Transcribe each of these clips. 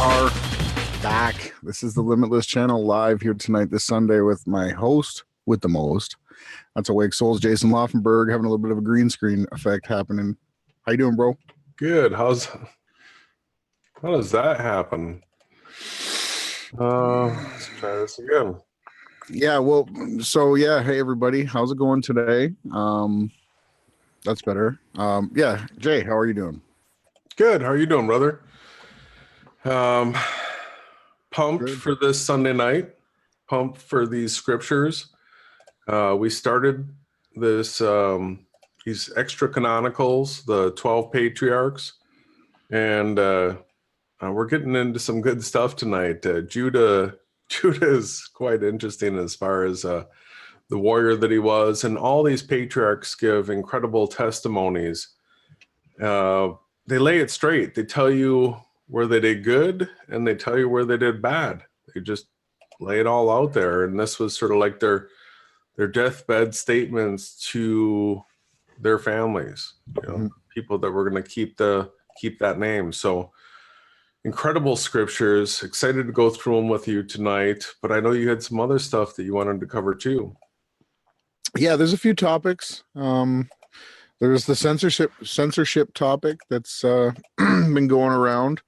are back. This is the Limitless channel live here tonight, this Sunday, with my host with the most. That's Awake Souls, Jason Laufenberg, having a little bit of a green screen effect happening. How you doing, bro? Good. How does that happen? Let's try this again. Yeah, well, so yeah, hey everybody, how's it going today? That's better. Yeah, Jay, how are you doing? Good. How are you doing, brother? Pumped Good. for this Sunday night. Pumped for these scriptures. We started this these extra canonicals, the 12 patriarchs, and we're getting into some good stuff tonight. Judah is quite interesting as far as the warrior that he was, and all these patriarchs give incredible testimonies. They lay it straight. They tell you where they did good, and they tell you where they did bad. They just lay it all out there, and this was sort of like their deathbed statements to their families, people that were going to keep that name. So incredible scriptures. Excited to go through them with you tonight, but I know you had some other stuff that you wanted to cover too. Yeah, there's a few topics. There's the censorship topic that's been going around,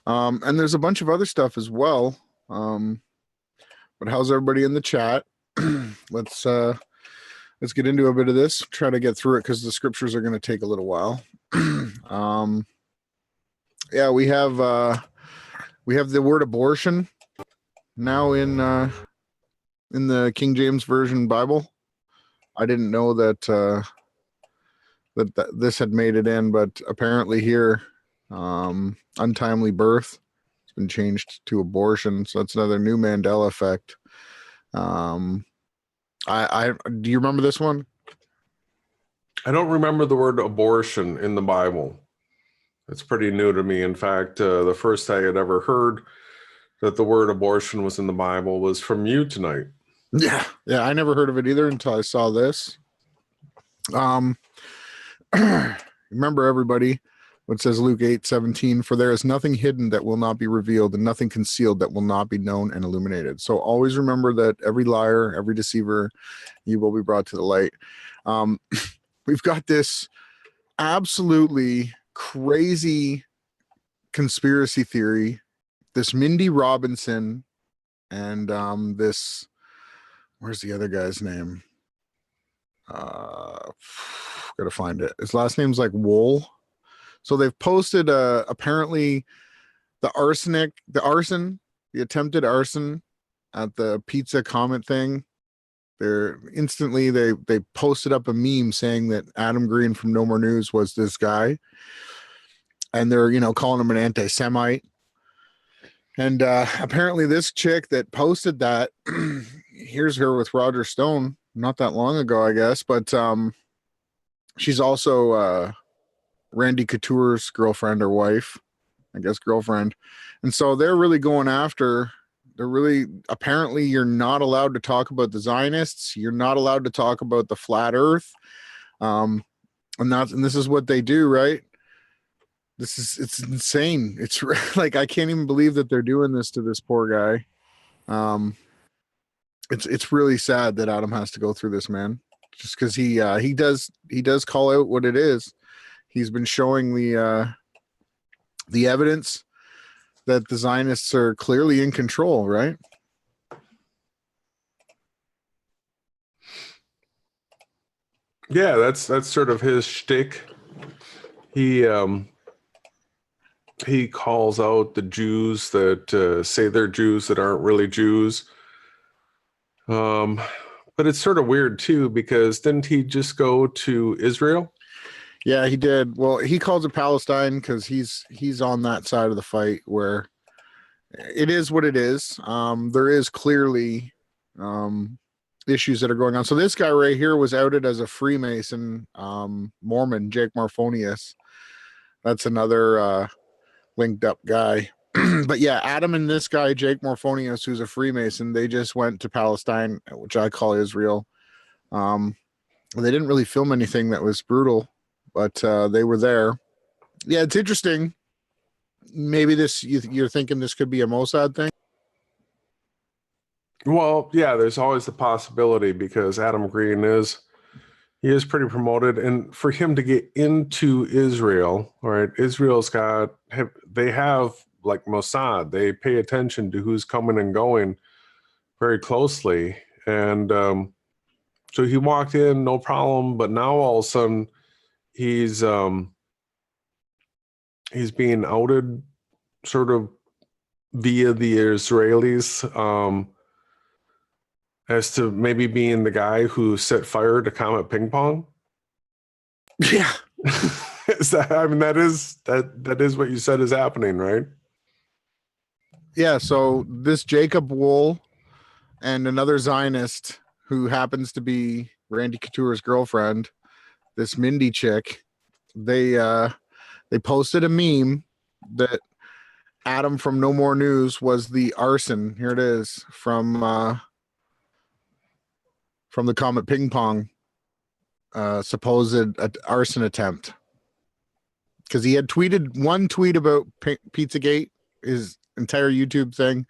and there's a bunch of other stuff as well. But how's everybody in the chat? Let's get into a bit of this. Try to get through it because the scriptures are going to take a little while. Yeah, we have the word abortion now in the King James Version Bible. I didn't know that that this had made it in, but apparently here, untimely birth has been changed to abortion. So that's another new Mandela effect. I do you remember this one? I don't remember the word abortion in the Bible. It's pretty new to me. In fact, the first I had ever heard that the word abortion was in the Bible was from you tonight. Yeah, I never heard of it either until I saw this. Remember, everybody, what says Luke 8:17, for there is nothing hidden that will not be revealed, and nothing concealed that will not be known and illuminated. So always remember that every liar, every deceiver, you will be brought to the light. We've got this absolutely crazy conspiracy theory, this Mindy Robinson, and this, where's the other guy's name? Gotta find it. His last name's like Wool. So they've posted apparently the attempted arson at the pizza comment thing. They posted up a meme saying that Adam Green from No More News was this guy, and they're calling him an anti-Semite. And apparently this chick that posted that, here's her with Roger Stone not that long ago, I guess, but she's also Randy Couture's girlfriend or wife, I guess girlfriend. And so they're really going after, apparently you're not allowed to talk about the Zionists. You're not allowed to talk about the flat earth. And this is what they do, right? It's insane. It's like, I can't even believe that they're doing this to this poor guy. It's really sad that Adam has to go through this, man. Just because he does call out what it is. He's been showing the evidence that the Zionists are clearly in control, right? Yeah, that's sort of his shtick. He calls out the Jews that say they're Jews that aren't really Jews. But it's sort of weird too, because didn't he just go to Israel? Yeah, he did. Well, he calls it Palestine because he's on that side of the fight where it is what it is. There is clearly issues that are going on. So this guy right here was outed as a Freemason, Mormon, Jake Morphonius. That's another linked up guy. But yeah, Adam and this guy, Jake Morphonius, who's a Freemason, they just went to Palestine, which I call Israel. They didn't really film anything that was brutal, but they were there. Yeah, it's interesting maybe you're thinking this could be a Mossad thing? Well, yeah, there's always the possibility because Adam Green is pretty promoted, and for him to get into Israel, all right, they have like Mossad. They pay attention to who's coming and going very closely, and so he walked in, no problem. But now all of a sudden, he's being outed, sort of via the Israelis, as to maybe being the guy who set fire to Comet Ping Pong. Yeah. That is what you said is happening, right? Yeah. So this Jacob Wool and another Zionist who happens to be Randy Couture's girlfriend, this Mindy chick, they posted a meme that Adam from No More News was the arson. Here it is from the Comet Ping Pong supposed arson attempt, because he had tweeted one tweet about Pizzagate, his entire YouTube thing,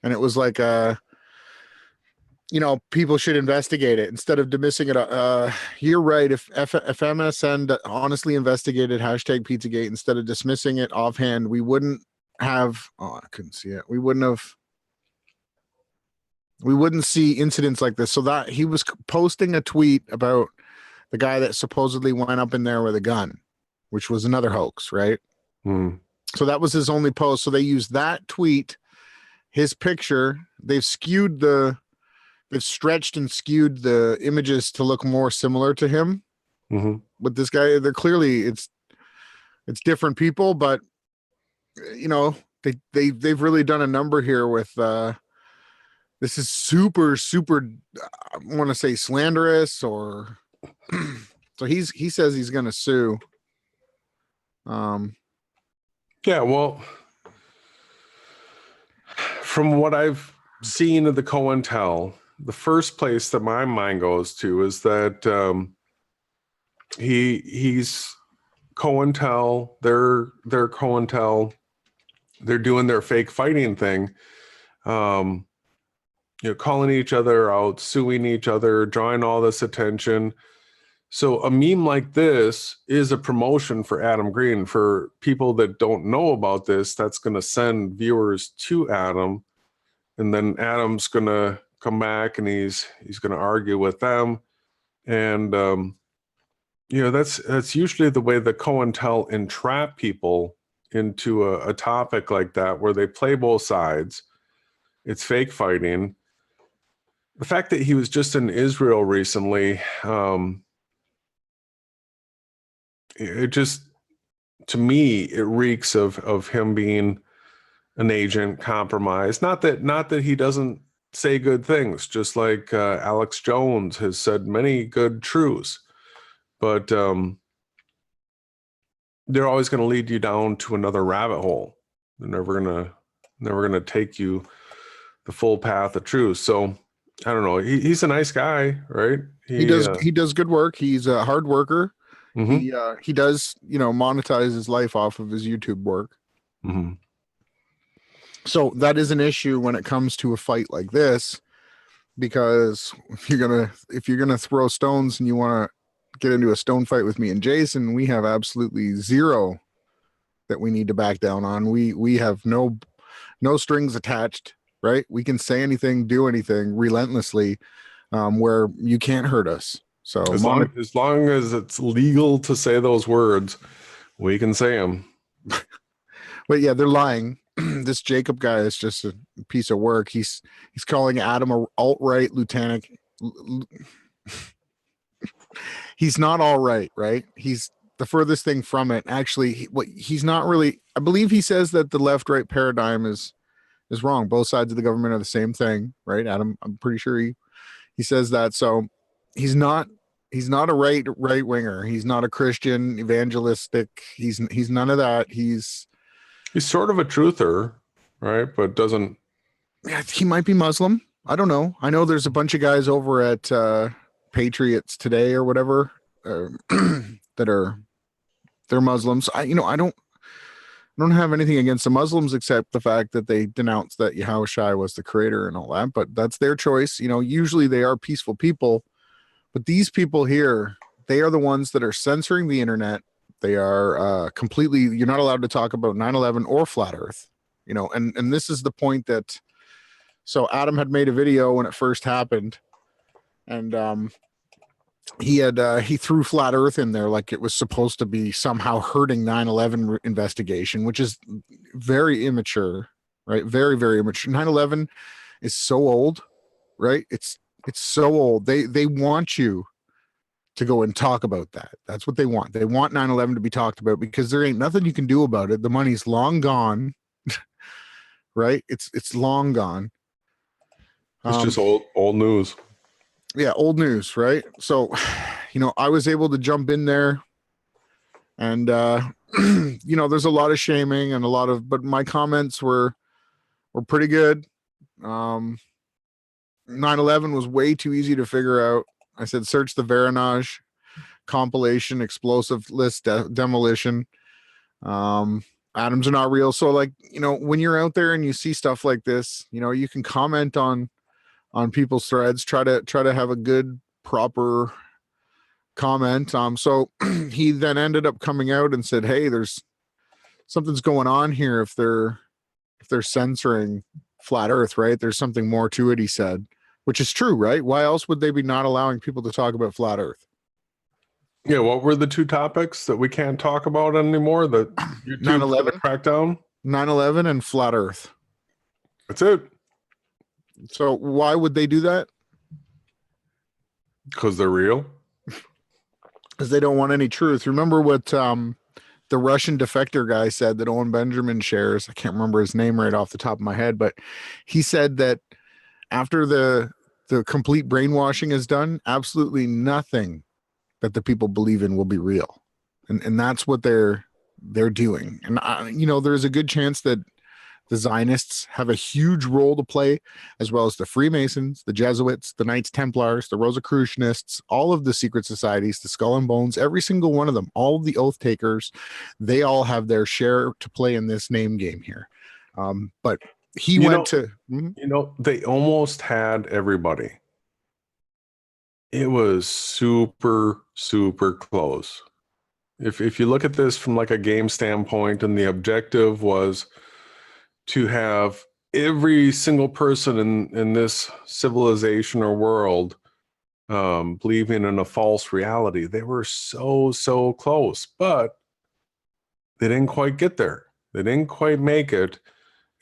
and it was like people should investigate it instead of dismissing it. You're right. If MSN honestly investigated hashtag Pizzagate instead of dismissing it offhand, we wouldn't have. Oh, I couldn't see it. We wouldn't see incidents like this. So that he was posting a tweet about the guy that supposedly went up in there with a gun, which was another hoax, right? Mm. So that was his only post. So they used that tweet, his picture. They've stretched and skewed the images to look more similar to him. Mm-hmm. But this guy, they're clearly it's different people, but they've really done a number here with this is super, super, I want to say slanderous, or so he says he's going to sue. Yeah, well, from what I've seen of the COINTEL, the first place that my mind goes to is that he's COINTEL, they're COINTEL, they're doing their fake fighting thing. Calling each other out, suing each other, drawing all this attention. So a meme like this is a promotion for Adam Green. For people that don't know about this, that's going to send viewers to Adam, and then Adam's going to come back and he's going to argue with them. And that's usually the way the COINTEL entrap people into a topic like that, where they play both sides. It's fake fighting. The fact that he was just in Israel recently, it just, to me, it reeks of him being an agent, compromised. Not that he doesn't say good things, just like Alex Jones has said many good truths, but they're always going to lead you down to another rabbit hole. They're never gonna take you the full path of truth. So I don't know. He's a nice guy, right? He does good work. He's a hard worker. Mm-hmm. He does, monetize his life off of his YouTube work. Mm-hmm. So that is an issue when it comes to a fight like this, because if you're gonna throw stones and you want to get into a stone fight with me and Jason, we have absolutely zero that we need to back down on. We have no strings attached. Right? We can say anything, do anything relentlessly, where you can't hurt us. So as long as it's legal to say those words, we can say them. But yeah, they're lying. This Jacob guy is just a piece of work. He's calling Adam a alt-right lieutenant. He's not all right, right? He's the furthest thing from it. Actually, he's not really. I believe he says that the left-right paradigm is wrong. Both sides of the government are the same thing, right? Adam, I'm pretty sure he says that. So he's not a right winger. He's not a Christian evangelistic. He's none of that. He's sort of a truther, right? But doesn't. He might be Muslim. I don't know. I know there's a bunch of guys over at Patriots Today or whatever they're Muslims. I don't have anything against the Muslims except the fact that they denounced that Yahushua was the creator and all that, but that's their choice. You know, usually they are peaceful people, but these people here, they are the ones that are censoring the internet. They are completely, you're not allowed to talk about 9/11 or flat earth, you know, and this is the point that, so Adam had made a video when it first happened, and he threw flat earth in there like it was supposed to be somehow hurting 9/11 investigation, which is very immature, right? Very, very immature. 9/11 is so old, right? It's so old. They want you to go and talk about that. That's what they want. They want 9/11 to be talked about because there ain't nothing you can do about it. The money's long gone, right? It's long gone. It's just old news. Yeah, old news, right? So, you know, I was able to jump in there and you know, there's a lot of shaming and a lot of, but my comments were pretty good. 9/11 was way too easy to figure out. I said search the Veronage compilation, explosive list demolition. Atoms are not real. So like, you know, when you're out there and you see stuff like this, you know, you can comment on people's threads, try to have a good, proper comment. So he then ended up coming out and said, hey, there's something's going on here. If they're censoring flat earth, right? There's something more to it, he said, which is true, right? Why else would they be not allowing people to talk about flat earth? Yeah, what were the two topics that we can't talk about anymore that YouTube's going to crack down? 9/11 and flat earth. That's it. So why would they do that? Because they're real. Because they don't want any truth. Remember what the Russian defector guy said that Owen Benjamin shares? I can't remember his name right off the top of my head, but he said that after the complete brainwashing is done, absolutely nothing that the people believe in will be real. And that's what they're doing. And you know, there's a good chance that the Zionists have a huge role to play, as well as the Freemasons, the Jesuits, the Knights Templars, the Rosicrucianists, all of the secret societies, the Skull and Bones, every single one of them, all of the oath takers, they all have their share to play in this name game here. But he went to... You know, they almost had everybody. It was super, super close. If you look at this from like a game standpoint, and the objective was to have every single person in this civilization or world believing in a false reality. They were so close, but they didn't quite get there. They didn't quite make it.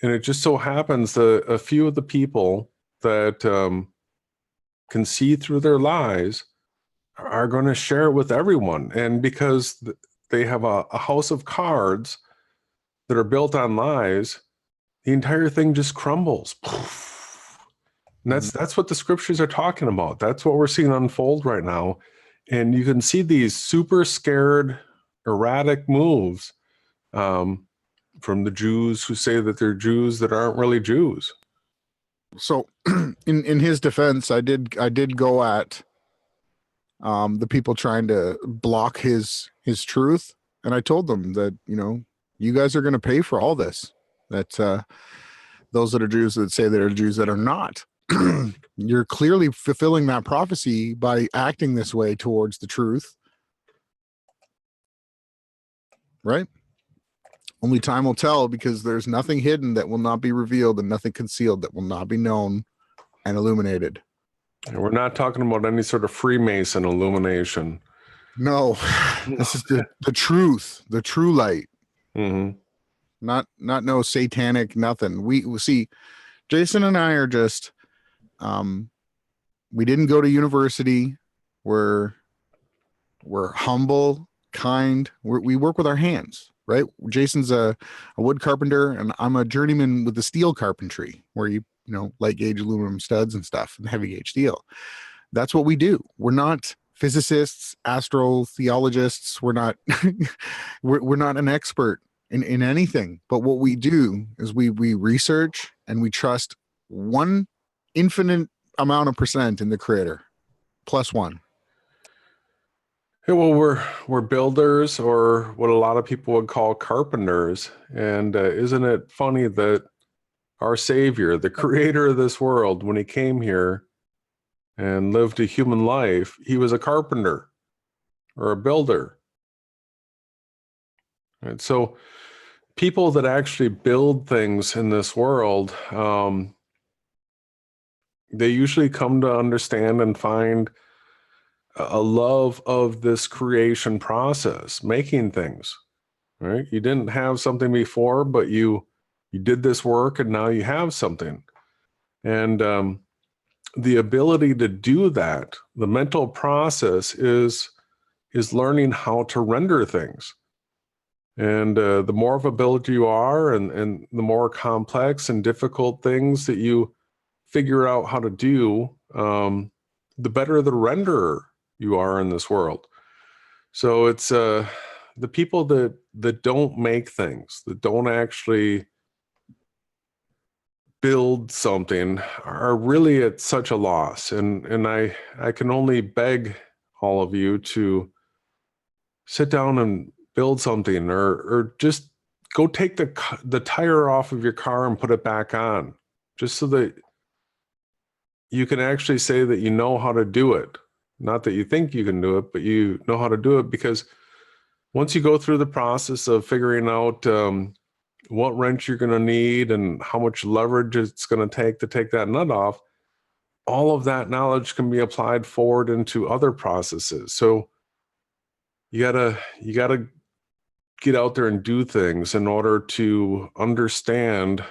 And it just so happens that a few of the people that can see through their lies are going to share it with everyone. And because they have a house of cards that are built on lies, the entire thing just crumbles. And that's what the scriptures are talking about. That's what we're seeing unfold right now. And you can see these super scared, erratic moves from the Jews who say that they're Jews that aren't really Jews. So in his defense, I did go at the people trying to block his truth. And I told them that, you know, you guys are going to pay for all this. That those that are Jews that say they're Jews that are not. You're clearly fulfilling that prophecy by acting this way towards the truth. Right? Only time will tell, because there's nothing hidden that will not be revealed and nothing concealed that will not be known and illuminated. And we're not talking about any sort of Freemason illumination. No, this is the truth, the true light. Mm-hmm. Not no satanic nothing. We see, Jason and I are just we didn't go to university. We're humble, kind. We work with our hands, right? Jason's a wood carpenter, and I'm a journeyman with the steel carpentry, where you know, light gauge aluminum studs and stuff, and heavy gauge steel. That's what we do. We're not physicists, astrotheologists. We're not we're not an expert in anything, but what we do is we research and we trust one infinite amount of percent in the creator, plus one. Yeah, well, we're builders, or what a lot of people would call carpenters. And isn't it funny that our Savior, the creator of this world, when he came here and lived a human life, he was a carpenter or a builder. And so people that actually build things in this world, they usually come to understand and find a love of this creation process, making things, right? You didn't have something before, but you did this work and now you have something. And the ability to do that, the mental process is learning how to render things. And the more of ability you are, and the more complex and difficult things that you figure out how to do, the better the renderer you are in this world. So it's the people that don't make things, that don't actually build something, are really at such a loss. And I can only beg all of you to sit down and build something, or just go take the tire off of your car and put it back on, just so that you can actually say that you know how to do it. Not that you think you can do it, but you know how to do it, because once you go through the process of figuring out what wrench you're going to need and how much leverage it's going to take that nut off, all of that knowledge can be applied forward into other processes. So you gotta get out there and do things in order to understand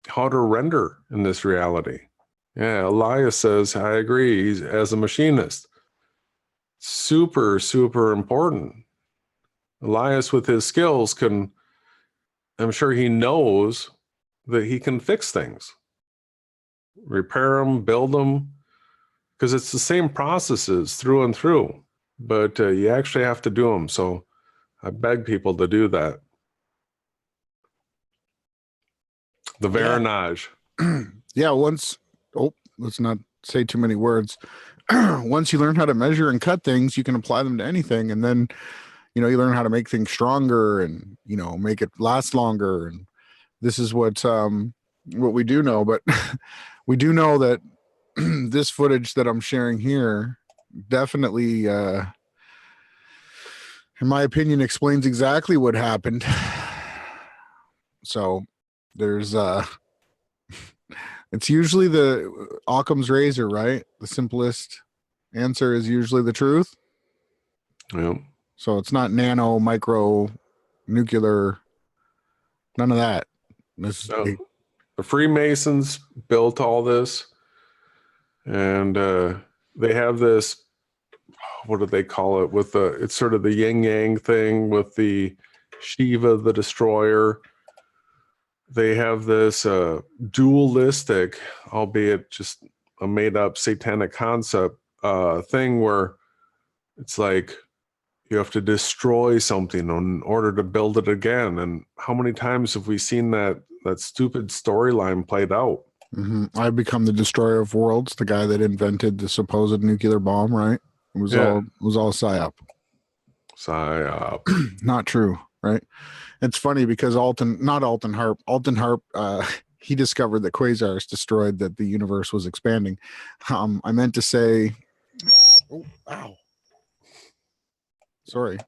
how to render in this reality. Yeah, Elias says, I agree. He's, as a machinist, super, super important. Elias, with his skills, I'm sure he knows that he can fix things, repair them, build them, because it's the same processes through and through, but you actually have to do them. So I beg people to do that. The Veronage. Yeah, let's not say too many words. Once you learn how to measure and cut things, you can apply them to anything. And then, you learn how to make things stronger and, make it last longer. And this is what we do know. But we do know that this footage that I'm sharing here definitely, in my opinion, explains exactly what happened. So there's it's usually the Occam's razor, right? The simplest answer is usually the truth. Yeah. So it's not nano, micro, nuclear, none of that. The Freemasons built all this, and they have this, what do they call it? It's sort of the yin yang thing with the Shiva, the destroyer. They have this dualistic, albeit just a made up satanic concept thing, where it's like you have to destroy something in order to build it again. And how many times have we seen that stupid storyline played out? Mm-hmm. I become the destroyer of worlds, the guy that invented the supposed nuclear bomb, right? It was all psyop. Psyop. Not true, right? It's funny because Alton Harp, he discovered that quasars destroyed, that the universe was expanding. I meant to say, oh, ow. Sorry.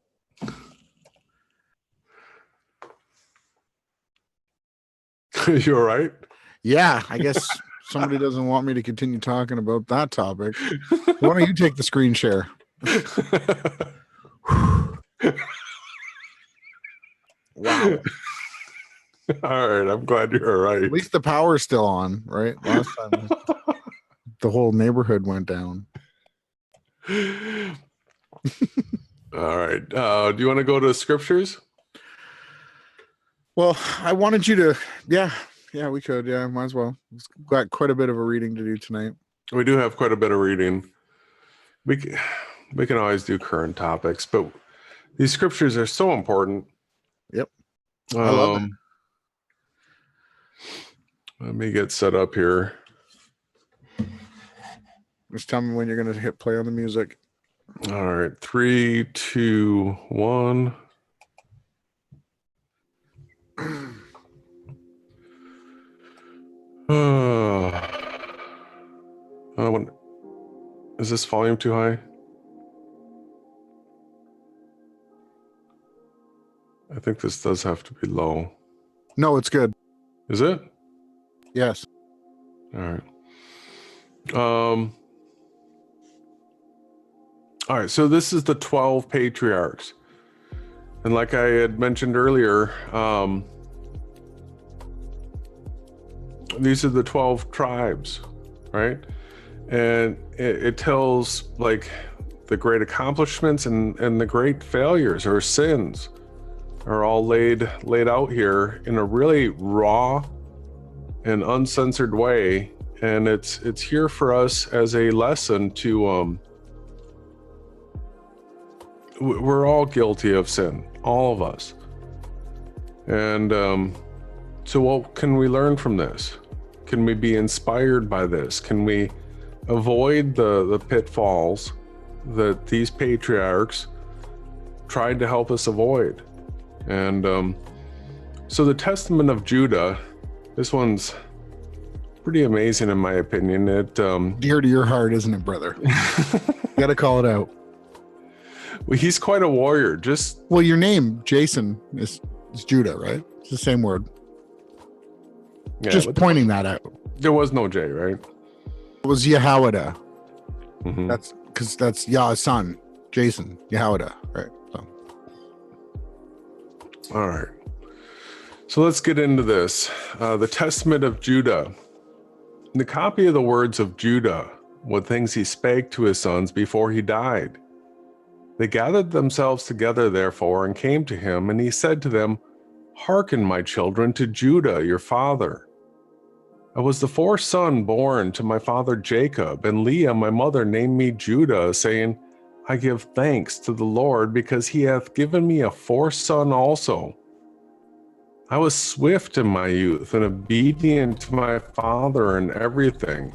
You all right? Yeah, I guess somebody doesn't want me to continue talking about that topic. Why don't you take the screen share? Wow. All right, I'm glad you're all right. At least the power's still on, right? Last time the whole neighborhood went down. All right. Do you want to go to scriptures? Well, I wanted you to, yeah, we could. Yeah, might as well. We've got quite a bit of a reading to do tonight. We do have quite a bit of reading. We can always do current topics, but these scriptures are so important. Yep. I love it. Let me get set up here. Just tell me when you're going to hit play on the music. All right, 3, 2, 1. Is this volume too high? I think this does have to be low. No, it's good. Is it? Yes. All right. All right, so this is the 12 patriarchs. And like I had mentioned earlier, these are the 12 tribes, right? And it tells like the great accomplishments and the great failures or sins are all laid out here in a really raw and uncensored way. And it's here for us as a lesson to, we're all guilty of sin, all of us. And so what can we learn from this? Can we be inspired by this? Can we avoid the pitfalls that these patriarchs tried to help us avoid? And so the Testament of Judah, this one's pretty amazing in my opinion. It dear to your heart, isn't it, brother? Gotta call it out. Well, he's quite a warrior. Well, your name, Jason, is Judah, right? It's the same word. Yeah, just pointing that out. There was no J, right? It was Yehowadah. Mm-hmm. That's because that's Yah's son, Jason, Yehowadah, right? So. All right. So let's get into this. The Testament of Judah. The copy of the words of Judah, what things he spake to his sons before he died. They gathered themselves together, therefore, and came to him, and he said to them, Hearken, my children, to Judah, your father. I was the fourth son born to my father Jacob, and Leah, my mother, named me Judah, saying, I give thanks to the Lord, because he hath given me a fourth son also. I was swift in my youth, and obedient to my father in everything.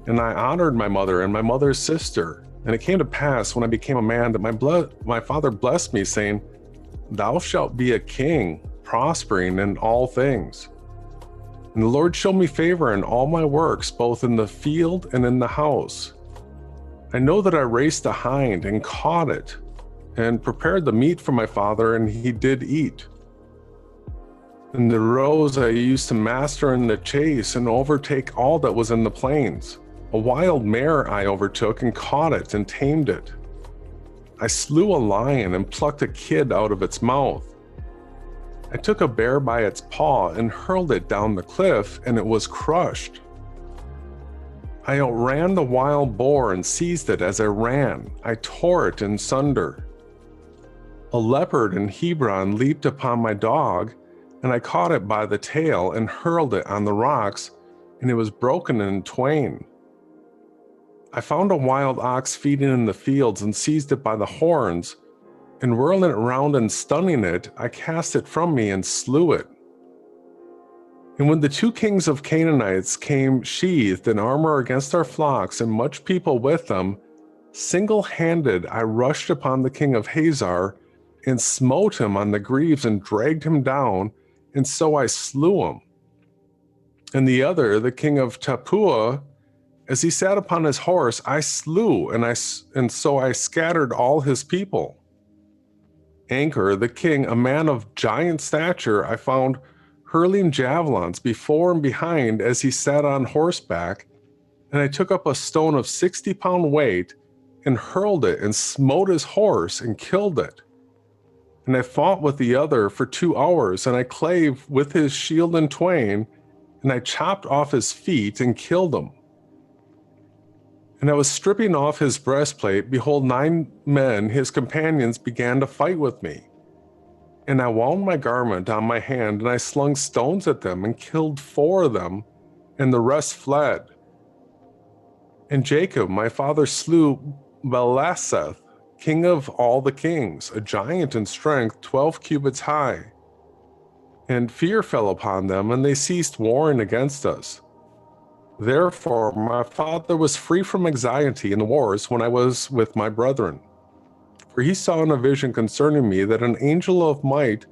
And I honored my mother and my mother's sister. And it came to pass, when I became a man, that my father blessed me, saying, Thou shalt be a king, prospering in all things. And the Lord showed me favor in all my works, both in the field and in the house. I know that I raced a hind and caught it, and prepared the meat for my father, and he did eat. And the roes I used to master in the chase and overtake all that was in the plains. A wild mare I overtook and caught it and tamed it. I slew a lion and plucked a kid out of its mouth. I took a bear by its paw and hurled it down the cliff, and it was crushed. I outran the wild boar and seized it as I ran. I tore it in sunder. A leopard in Hebron leaped upon my dog, and I caught it by the tail and hurled it on the rocks, and it was broken in twain. I found a wild ox feeding in the fields and seized it by the horns, and whirling it round and stunning it, I cast it from me and slew it. And when the two kings of Canaanites came sheathed in armor against our flocks and much people with them, single-handed I rushed upon the king of Hazar and smote him on the greaves and dragged him down, and so I slew him. And the other, the king of Tappuah, as he sat upon his horse, I slew, and so I scattered all his people. Anchor, the king, a man of giant stature, I found hurling javelins before and behind as he sat on horseback, and I took up a stone of 60-pound weight and hurled it and smote his horse and killed it. And I fought with the other for 2 hours, and I clave with his shield in twain, and I chopped off his feet and killed him. And I was stripping off his breastplate. Behold, 9 men, his companions, began to fight with me. And I wound my garment on my hand, and I slung stones at them, and killed 4 of them, and the rest fled. And Jacob, my father, slew Belaseth, king of all the kings, a giant in strength, 12 cubits high. And fear fell upon them, and they ceased warring against us. Therefore, my father was free from anxiety in the wars when I was with my brethren. For he saw in a vision concerning me that an angel of might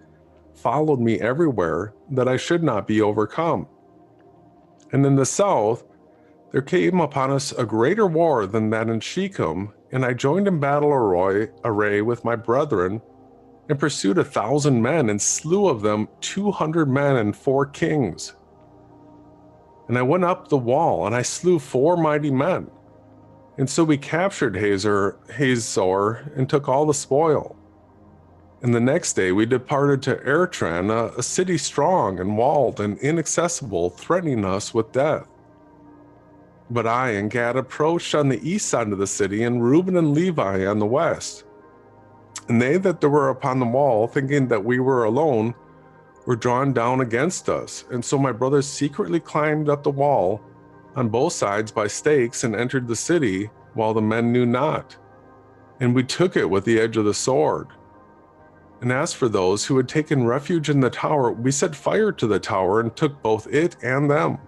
followed me everywhere, that I should not be overcome. And in the south, there came upon us a greater war than that in Shechem, and I joined in battle array with my brethren, and pursued 1,000 men, and slew of them 200 men and 4 kings. And I went up the wall, and I slew 4 mighty men. And so we captured Hazor, and took all the spoil. And the next day we departed to Ertran, a city strong and walled and inaccessible, threatening us with death. But I and Gad approached on the east side of the city, and Reuben and Levi on the west. And they that were upon the wall, thinking that we were alone, were drawn down against us. And so my brothers secretly climbed up the wall on both sides by stakes, and entered the city, while the men knew not. And we took it with the edge of the sword. And as for those who had taken refuge in the tower, we set fire to the tower, and took both it and them.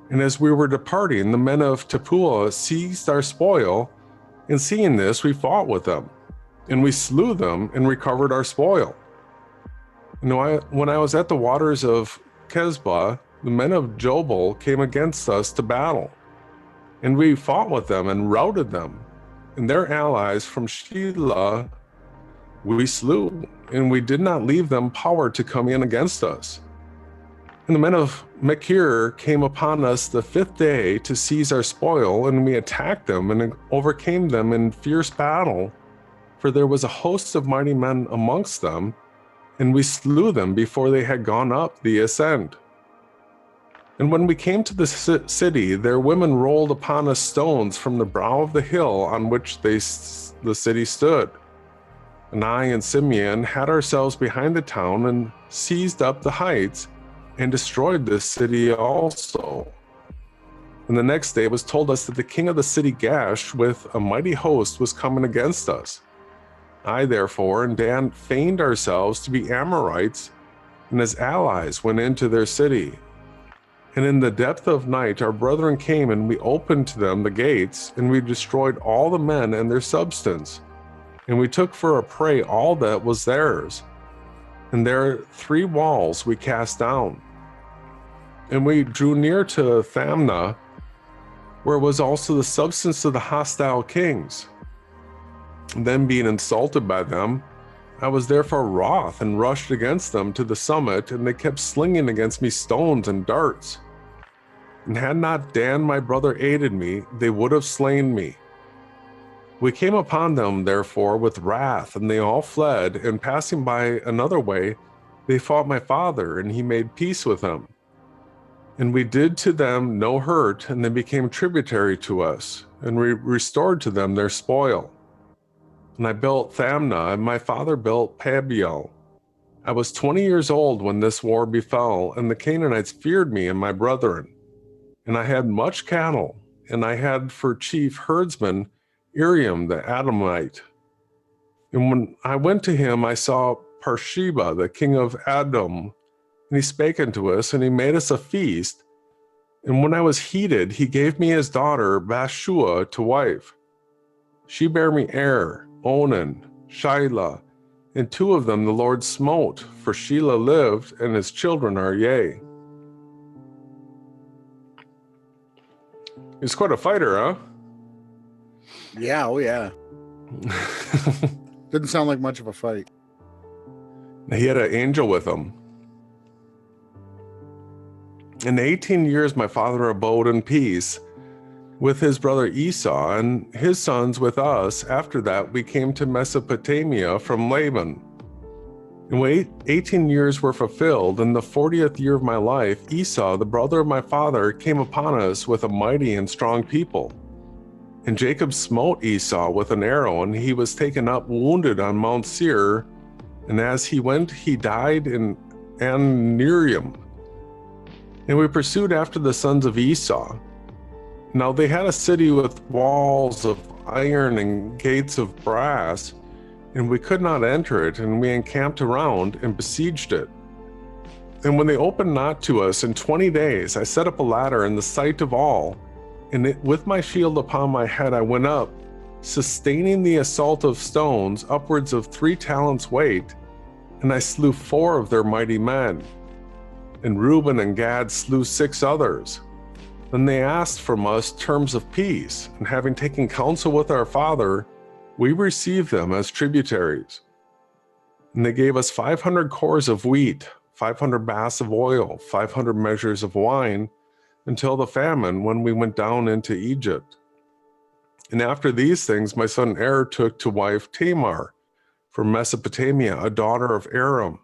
And as we were departing, the men of Tapua seized our spoil, and seeing this, we fought with them. And we slew them, and recovered our spoil. And when I was at the waters of Kesba, the men of Jobel came against us to battle. And we fought with them, and routed them. And their allies from Shelah we slew, and we did not leave them power to come in against us. And the men of Machir came upon us the 5th day to seize our spoil, and we attacked them and overcame them in fierce battle. For there was a host of mighty men amongst them, and we slew them before they had gone up the ascent. And when we came to the city, their women rolled upon us stones from the brow of the hill on which the city stood. And I and Simeon had ourselves behind the town, and seized up the heights, and destroyed this city also. And the next day it was told us that the king of the city Gash with a mighty host was coming against us. I therefore and Dan feigned ourselves to be Amorites, and as allies went into their city. And in the depth of night our brethren came, and we opened to them the gates, and we destroyed all the men and their substance. And we took for a prey all that was theirs. And their 3 walls we cast down. And we drew near to Thamna, where was also the substance of the hostile kings. And then being insulted by them, I was therefore wroth, and rushed against them to the summit, and they kept slinging against me stones and darts. And had not Dan my brother aided me, they would have slain me. We came upon them therefore with wrath, and they all fled, and passing by another way, they fought my father, and he made peace with them. And we did to them no hurt, and they became tributary to us, and we restored to them their spoil. And I built Thamna, and my father built Pabiel. I was 20 years old when this war befell, and the Canaanites feared me and my brethren. And I had much cattle, and I had for chief herdsman Iriam the Adamite. And when I went to him, I saw Parsheba, the king of Adam, and he spake unto us, and he made us a feast. And when I was heated, he gave me his daughter Bathshua to wife. She bare me Onan, Shilah, and 2 of them the Lord smote, for Shelah lived, and his children are yea. He's quite a fighter, huh? Yeah, oh yeah. Didn't sound like much of a fight. He had an angel with him. In 18 years my father abode in peace with his brother Esau, and his sons with us. After that we came to Mesopotamia from Laban. And when 18 years were fulfilled, in the 40th year of my life, Esau, the brother of my father, came upon us with a mighty and strong people. And Jacob smote Esau with an arrow, and he was taken up wounded on Mount Seir. And as he went, he died in Anirium. And we pursued after the sons of Esau. Now they had a city with walls of iron and gates of brass, and we could not enter it, and we encamped around and besieged it. And when they opened not to us in 20 days, I set up a ladder in the sight of all, and with my shield upon my head I went up, sustaining the assault of stones upwards of 3 talents weight, and I slew 4 of their mighty men. And Reuben and Gad slew 6 others. Then they asked from us terms of peace, and having taken counsel with our father, we received them as tributaries. And they gave us 500 cores of wheat, 500 baths of oil, 500 measures of wine, until the famine when we went down into Egypt. And after these things, my son Er took to wife Tamar from Mesopotamia, a daughter of Aram.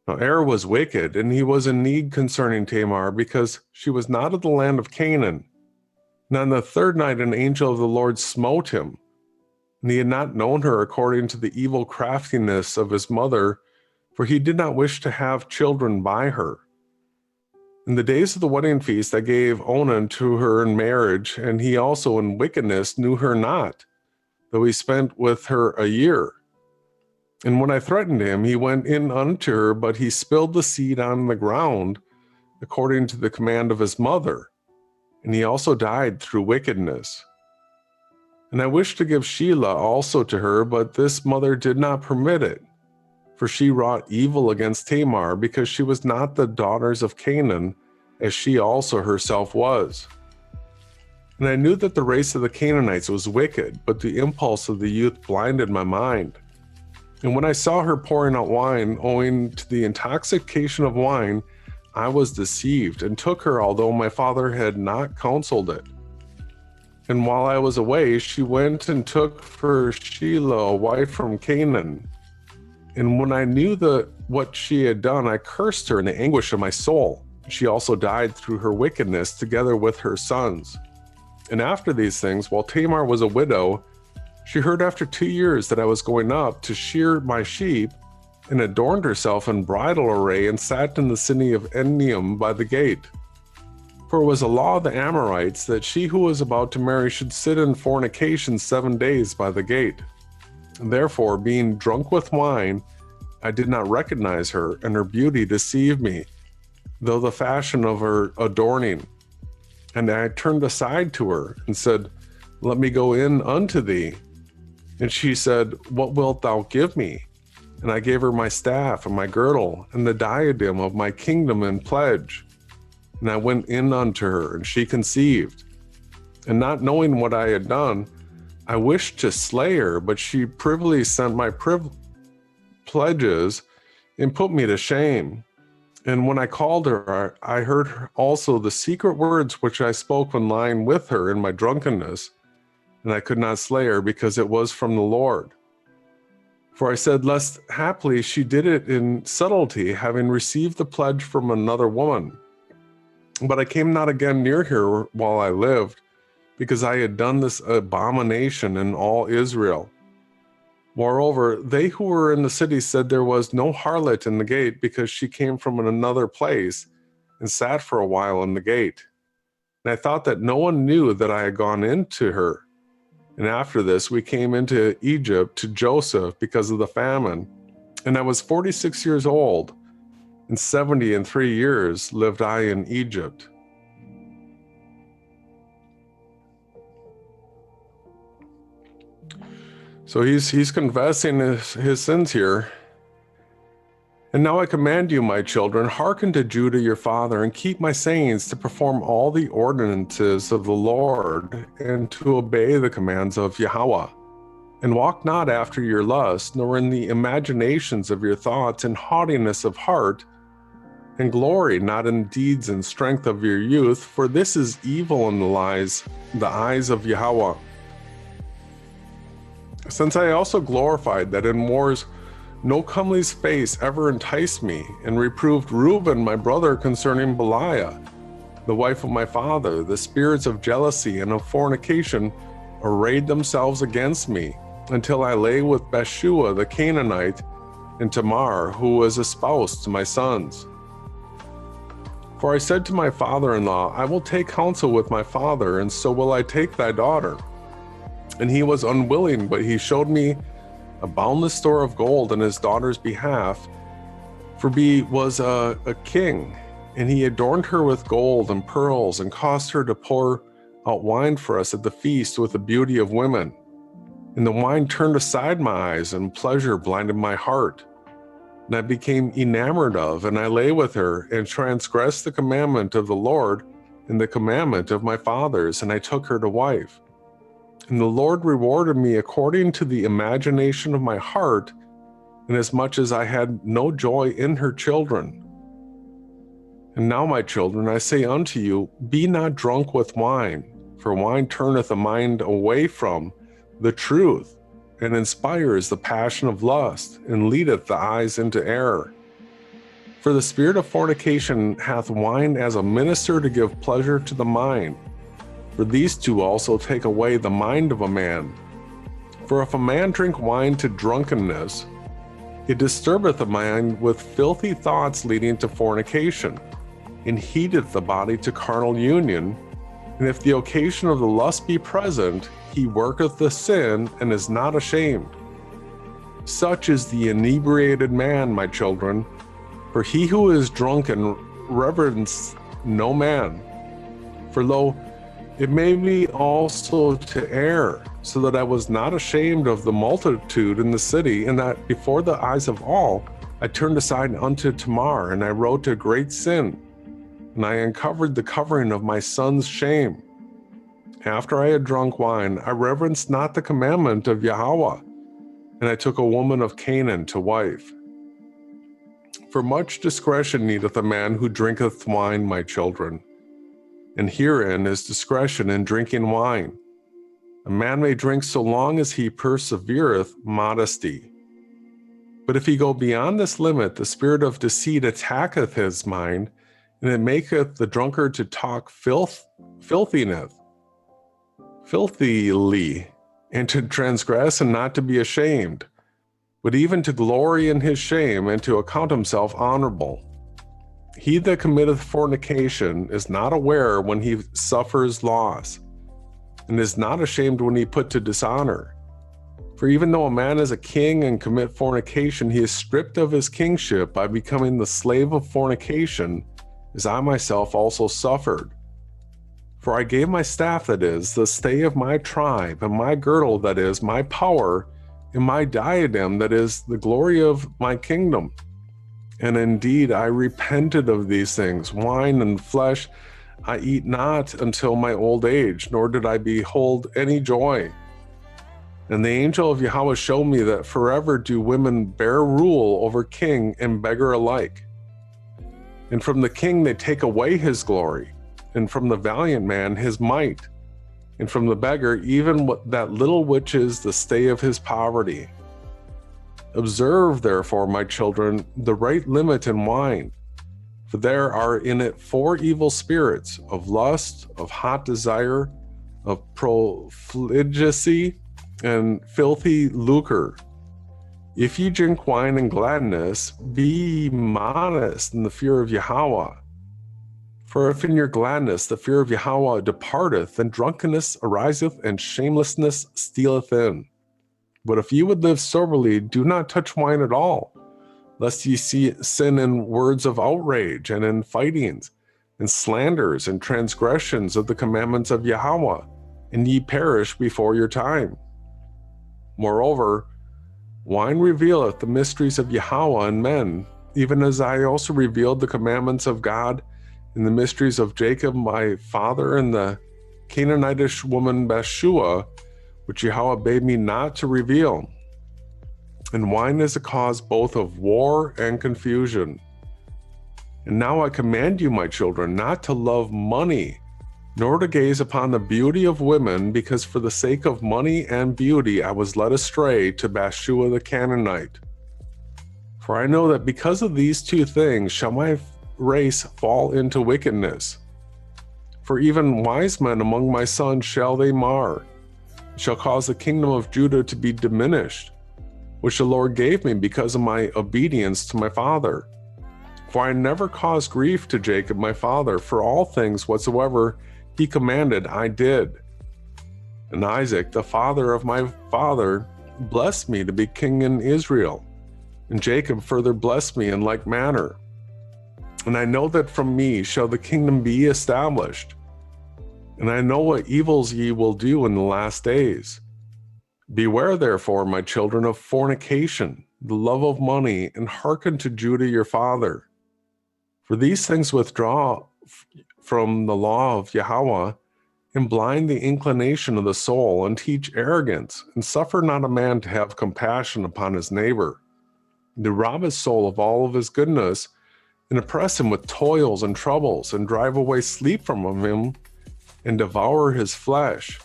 Now Er was wicked, and he was in need concerning Tamar, because she was not of the land of Canaan. And on the 3rd night an angel of the Lord smote him, and he had not known her according to the evil craftiness of his mother, for he did not wish to have children by her. In the days of the wedding feast I gave Onan to her in marriage, and he also in wickedness knew her not, though he spent with her a year. And when I threatened him, he went in unto her, but he spilled the seed on the ground, according to the command of his mother, and he also died through wickedness. And I wished to give Shelah also to her, but this mother did not permit it, for she wrought evil against Tamar, because she was not the daughters of Canaan, as she also herself was. And I knew that the race of the Canaanites was wicked, but the impulse of the youth blinded my mind. And when I saw her pouring out wine, owing to the intoxication of wine, I was deceived, and took her, although my father had not counseled it. And while I was away, she went and took for Shelah a wife from Canaan. And when I knew what she had done, I cursed her in the anguish of my soul. She also died through her wickedness, together with her sons. And after these things, while Tamar was a widow, she heard after 2 years that I was going up to shear my sheep, and adorned herself in bridal array, and sat in the city of Enaim by the gate. For it was a law of the Amorites that she who was about to marry should sit in fornication 7 days by the gate. And therefore, being drunk with wine, I did not recognize her, and her beauty deceived me, though the fashion of her adorning. And I turned aside to her, and said, Let me go in unto thee. And she said, What wilt thou give me? And I gave her my staff, and my girdle, and the diadem of my kingdom in pledge. And I went in unto her, and she conceived. And not knowing what I had done, I wished to slay her, but she privily sent my pledges, and put me to shame. And when I called her, I heard also the secret words which I spoke when lying with her in my drunkenness, and I could not slay her, because it was from the Lord. For I said, lest haply she did it in subtlety, having received the pledge from another woman. But I came not again near her while I lived, because I had done this abomination in all Israel. Moreover, they who were in the city said there was no harlot in the gate, because she came from another place, and sat for a while in the gate. And I thought that no one knew that I had gone into her. And after this we came into Egypt to Joseph because of the famine. And I was 46 years old, and 73 years lived I in Egypt. So he's confessing his sins here. And now I command you, my children, hearken to Judah your father, and keep my sayings, to perform all the ordinances of the Lord, and to obey the commands of Yahweh. And walk not after your lust, nor in the imaginations of your thoughts, in haughtiness of heart, and glory not in deeds and strength of your youth, for this is evil in the eyes of Yahweh. Since I also glorified that in wars no comely's face ever enticed me, and reproved Reuben my brother concerning Beliah, the wife of my father, the spirits of jealousy and of fornication arrayed themselves against me, until I lay with Bathshua the Canaanite, and Tamar, who was espoused to my sons. For I said to my father-in-law, I will take counsel with my father, and so will I take thy daughter. And he was unwilling, but he showed me a boundless store of gold in his daughter's behalf, For he was a king, and he adorned her with gold and pearls and caused her to pour out wine for us at the feast with the beauty of women. And the wine turned aside my eyes, and pleasure blinded my heart. And I became enamored of, and I lay with her, and transgressed the commandment of the Lord and the commandment of my fathers, and I took her to wife. And the Lord rewarded me according to the imagination of my heart, inasmuch as I had no joy in her children. And now, my children, I say unto you, be not drunk with wine, for wine turneth the mind away from the truth, and inspires the passion of lust, and leadeth the eyes into error. For the spirit of fornication hath wine as a minister to give pleasure to the mind. For these two also take away the mind of a man. For if a man drink wine to drunkenness, it disturbeth the mind with filthy thoughts leading to fornication, and heateth the body to carnal union. And if the occasion of the lust be present, he worketh the sin, and is not ashamed. Such is the inebriated man, my children. For he who is drunken reverence no man. For lo, it made me also to err, so that I was not ashamed of the multitude in the city, and that before the eyes of all I turned aside unto Tamar, and I wrote a great sin, and I uncovered the covering of my son's shame. After I had drunk wine, I reverenced not the commandment of Yahweh, and I took a woman of Canaan to wife. For much discretion needeth a man who drinketh wine, my children, and herein is discretion in drinking wine. A man may drink so long as he persevereth modesty. But if he go beyond this limit, the spirit of deceit attacketh his mind, and it maketh the drunkard to talk filthily, and to transgress and not to be ashamed, but even to glory in his shame, and to account himself honorable. He that committeth fornication is not aware when he suffers loss, and is not ashamed when he put to dishonor. For even though a man is a king and commit fornication, he is stripped of his kingship by becoming the slave of fornication, as I myself also suffered. For I gave my staff, that is, the stay of my tribe, and my girdle, that is, my power, and my diadem, that is, the glory of my kingdom. And indeed I repented of these things. Wine and flesh I eat not until my old age, nor did I behold any joy. And the angel of Yahweh showed me that forever do women bear rule over king and beggar alike. And from the king they take away his glory, and from the valiant man his might, and from the beggar even that little which is the stay of his poverty. Observe, therefore, my children, the right limit in wine, for there are in it 4 evil spirits, of lust, of hot desire, of profligacy, and filthy lucre. If ye drink wine in gladness, be modest in the fear of Yahweh. For if in your gladness the fear of Yahweh departeth, then drunkenness ariseth, and shamelessness stealeth in. But if ye would live soberly, do not touch wine at all, lest ye sin in words of outrage, and in fightings, and slanders, and transgressions of the commandments of Yahweh, and ye perish before your time. Moreover, wine revealeth the mysteries of Yahweh and men, even as I also revealed the commandments of God and the mysteries of Jacob my father, and the Canaanitish woman Bathsheba, which Yahweh bade me not to reveal. And wine is a cause both of war and confusion. And now I command you, my children, not to love money, nor to gaze upon the beauty of women, because for the sake of money and beauty I was led astray to Bathsheba the Canaanite. For I know that because of these 2 things shall my race fall into wickedness. For even wise men among my sons shall they mar, shall cause the kingdom of Judah to be diminished, which the Lord gave me because of my obedience to my father. For I never caused grief to Jacob my father, for all things whatsoever he commanded I did. And Isaac, the father of my father, blessed me to be king in Israel, And Jacob further blessed me in like manner. And I know that from me shall the kingdom be established. And I know what evils ye will do in the last days. Beware therefore, my children, of fornication, the love of money, and hearken to Judah your father. For these things withdraw from the law of Yahweh, and blind the inclination of the soul, and teach arrogance, and suffer not a man to have compassion upon his neighbor, to rob his soul of all of his goodness, and oppress him with toils and troubles, and drive away sleep from him, and devour his flesh.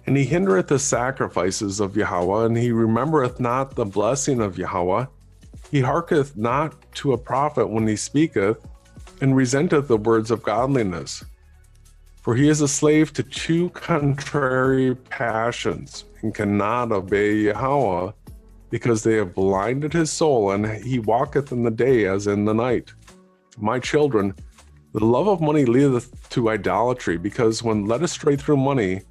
And he hindereth the sacrifices of Yahweh, and he remembereth not the blessing of Yahweh. He hearketh not to a prophet when he speaketh, and resenteth the words of godliness. For he is a slave to two contrary passions, and cannot obey Yahweh, because they have blinded his soul, and he walketh in the day as in the night. My children, the love of money leadeth to idolatry, because when led astray through money,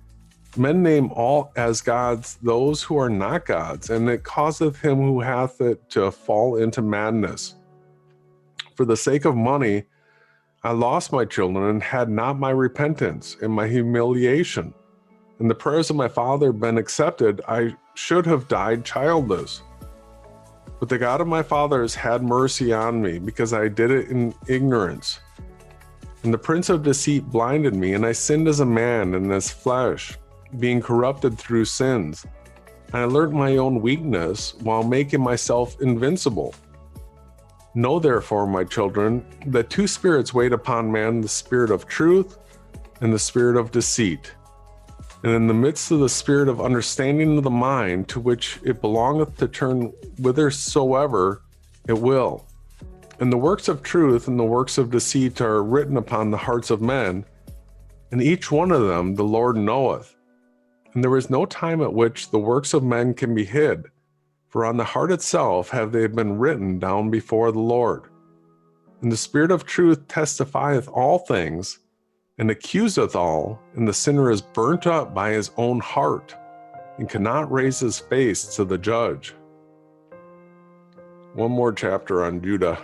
men name all as gods those who are not gods, and it causeth him who hath it to fall into madness. For the sake of money, I lost my children, and had not my repentance and my humiliation. And the prayers of my father been accepted, I should have died childless. But the God of my fathers had mercy on me, because I did it in ignorance. And the prince of deceit blinded me, and I sinned as a man and as flesh, being corrupted through sins. And I learnt my own weakness while making myself invincible. Know therefore, my children, that two spirits wait upon man, the spirit of truth and the spirit of deceit. And in the midst of the spirit of understanding of the mind, to which it belongeth to turn whithersoever it will. And the works of truth and the works of deceit are written upon the hearts of men, and each one of them the Lord knoweth. And there is no time at which the works of men can be hid, for on the heart itself have they been written down before the Lord. And the Spirit of truth testifieth all things, and accuseth all, and the sinner is burnt up by his own heart, and cannot raise his face to the judge. One more chapter on Judah.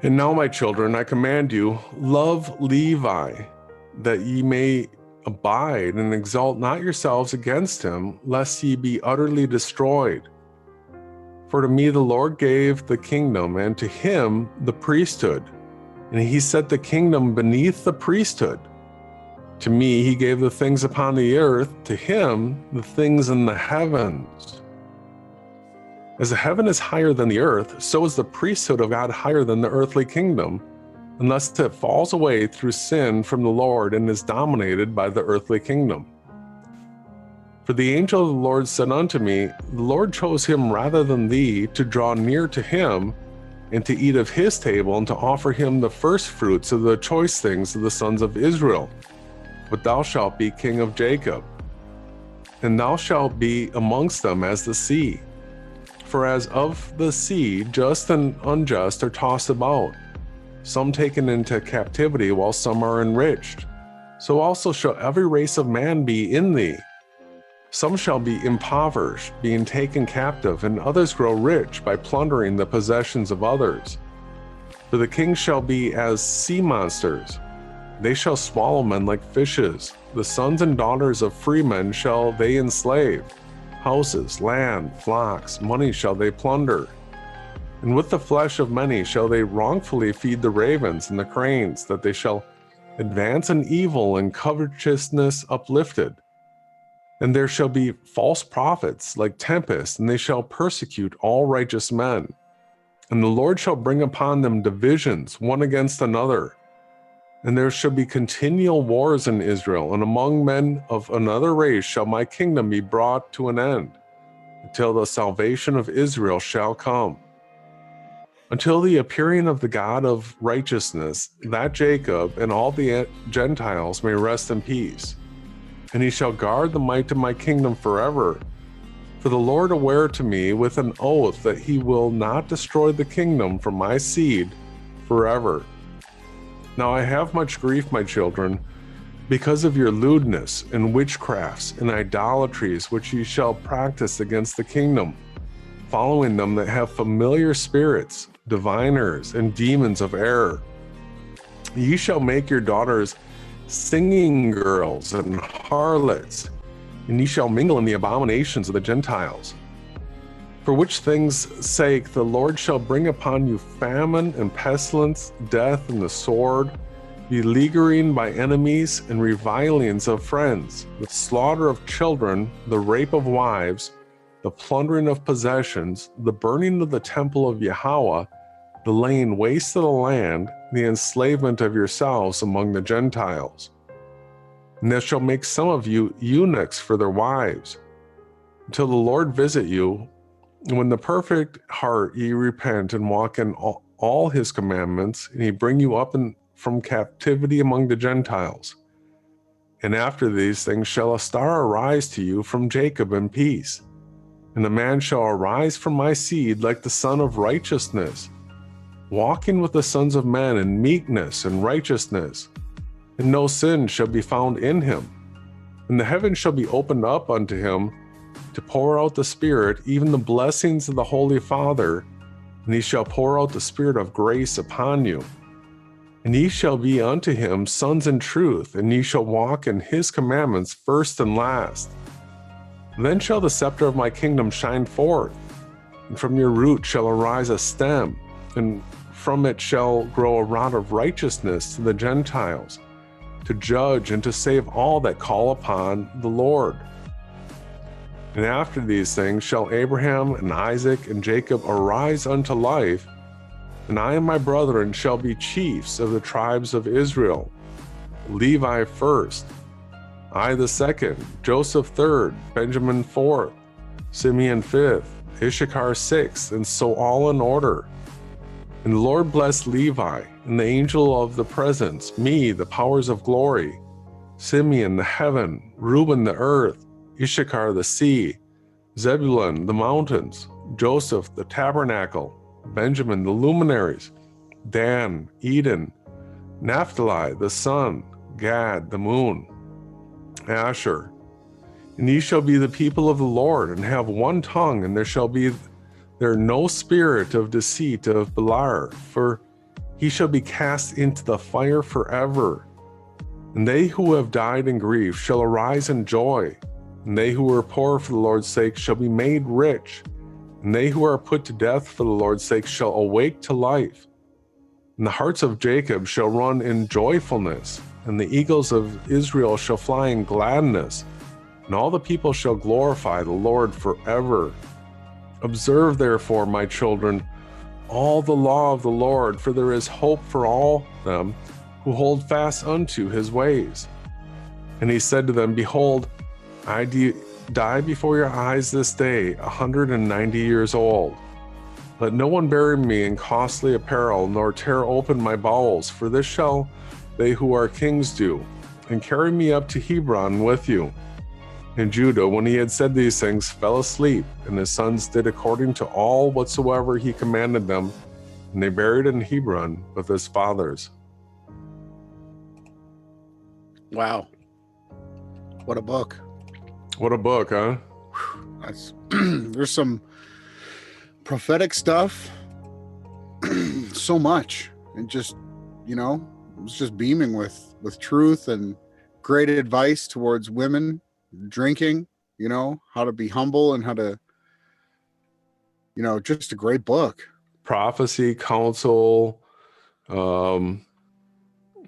And now, my children, I command you, love Levi, that ye may abide, and exalt not yourselves against him, lest ye be utterly destroyed. For to me the Lord gave the kingdom, and to him the priesthood, and he set the kingdom beneath the priesthood. To me he gave the things upon the earth, to him the things in the heavens. As the heaven is higher than the earth, so is the priesthood of God higher than the earthly kingdom, unless it falls away through sin from the Lord and is dominated by the earthly kingdom. For the angel of the Lord said unto me, the Lord chose him rather than thee to draw near to him, and to eat of his table, and to offer him the first fruits of the choice things of the sons of Israel. But thou shalt be king of Jacob, and thou shalt be amongst them as the sea. For as of the sea, just and unjust are tossed about, some taken into captivity, while some are enriched. So also shall every race of man be in thee. Some shall be impoverished, being taken captive, and others grow rich by plundering the possessions of others. For the kings shall be as sea monsters. They shall swallow men like fishes. The sons and daughters of freemen shall they enslave. Houses, land, flocks, money shall they plunder. And with the flesh of many shall they wrongfully feed the ravens and the cranes, that they shall advance in evil and covetousness uplifted. And there shall be false prophets like tempests, and they shall persecute all righteous men. And the Lord shall bring upon them divisions, one against another. And there shall be continual wars in Israel, and among men of another race shall my kingdom be brought to an end, until the salvation of Israel shall come. Until the appearing of the God of righteousness, that Jacob and all the Gentiles may rest in peace. And he shall guard the might of my kingdom forever. For the Lord aware to me with an oath that he will not destroy the kingdom from my seed forever. Now I have much grief, my children, because of your lewdness and witchcrafts and idolatries which ye shall practice against the kingdom, following them that have familiar spirits, diviners, and demons of error. Ye shall make your daughters singing girls and harlots, and ye shall mingle in the abominations of the Gentiles. For which things' sake the Lord shall bring upon you famine and pestilence, death and the sword, beleaguering by enemies and revilings of friends, with slaughter of children, the rape of wives, the plundering of possessions, the burning of the temple of Yahweh, the laying waste of the land, the enslavement of yourselves among the Gentiles. And they shall make some of you eunuchs for their wives, until the Lord visit you, when the perfect heart ye repent and walk in all his commandments, and he bring you up from captivity among the Gentiles. And after these things shall a star arise to you from Jacob in peace, and a man shall arise from my seed like the Son of Righteousness, walking with the sons of men in meekness and righteousness, and no sin shall be found in him. And the heavens shall be opened up unto him, to pour out the Spirit, even the blessings of the Holy Father, and he shall pour out the Spirit of grace upon you. And ye shall be unto him sons in truth, and ye shall walk in his commandments first and last. Then shall the scepter of my kingdom shine forth, and from your root shall arise a stem, and from it shall grow a rod of righteousness to the Gentiles, to judge and to save all that call upon the Lord. And after these things shall Abraham and Isaac and Jacob arise unto life, and I and my brethren shall be chiefs of the tribes of Israel, Levi first, I the second, Joseph third, Benjamin fourth, Simeon fifth, Issachar sixth, and so all in order. And the Lord blessed Levi, and the angel of the presence, me, the powers of glory, Simeon the heaven, Reuben the earth, Issachar the sea, Zebulun the mountains, Joseph the tabernacle, Benjamin the luminaries, Dan, Eden, Naphtali the sun, Gad the moon, Asher. And ye shall be the people of the Lord, and have one tongue, and there shall be there no spirit of deceit of Beliar, for he shall be cast into the fire forever. And they who have died in grief shall arise in joy, and they who are poor for the Lord's sake shall be made rich, and they who are put to death for the Lord's sake shall awake to life. And the hearts of Jacob shall run in joyfulness, and the eagles of Israel shall fly in gladness, and all the people shall glorify the Lord forever. Observe therefore, my children, all the law of the Lord, for there is hope for all them who hold fast unto his ways. And he said to them, Behold, I die before your eyes this day, 190 years old. Let no one bury me in costly apparel, nor tear open my bowels, for this shall they who are kings do, and carry me up to Hebron with you. And Judah, when he had said these things, fell asleep, and his sons did according to all whatsoever he commanded them, and they buried in Hebron with his fathers. Wow. What a book. What a book, huh? That's there's some prophetic stuff. So much. And just, it was just beaming with truth and great advice towards women drinking, how to be humble and how to, just a great book. Prophecy, counsel,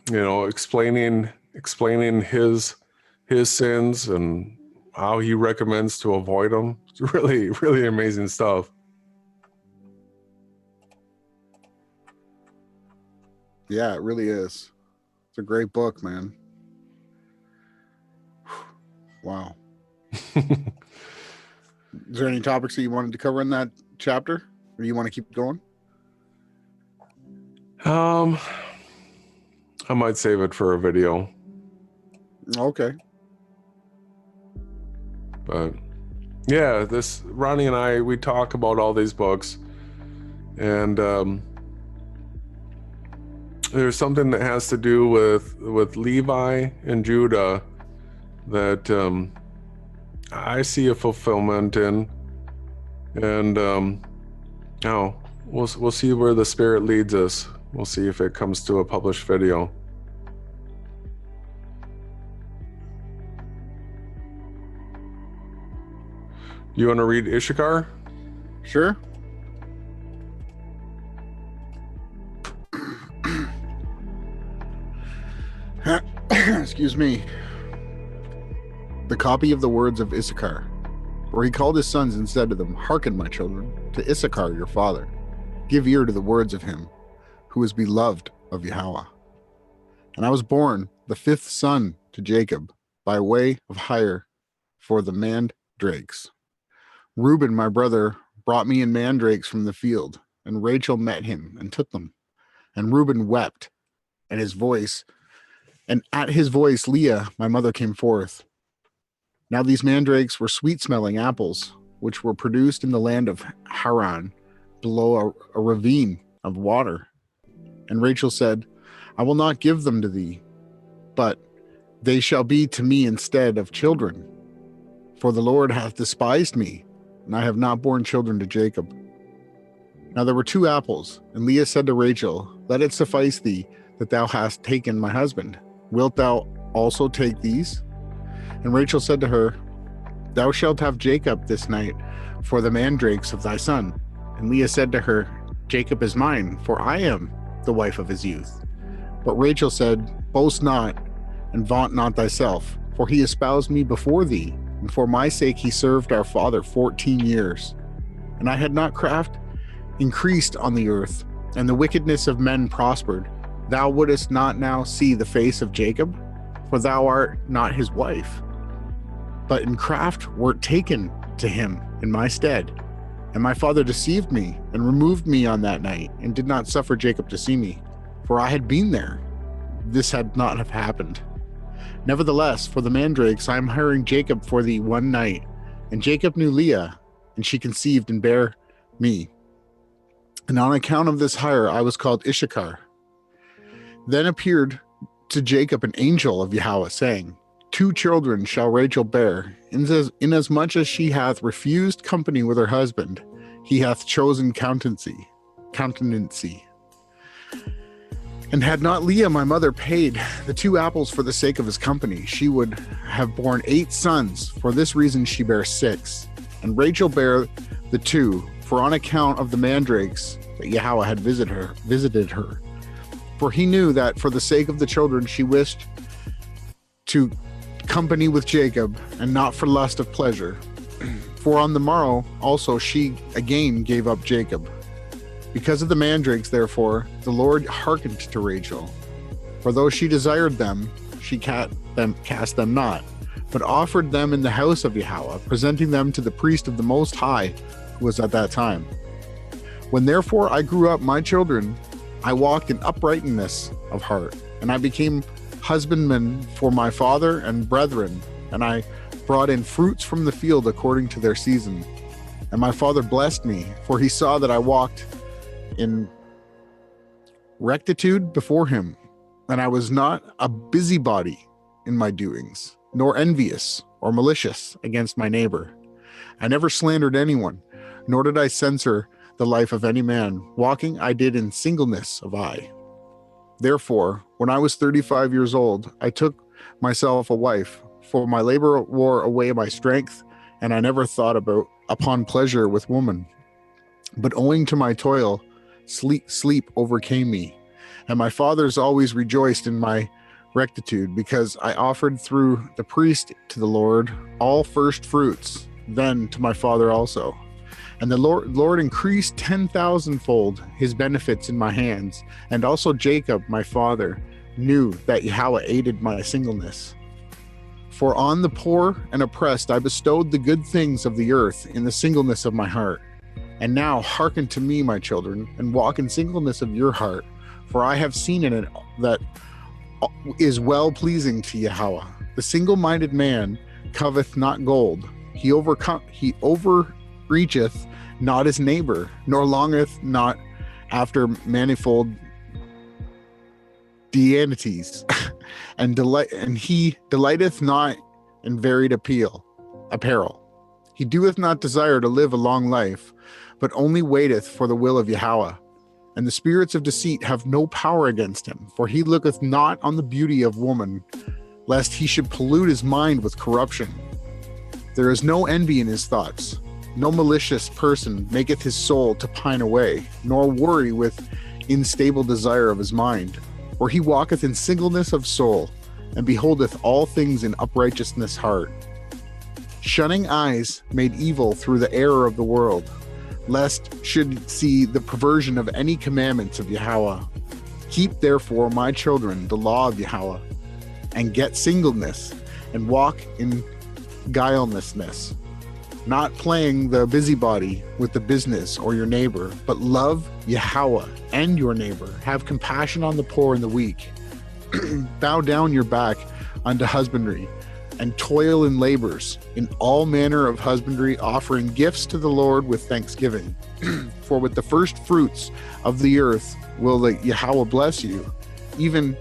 explaining his sins and how he recommends to avoid them. It's really, really amazing stuff. Yeah, it really is. It's a great book, man. Wow. Is there any topics that you wanted to cover in that chapter, or you want to keep going? I might save it for a video. Okay. But yeah, Ronnie and I, we talk about all these books, and there's something that has to do with Levi and Judah that I see a fulfillment in, and now we'll see where the Spirit leads us. We'll see if it comes to a published video. You want to read Issachar? Sure. Excuse me. The copy of the words of Issachar, where he called his sons and said to them, "Hearken, my children, to Issachar your father. Give ear to the words of him, who is beloved of Yahweh. And I was born the 5th son to Jacob, by way of hire for the mandrakes. Reuben, my brother, brought me in mandrakes from the field, and Rachel met him and took them. And Reuben wept, and at his voice Leah, my mother, came forth. Now these mandrakes were sweet-smelling apples, which were produced in the land of Haran, below a ravine of water. And Rachel said, I will not give them to thee, but they shall be to me instead of children. For the Lord hath despised me, and I have not borne children to Jacob. Now there were 2 apples, and Leah said to Rachel, Let it suffice thee that thou hast taken my husband. Wilt thou also take these? And Rachel said to her, Thou shalt have Jacob this night for the mandrakes of thy son. And Leah said to her, Jacob is mine, for I am the wife of his youth. But Rachel said, Boast not, and vaunt not thyself, for he espoused me before thee, and for my sake he served our father 14 years. And I had not craft increased on the earth, and the wickedness of men prospered. Thou wouldest not now see the face of Jacob, for thou art not his wife. But in craft wert taken to him in my stead. And my father deceived me, and removed me on that night, and did not suffer Jacob to see me, for I had been there. This had not have happened. Nevertheless, for the mandrakes I am hiring Jacob for thee one night. And Jacob knew Leah, and she conceived and bare me. And on account of this hire I was called Issachar. Then appeared to Jacob an angel of Yahweh, saying, 2 children shall Rachel bear, inasmuch as she hath refused company with her husband, he hath chosen countenancy. And had not Leah my mother paid the 2 apples for the sake of his company, she would have borne 8 sons. For this reason she bare 6. And Rachel bare the 2, for on account of the mandrakes that Yahweh had visited her. For he knew that for the sake of the children she wished to company with Jacob, and not for lust of pleasure. For on the morrow also she again gave up Jacob. Because of the mandrakes, therefore, the Lord hearkened to Rachel. For though she desired them, she cast them not, but offered them in the house of Yahweh, presenting them to the priest of the Most High, who was at that time. When therefore I grew up, my children, I walked in uprightness of heart, and I became husbandman for my father and brethren, and I brought in fruits from the field according to their season. And my father blessed me, for he saw that I walked in rectitude before him, and I was not a busybody in my doings, nor envious or malicious against my neighbor. I never slandered anyone, nor did I censure the life of any man. Walking I did in singleness of eye. Therefore, when I was 35 years old, I took myself a wife, for my labor wore away my strength, and I never thought upon pleasure with woman. But owing to my toil, sleep overcame me, and my fathers always rejoiced in my rectitude, because I offered through the priest to the Lord all first fruits, then to my father also. And the Lord increased 10,000-fold his benefits in my hands. And also Jacob, my father, knew that Yahweh aided my singleness. For on the poor and oppressed I bestowed the good things of the earth in the singleness of my heart. And now hearken to me, my children, and walk in singleness of your heart. For I have seen in it that is well-pleasing to Yahweh. The single-minded man coveteth not gold. He overreacheth not his neighbor, nor longeth not after manifold deities, and he delighteth not in varied apparel. He doeth not desire to live a long life, but only waiteth for the will of Yahweh. And the spirits of deceit have no power against him, for he looketh not on the beauty of woman, lest he should pollute his mind with corruption. There is no envy in his thoughts. No malicious person maketh his soul to pine away, nor worry with unstable desire of his mind. For he walketh in singleness of soul, and beholdeth all things in uprightness heart. Shunning eyes made evil through the error of the world, lest should see the perversion of any commandments of Yahweh. Keep therefore, my children, the law of Yahweh, and get singleness, and walk in guilelessness, not playing the busybody with the business or your neighbor, but love Yahweh and your neighbor. Have compassion on the poor and the weak. Bow down your back unto husbandry, and toil in labors, in all manner of husbandry, offering gifts to the Lord with thanksgiving. For with the first fruits of the earth will the Yahweh bless you, even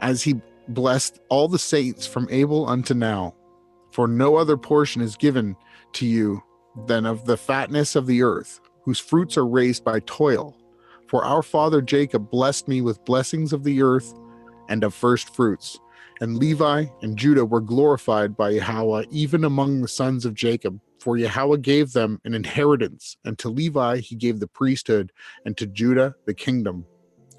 as he blessed all the saints from Abel unto now. For no other portion is given to you than of the fatness of the earth, whose fruits are raised by toil. For our father Jacob blessed me with blessings of the earth and of first fruits. And Levi and Judah were glorified by Yahweh, even among the sons of Jacob. For Yahweh gave them an inheritance, and to Levi he gave the priesthood, and to Judah the kingdom.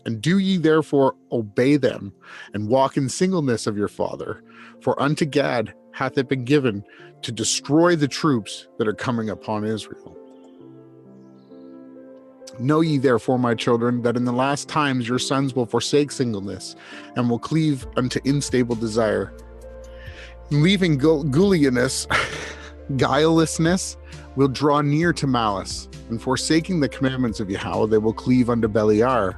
And do ye therefore obey them, and walk in singleness of your father. For unto Gad hath it been given to destroy the troops that are coming upon Israel. Know ye therefore, my children, that in the last times your sons will forsake singleness, and will cleave unto unstable desire, leaving guilelessness will draw near to malice, and forsaking the commandments of Yahweh, they will cleave unto Beliar.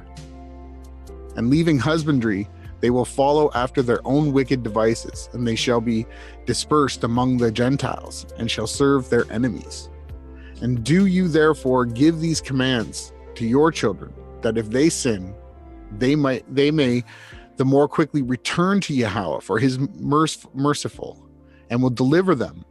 And leaving husbandry, they will follow after their own wicked devices, and they shall be dispersed among the Gentiles, and shall serve their enemies. And do you therefore give these commands to your children, that if they sin, they may the more quickly return to Yahweh, for his merciful, and will deliver them,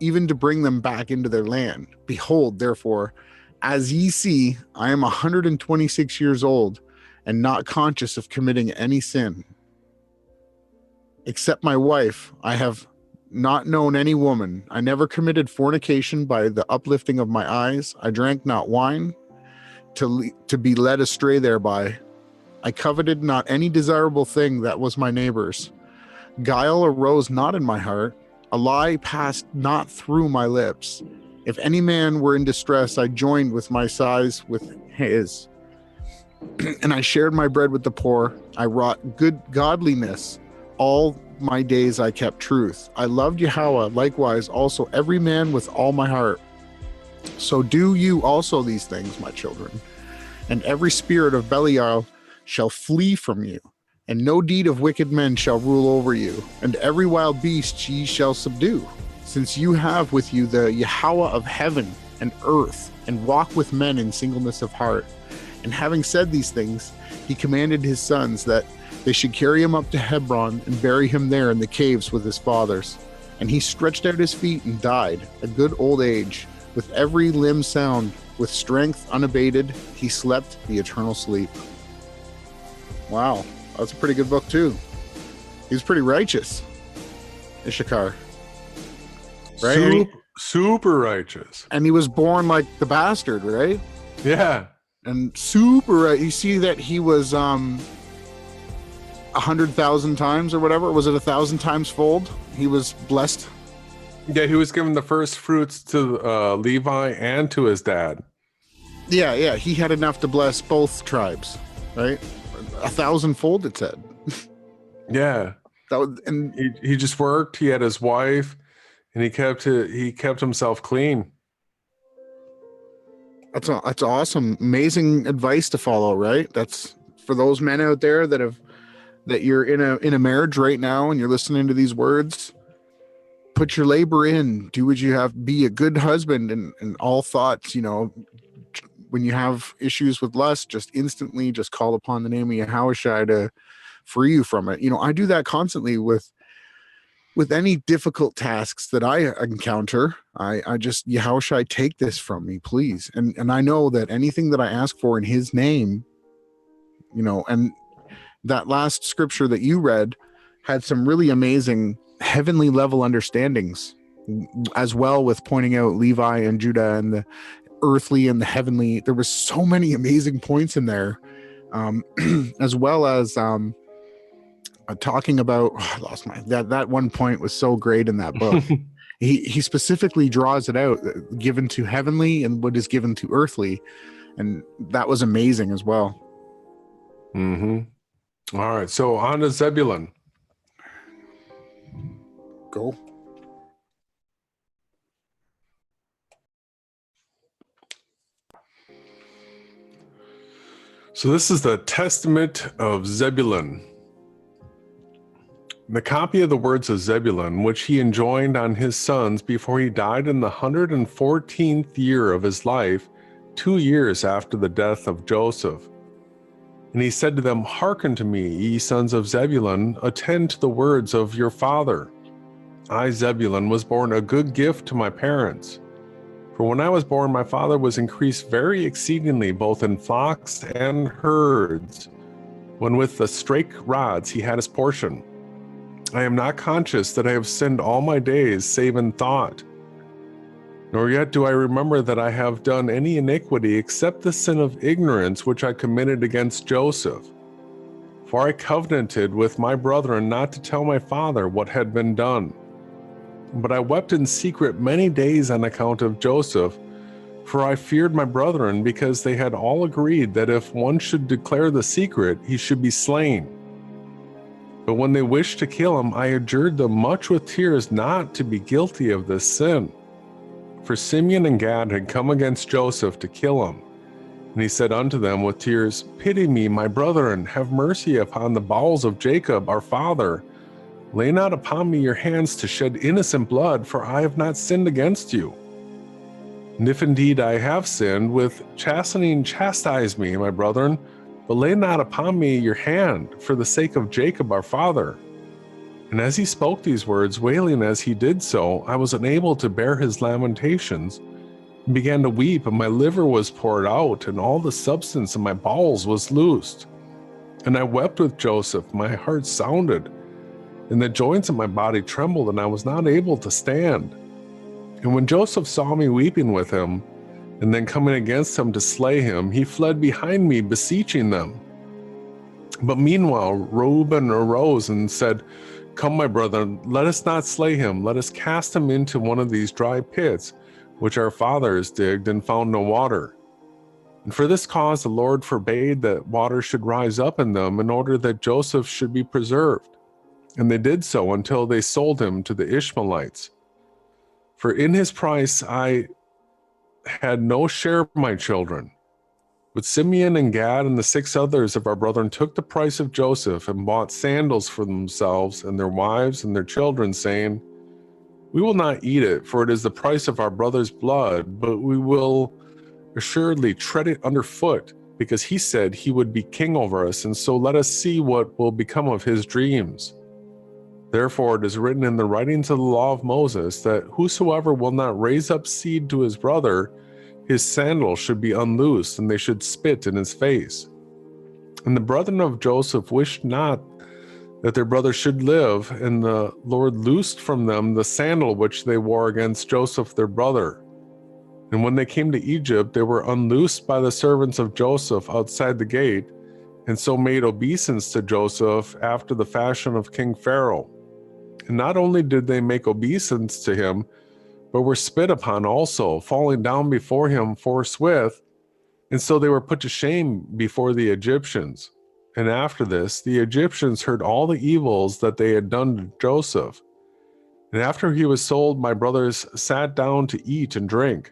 even to bring them back into their land. Behold, therefore, as ye see, I am 126 years old, and not conscious of committing any sin. Except my wife, I have not known any woman. I never committed fornication by the uplifting of my eyes. I drank not wine to be led astray thereby. I coveted not any desirable thing that was my neighbor's. Guile arose not in my heart. A lie passed not through my lips. If any man were in distress, I joined with my sighs with his. And I shared my bread with the poor. I wrought good godliness. All my days I kept truth. I loved Yahweh, likewise also every man with all my heart. So do you also these things, my children. And every spirit of Belial shall flee from you, and no deed of wicked men shall rule over you, and every wild beast ye shall subdue, since you have with you the Yahweh of heaven and earth, and walk with men in singleness of heart. And having said these things, he commanded his sons that they should carry him up to Hebron and bury him there in the caves with his fathers. And he stretched out his feet and died, a good old age, with every limb sound, with strength unabated. He slept the eternal sleep. Wow, that's a pretty good book too. He's pretty righteous, Issachar. Right? Super righteous. And he was born like the bastard, right? Yeah. And super, you see that he was 100,000 times or whatever. Was it 1,000 times fold? He was blessed. Yeah, he was given the first fruits to Levi and to his dad. Yeah. He had enough to bless both tribes, right? 1,000-fold, it said. Yeah. And he just worked. He had his wife, and he kept himself clean. That's awesome. Amazing advice to follow, right? That's for those men out there that you're in a marriage right now and you're listening to these words. Put your labor in, do what you have, be a good husband, and all thoughts, when you have issues with lust, just instantly just call upon the name of Yahushua free you from it. You know, I do that constantly with any difficult tasks that I encounter. I just, how should I take this from me, please? And I know that anything that I ask for in his name, you know, and that last scripture that you read had some really amazing heavenly level understandings, as well, with pointing out Levi and Judah and the earthly and the heavenly. There was so many amazing points in there, as well as talking about, I lost my, that one point was so great in that book. He specifically draws it out, given to heavenly and what is given to earthly, and that was amazing as well. All right, so on to Zebulun. Go. So this is the Testament of Zebulun. The copy of the words of Zebulun, which he enjoined on his sons before he died in the 114th year of his life, 2 years after the death of Joseph. And he said to them, Hearken to me, ye sons of Zebulun, attend to the words of your father. I, Zebulun, was born a good gift to my parents. For when I was born, my father was increased very exceedingly, both in flocks and herds, when with the strake rods he had his portion. I am not conscious that I have sinned all my days, save in thought. Nor yet do I remember that I have done any iniquity except the sin of ignorance which I committed against Joseph. For I covenanted with my brethren not to tell my father what had been done. But I wept in secret many days on account of Joseph, for I feared my brethren, because they had all agreed that if one should declare the secret, he should be slain. But when they wished to kill him, I adjured them much with tears not to be guilty of this sin. For Simeon and Gad had come against Joseph to kill him. And he said unto them with tears, Pity me, my brethren, have mercy upon the bowels of Jacob our father. Lay not upon me your hands to shed innocent blood, for I have not sinned against you. And if indeed I have sinned, with chastening chastise me, my brethren, but lay not upon me your hand, for the sake of Jacob our father. And as he spoke these words, wailing as he did so, I was unable to bear his lamentations, and began to weep, and my liver was poured out, and all the substance of my bowels was loosed. And I wept with Joseph, my heart sounded, and the joints of my body trembled, and I was not able to stand. And when Joseph saw me weeping with him, and then coming against him to slay him, he fled behind me, beseeching them. But meanwhile Reuben arose and said, Come, my brethren, let us not slay him. Let us cast him into one of these dry pits, which our fathers digged and found no water. And for this cause the Lord forbade that water should rise up in them, in order that Joseph should be preserved. And they did so until they sold him to the Ishmaelites. For in his price I had no share, my children. But Simeon and Gad and the 6 others of our brethren took the price of Joseph and bought sandals for themselves and their wives and their children, saying, We will not eat it, for it is the price of our brother's blood, but we will assuredly tread it underfoot, because he said he would be king over us, and so let us see what will become of his dreams. Therefore it is written in the writings of the law of Moses that whosoever will not raise up seed to his brother, his sandal should be unloosed, and they should spit in his face. And the brethren of Joseph wished not that their brother should live, and the Lord loosed from them the sandal which they wore against Joseph their brother. And when they came to Egypt, they were unloosed by the servants of Joseph outside the gate, and so made obeisance to Joseph after the fashion of King Pharaoh. And not only did they make obeisance to him, but were spit upon also, falling down before him forthwith. And so they were put to shame before the Egyptians. And after this, the Egyptians heard all the evils that they had done to Joseph. And after he was sold, my brothers sat down to eat and drink.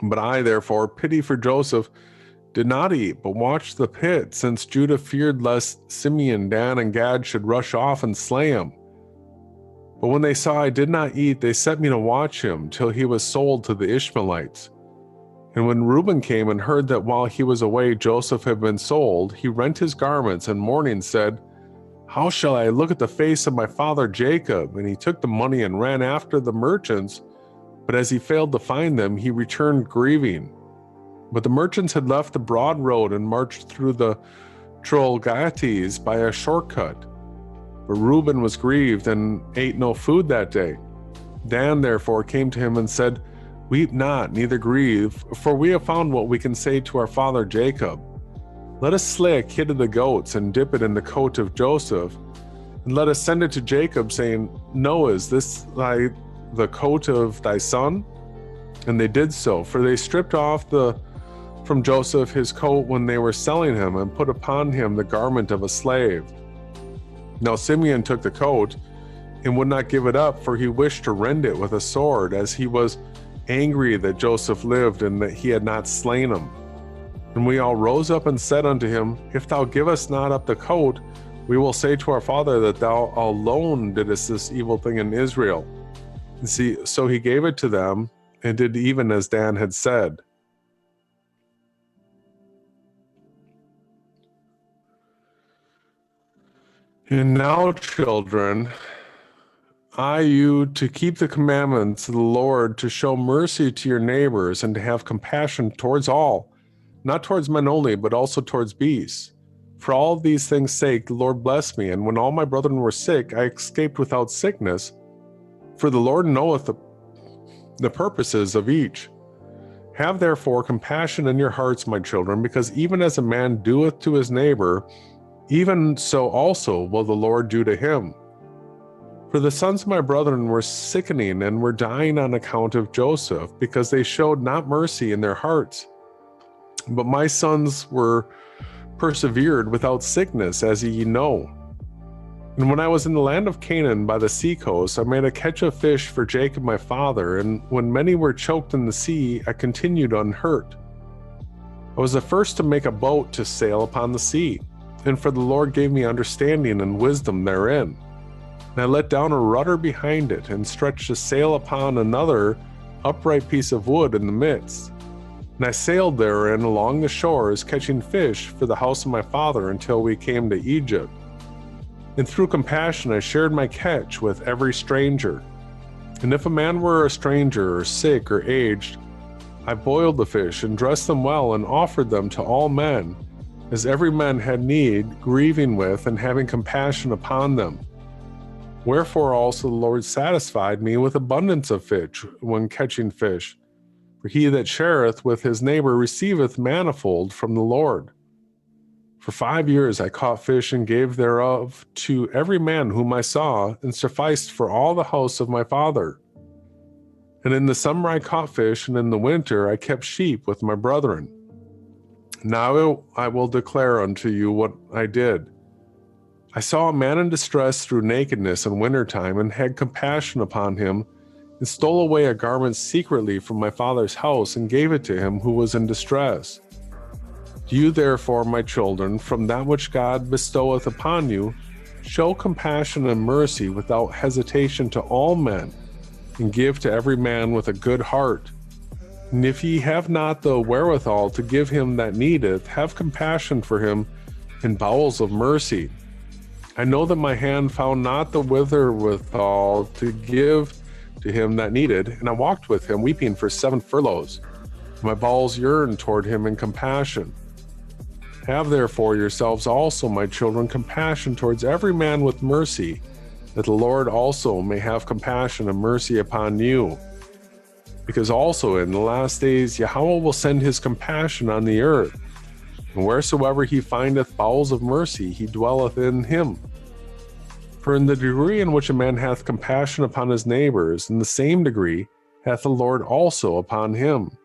But I, therefore, pity for Joseph, did not eat, but watched the pit, since Judah feared lest Simeon, Dan, and Gad should rush off and slay him. But when they saw I did not eat, they set me to watch him till he was sold to the Ishmaelites. And when Reuben came and heard that while he was away Joseph had been sold, he rent his garments and mourning said, "How shall I look at the face of my father Jacob?" And he took the money and ran after the merchants, but as he failed to find them, he returned grieving. But the merchants had left the broad road and marched through the Troglodytes by a shortcut. But Reuben was grieved and ate no food that day. Dan therefore came to him and said, "Weep not, neither grieve, for we have found what we can say to our father Jacob. Let us slay a kid of the goats and dip it in the coat of Joseph, and let us send it to Jacob, saying, Know, is this the coat of thy son?" And they did so, for they stripped off from Joseph his coat when they were selling him, and put upon him the garment of a slave. Now Simeon took the coat and would not give it up, for he wished to rend it with a sword, as he was angry that Joseph lived and that he had not slain him. And we all rose up and said unto him, "If thou give us not up the coat, we will say to our father that thou alone didst this evil thing in Israel." And see, so he gave it to them and did even as Dan had said. And now, children, I you to keep the commandments of the Lord, to show mercy to your neighbors, and to have compassion towards all, not towards men only, but also towards beasts. For all these things' sake the Lord blessed me, and when all my brethren were sick, I escaped without sickness. For the Lord knoweth the purposes of each. Have therefore compassion in your hearts, my children, because even as a man doeth to his neighbor, even so also will the Lord do to him. For the sons of my brethren were sickening and were dying on account of Joseph, because they showed not mercy in their hearts. But my sons were persevered without sickness, as ye know. And when I was in the land of Canaan by the sea coast, I made a catch of fish for Jacob my father, and when many were choked in the sea, I continued unhurt. I was the first to make a boat to sail upon the sea, and for the Lord gave me understanding and wisdom therein. And I let down a rudder behind it, and stretched a sail upon another upright piece of wood in the midst. And I sailed therein along the shores, catching fish for the house of my father until we came to Egypt. And through compassion I shared my catch with every stranger. And if a man were a stranger, or sick, or aged, I boiled the fish, and dressed them well, and offered them to all men, as every man had need, grieving with and having compassion upon them. Wherefore also the Lord satisfied me with abundance of fish when catching fish. For he that shareth with his neighbor receiveth manifold from the Lord. For 5 years I caught fish, and gave thereof to every man whom I saw, and sufficed for all the house of my father. And in the summer I caught fish, and in the winter I kept sheep with my brethren. Now I will declare unto you what I did. I saw a man in distress through nakedness in wintertime, and had compassion upon him, and stole away a garment secretly from my father's house, and gave it to him who was in distress. Do you therefore, my children, from that which God bestoweth upon you, show compassion and mercy without hesitation to all men, and give to every man with a good heart. And if ye have not the wherewithal to give him that needeth, have compassion for him in bowels of mercy. I know that my hand found not the wherewithal to give to him that needed, and I walked with him weeping for 7 furlongs. My bowels yearned toward him in compassion. Have therefore yourselves also, my children, compassion towards every man with mercy, that the Lord also may have compassion and mercy upon you. Because also in the last days Jehovah will send his compassion on the earth, and wheresoever he findeth bowels of mercy, he dwelleth in him. For in the degree in which a man hath compassion upon his neighbors, in the same degree hath the Lord also upon him.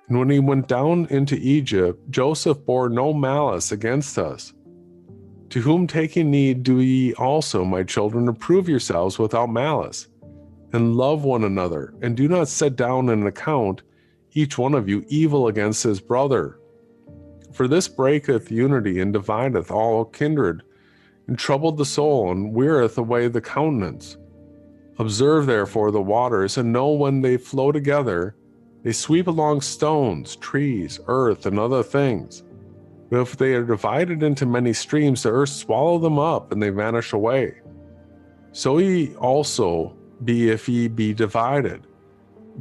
And when he went down into Egypt, Joseph bore no malice against us. To whom taking need do ye also, my children, approve yourselves without malice, and love one another, and do not set down an account, each one of you, evil against his brother. For this breaketh unity, and divideth all kindred, and troubled the soul, and weareth away the countenance. Observe therefore the waters, and know when they flow together, They sweep along stones, trees, earth, and other things. But if they are divided into many streams, the earth swallow them up, and they vanish away. So ye also be if ye be divided.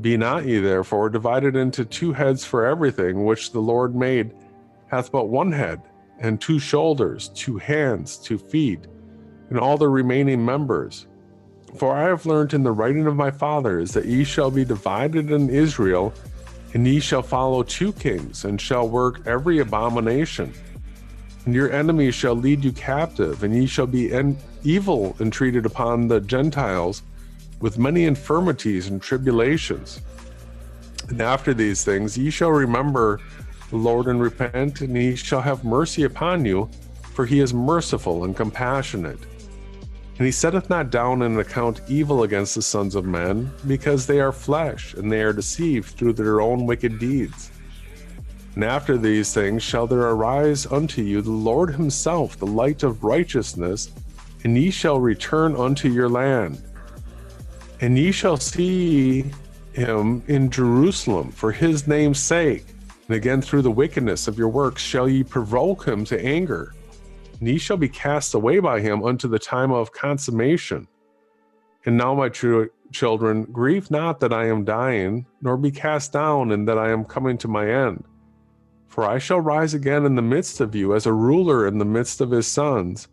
Be not ye therefore divided into two heads, for everything which the Lord made hath but one head, and two shoulders, two hands, 2 feet, and all the remaining members. For I have learned in the writing of my fathers that ye shall be divided in Israel, and ye shall follow 2 kings, and shall work every abomination. And your enemies shall lead you captive, and ye shall be evil entreated upon the Gentiles with many infirmities and tribulations. And after these things ye shall remember the Lord and repent, and he shall have mercy upon you, for he is merciful and compassionate. And he setteth not down an account evil against the sons of men, because they are flesh, and they are deceived through their own wicked deeds. And after these things shall there arise unto you the Lord himself, the light of righteousness, and ye shall return unto your land. And ye shall see him in Jerusalem for his name's sake. And again, through the wickedness of your works shall ye provoke him to anger. And ye shall be cast away by him unto the time of consummation. And now, my true children, grieve not that I am dying, nor be cast down in that I am coming to my end. For I shall rise again in the midst of you as a ruler in the midst of his sons.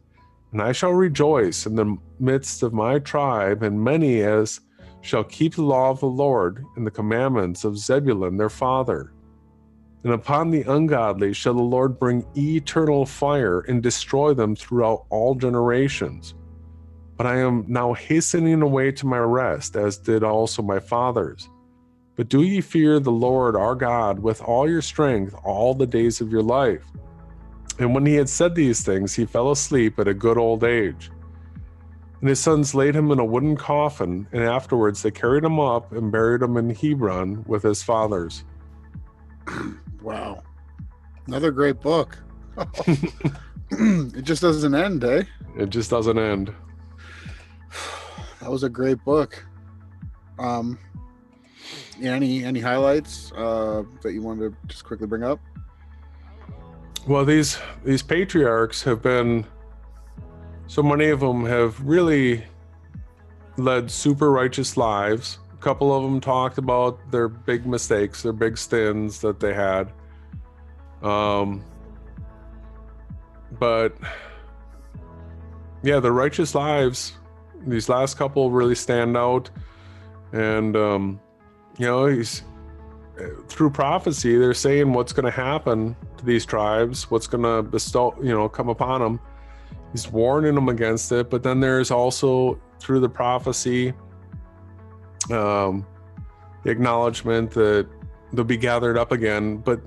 And I shall rejoice in the midst of my tribe, and many as shall keep the law of the Lord and the commandments of Zebulun their father. And upon the ungodly shall the Lord bring eternal fire and destroy them throughout all generations. But I am now hastening away to my rest, as did also my fathers. But do ye fear the Lord our God with all your strength all the days of your life. And when he had said these things, he fell asleep at a good old age. And his sons laid him in a wooden coffin, and afterwards they carried him up and buried him in Hebron with his fathers. Wow. Another great book. It just doesn't end, eh? It just doesn't end. That was a great book. Any highlights that you wanted to just quickly bring up? Well, these patriarchs have been, so many of them have really led super righteous lives. A couple of them talked about their big mistakes, their big sins that they had. But yeah, the righteous lives, these last couple really stand out. And, he's through prophecy, they're saying what's going to happen to these tribes, what's going to come upon them. He's warning them against it. But then there's also through the prophecy, the acknowledgement that they'll be gathered up again. But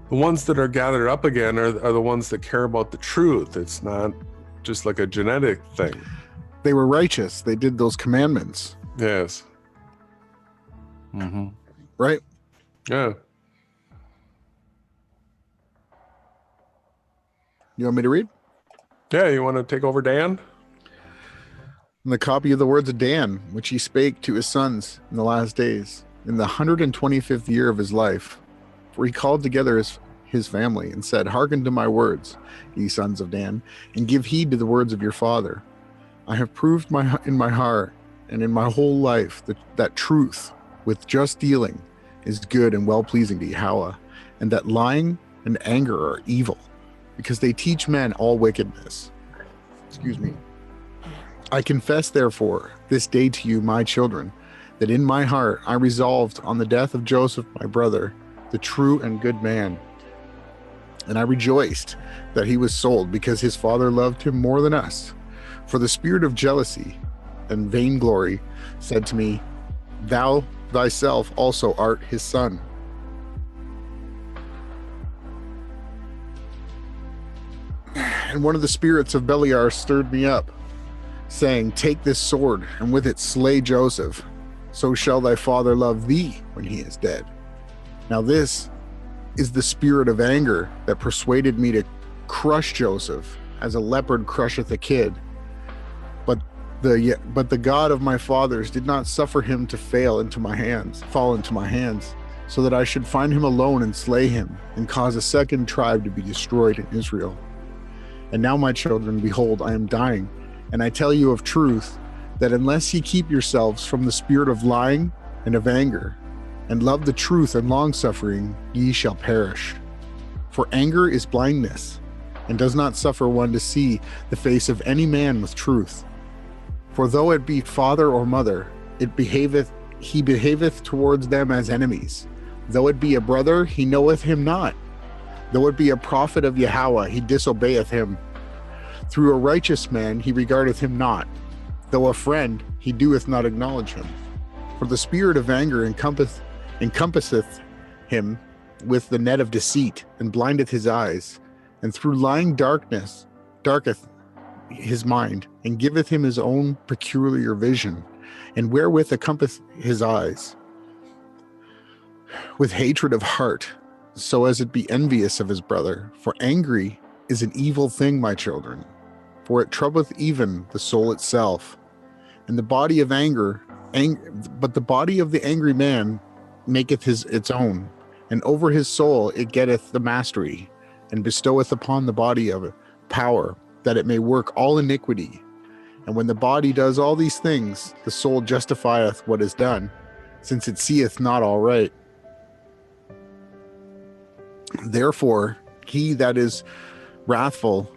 the ones that are gathered up again are the ones that care about the truth. It's not just like a genetic thing. They were righteous. They did those commandments. Yes. Mm-hmm. Right? Yeah. You want me to read? Yeah, you want to take over, Dan? And the copy of the words of Dan, which he spake to his sons in the last days, in the 125th year of his life. For he called together his family and said, Hearken to my words, ye sons of Dan, and give heed to the words of your father. I have proved in my heart and in my whole life that truth with just dealing is good and well-pleasing to Yahweh, and that lying and anger are evil, because they teach men all wickedness. Excuse me. I confess, therefore, this day to you, my children, that in my heart I resolved on the death of Joseph, my brother, the true and good man. And I rejoiced that he was sold, because his father loved him more than us. For the spirit of jealousy and vainglory said to me, Thou thyself also art his son. And one of the spirits of Beliar stirred me up, saying, Take this sword, and with it slay Joseph. So shall thy father love thee when he is dead. Now this is the spirit of anger that persuaded me to crush Joseph, as a leopard crusheth a kid. But But the God of my fathers did not suffer him to fall into my hands, so that I should find him alone and slay him, and cause a second tribe to be destroyed in Israel. And now, my children, behold, I am dying, and I tell you of truth, that unless ye keep yourselves from the spirit of lying and of anger, and love the truth and long-suffering, ye shall perish. For anger is blindness, and does not suffer one to see the face of any man with truth. For though it be father or mother, he behaveth towards them as enemies. Though it be a brother, he knoweth him not. Though it be a prophet of Yahweh, he disobeyeth him. Through a righteous man, he regardeth him not. Though a friend, he doeth not acknowledge him. For the spirit of anger encompasseth him with the net of deceit, and blindeth his eyes, and through lying darketh his mind, and giveth him his own peculiar vision, and wherewith encompass his eyes with hatred of heart, so as it be envious of his brother. For angry is an evil thing, my children, for it troubleth even the soul itself. And the body of but the body of the angry man maketh its own, and over his soul it getteth the mastery, and bestoweth upon the body of it power, that it may work all iniquity. And when the body does all these things, the soul justifieth what is done, since it seeth not all right. Therefore, he that is wrathful,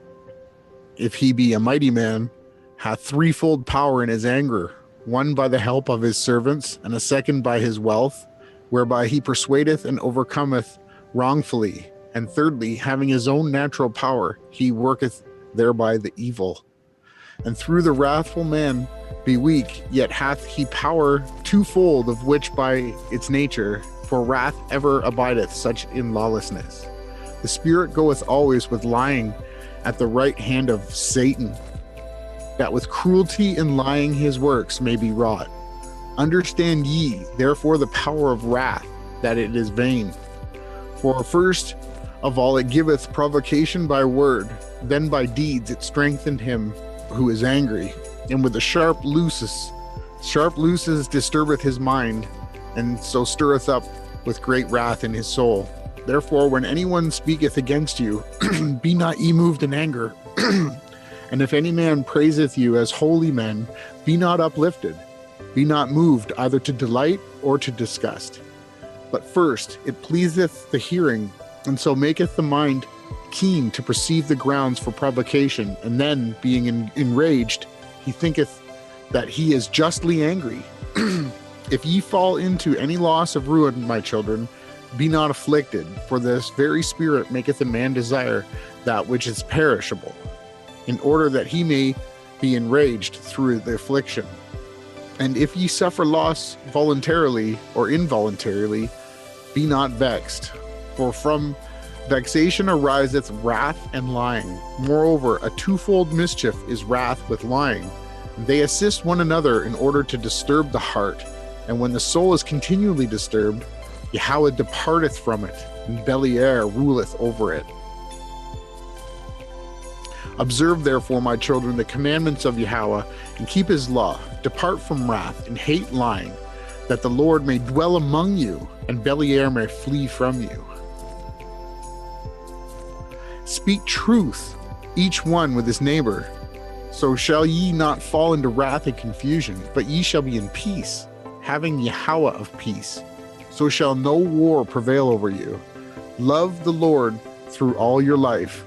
if he be a mighty man, hath threefold power in his anger, one by the help of his servants, and a second by his wealth, whereby he persuadeth and overcometh wrongfully, and thirdly, having his own natural power, he worketh thereby the evil. And through the wrathful man be weak, yet hath he power twofold, of which by its nature, for wrath ever abideth such in lawlessness. The spirit goeth always with lying at the right hand of Satan, that with cruelty and lying his works may be wrought. Understand ye, therefore, the power of wrath, that it is vain. For first of all it giveth provocation by word, then by deeds it strengthened him who is angry, and with the sharp looses disturbeth his mind, and so stirreth up with great wrath in his soul. Therefore, when anyone speaketh against you, be not ye moved in anger. And if any man praiseth you as holy men, be not uplifted. Be not moved either to delight or to disgust. But first it pleaseth the hearing, and so maketh the mind keen to perceive the grounds for provocation, and then, being enraged, he thinketh that he is justly angry. If ye fall into any loss of ruin, my children, be not afflicted, for this very spirit maketh a man desire that which is perishable, in order that he may be enraged through the affliction. And if ye suffer loss voluntarily or involuntarily, be not vexed, for from vexation ariseth wrath and lying. Moreover, a twofold mischief is wrath with lying. They assist one another in order to disturb the heart. And when the soul is continually disturbed, Yahweh departeth from it, and Beliar ruleth over it. Observe therefore, my children, the commandments of Yahweh, and keep his law. Depart from wrath, and hate lying, that the Lord may dwell among you, and Beliar may flee from you. Speak truth, each one with his neighbor. So shall ye not fall into wrath and confusion, but ye shall be in peace, having Yahweh of peace. So shall no war prevail over you. Love the Lord through all your life,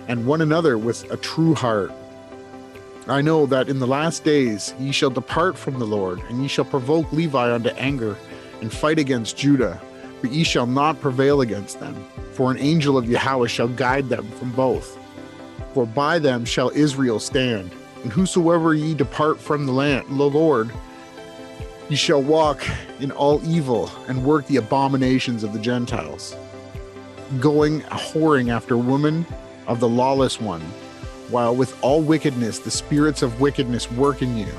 and one another with a true heart. I know that in the last days ye shall depart from the Lord, and ye shall provoke Levi unto anger, and fight against Judah, but ye shall not prevail against them. For an angel of Yahweh shall guide them from both. For by them shall Israel stand, and whosoever ye depart from the Lord, ye shall walk in all evil, and work the abominations of the Gentiles, going a-whoring after women of the lawless one, while with all wickedness the spirits of wickedness work in you.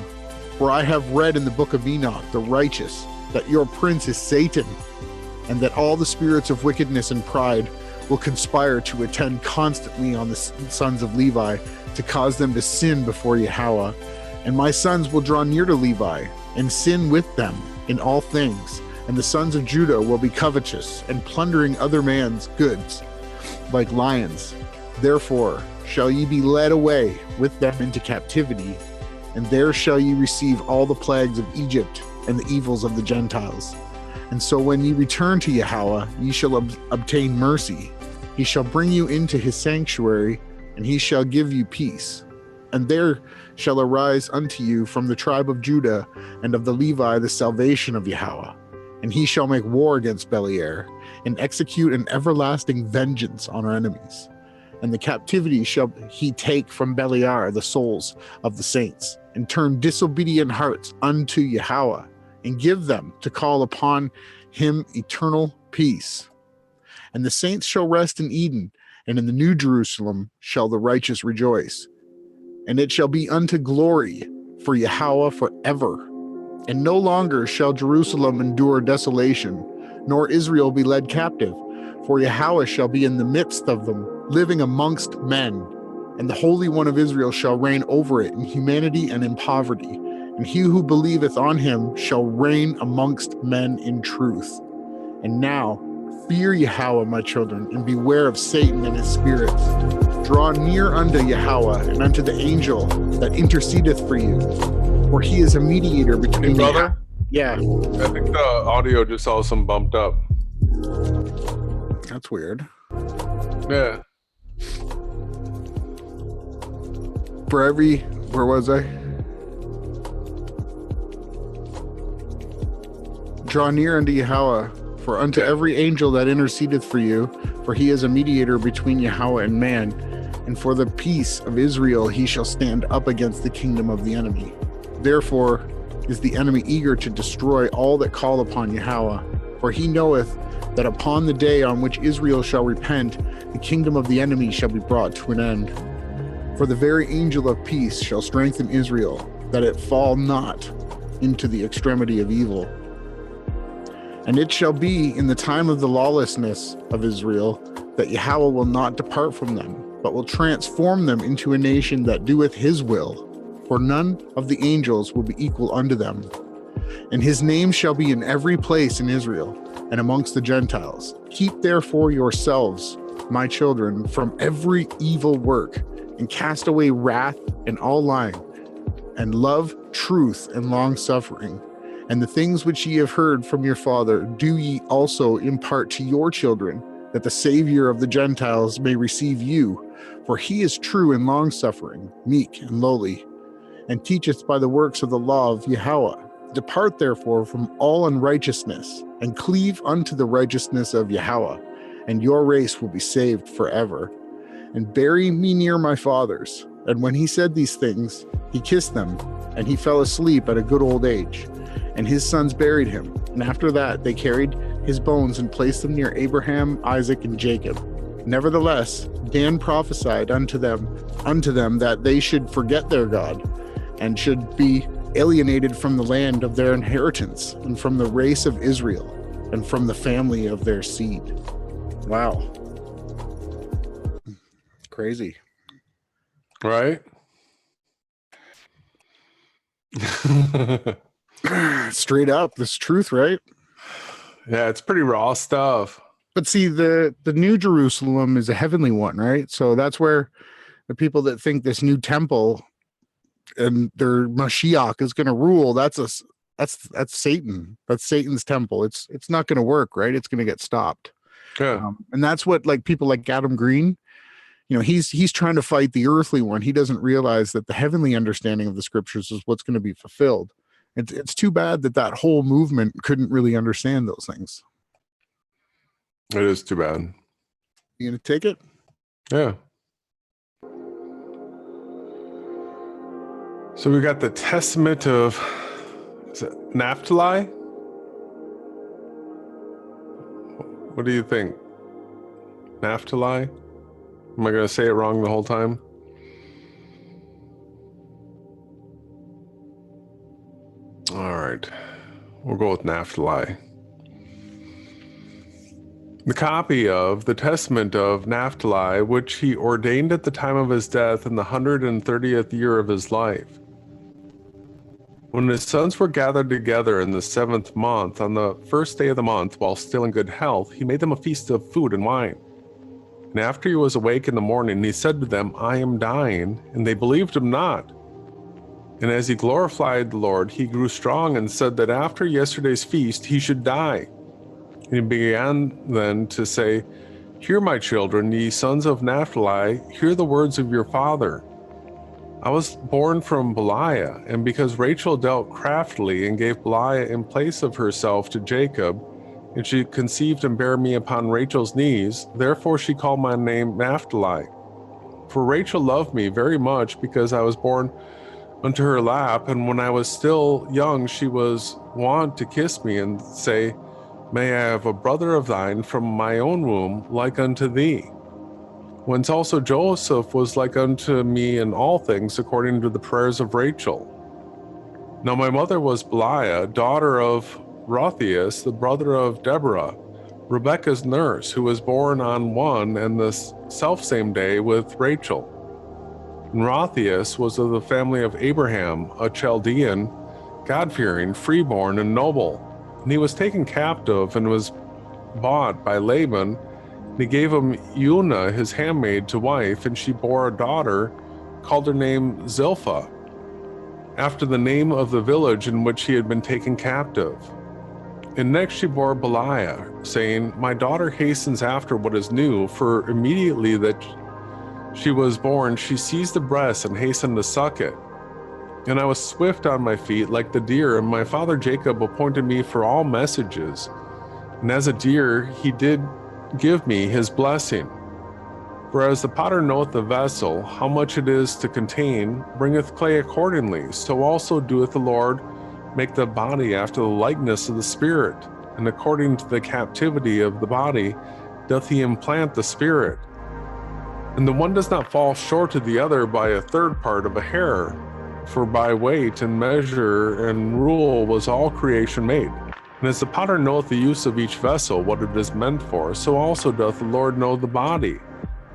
For I have read in the book of Enoch, the righteous, that your prince is Satan, and that all the spirits of wickedness and pride will conspire to attend constantly on the sons of Levi, to cause them to sin before Yahweh, And my sons will draw near to Levi and sin with them in all things. And the sons of Judah will be covetous and plundering other man's goods like lions. Therefore shall ye be led away with them into captivity, and there shall ye receive all the plagues of Egypt and the evils of the Gentiles. And so when ye return to Yahweh, ye shall obtain mercy. He shall bring you into his sanctuary, and he shall give you peace. And there shall arise unto you from the tribe of Judah and of the Levi the salvation of Yahweh. And he shall make war against Beliar, and execute an everlasting vengeance on our enemies. And the captivity shall he take from Beliar the souls of the saints, and turn disobedient hearts unto Yahweh, and give them to call upon him eternal peace. And the saints shall rest in Eden, and in the new Jerusalem shall the righteous rejoice. And it shall be unto glory for Yahweh forever. And no longer shall Jerusalem endure desolation, nor Israel be led captive. For Yahweh shall be in the midst of them, living amongst men. And the Holy One of Israel shall reign over it in humanity and in poverty. And he who believeth on him shall reign amongst men in truth. And now, fear Yahweh, my children, and beware of Satan and his spirits. Draw near unto Yahweh and unto the angel that intercedeth for you. For he is a mediator between Hey, brother? Yeah. I think the audio just all of a sudden bumped up. That's weird. Yeah. Where was I? Draw near unto Yahweh, for unto every angel that intercedeth for you, for he is a mediator between Yahweh and man, and for the peace of Israel he shall stand up against the kingdom of the enemy. Therefore is the enemy eager to destroy all that call upon Yahweh, for he knoweth that upon the day on which Israel shall repent, the kingdom of the enemy shall be brought to an end. For the very angel of peace shall strengthen Israel, that it fall not into the extremity of evil. And it shall be in the time of the lawlessness of Israel that Yahweh will not depart from them, but will transform them into a nation that doeth his will. For none of the angels will be equal unto them. And his name shall be in every place in Israel and amongst the Gentiles. Keep therefore yourselves, my children, from every evil work, and cast away wrath and all lying, and love truth and long suffering. And the things which ye have heard from your father, do ye also impart to your children, that the Savior of the Gentiles may receive you. For he is true and long suffering, meek and lowly, and teacheth by the works of the law of Yahweh. Depart therefore from all unrighteousness, and cleave unto the righteousness of Yahweh, and your race will be saved forever. And bury me near my fathers. And when he said these things, he kissed them, and he fell asleep at a good old age. And his sons buried him. And after that they carried his bones and placed them near Abraham, Isaac, and Jacob. Nevertheless, Dan prophesied unto them that they should forget their God, and should be alienated from the land of their inheritance, and from the race of Israel, and from the family of their seed. Wow. Crazy. Right? Straight up, this truth, right? Yeah, it's pretty raw stuff. But see, the New Jerusalem is a heavenly one, right? So that's where the people that think this new temple and their Mashiach is going to rule, that's Satan. That's Satan's temple. It's not going to work, right? It's going to get stopped. Yeah. And that's what, like, people like Adam Green, you know, he's trying to fight the earthly one. He doesn't realize that the heavenly understanding of the scriptures is what's going to be fulfilled. It's too bad that whole movement couldn't really understand those things. It is too bad. You gonna take it? Yeah. So we got the Testament of, is it Naphtali? What do you think? Naphtali? Am I going to say it wrong the whole time? All right. We'll go with Naphtali. The copy of the Testament of Naphtali, which he ordained at the time of his death in the 130th year of his life. When his sons were gathered together in the 7th month, on the 1st day of the month, while still in good health, he made them a feast of food and wine. And after he was awake in the morning, he said to them, I am dying, and they believed him not. And as he glorified the Lord, he grew strong and said that after yesterday's feast he should die. And he began then to say, Hear, my children, ye sons of Naphtali, hear the words of your father. I was born from Belial, and because Rachel dealt craftily and gave Belial in place of herself to Jacob, and she conceived and bare me upon Rachel's knees, therefore she called my name Naphtali. For Rachel loved me very much, because I was born unto her lap, and when I was still young she was wont to kiss me and say, May I have a brother of thine from my own womb, like unto thee. Whence also Joseph was like unto me in all things, according to the prayers of Rachel. Now my mother was Belial, daughter of Rothias, the brother of Deborah, Rebekah's nurse, who was born on one and the selfsame day with Rachel. And Rothias was of the family of Abraham, a Chaldean, God-fearing, freeborn, and noble. And he was taken captive and was bought by Laban. And he gave him Una, his handmaid, to wife, and she bore a daughter, called her name Zilpah, after the name of the village in which he had been taken captive. And next she bore Belial, saying, My daughter hastens after what is new, for immediately that she was born, she seized the breast and hastened to suck it. And I was swift on my feet like the deer, and my father Jacob appointed me for all messages. And as a deer he did give me his blessing. For as the potter knoweth the vessel, how much it is to contain, bringeth clay accordingly, so also doeth the Lord make the body after the likeness of the Spirit, and according to the captivity of the body doth he implant the Spirit. And the one does not fall short of the other by a third part of a hair, for by weight and measure and rule was all creation made. And as the potter knoweth the use of each vessel, what it is meant for, so also doth the Lord know the body,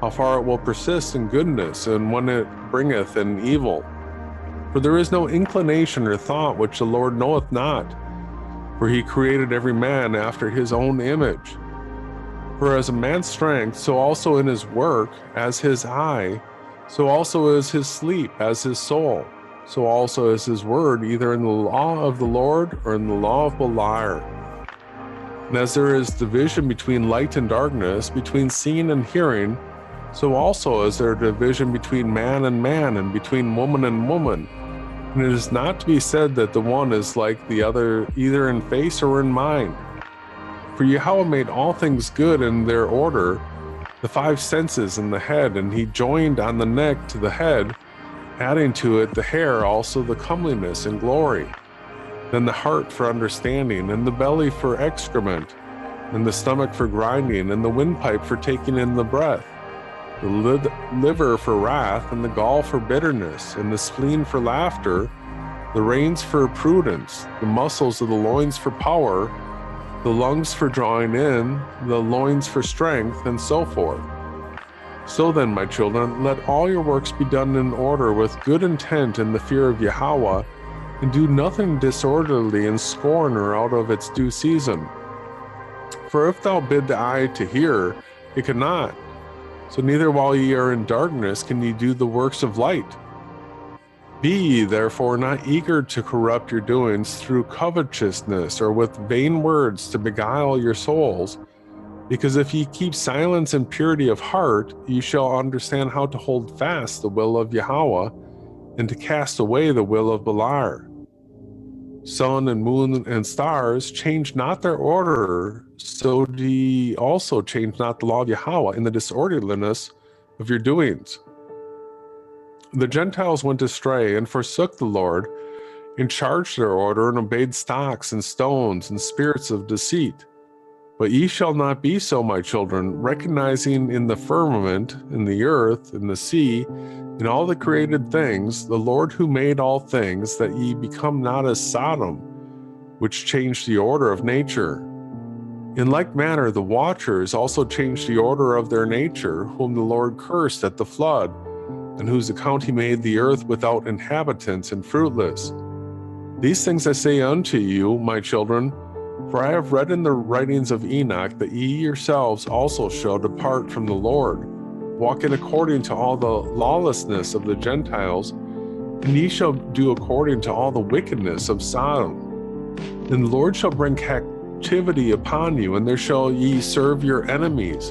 how far it will persist in goodness, and when it bringeth in evil. For there is no inclination or thought which the Lord knoweth not, for he created every man after his own image. For as a man's strength, so also in his work, as his eye, so also is his sleep, as his soul, so also is his word, either in the law of the Lord or in the law of Belial. And as there is division between light and darkness, between seeing and hearing, so also is there division between man, and between woman and woman. And it is not to be said that the one is like the other, either in face or in mind. For Jehovah made all things good in their order, the 5 senses in the head, and he joined on the neck to the head, adding to it the hair, also the comeliness and glory. Then the heart for understanding, and the belly for excrement, and the stomach for grinding, and the windpipe for taking in the breath, the liver for wrath, and the gall for bitterness, and the spleen for laughter, the reins for prudence, the muscles of the loins for power, the lungs for drawing in, the loins for strength, and so forth. So then, my children, let all your works be done in order with good intent in the fear of Yahweh, and do nothing disorderly in scorn or out of its due season. For if thou bid the eye to hear, it cannot. So neither while ye are in darkness can ye do the works of light. Be ye therefore not eager to corrupt your doings through covetousness or with vain words to beguile your souls, because if ye keep silence and purity of heart, ye shall understand how to hold fast the will of Yahweh, and to cast away the will of Belial. Sun and moon and stars change not their order, so do ye also change not the law of Yahweh in the disorderliness of your doings. The Gentiles went astray and forsook the Lord, and charged their order, and obeyed stocks and stones and spirits of deceit. But ye shall not be so, my children, recognizing in the firmament, in the earth, in the sea, in all the created things, the Lord who made all things, that ye become not as Sodom, which changed the order of nature. In like manner the watchers also changed the order of their nature, whom the Lord cursed at the flood, and whose account he made the earth without inhabitants and fruitless. These things I say unto you, my children, for I have read in the writings of Enoch that ye yourselves also shall depart from the Lord, walking according to all the lawlessness of the Gentiles, and ye shall do according to all the wickedness of Sodom. And the Lord shall bring captivity upon you, and there shall ye serve your enemies,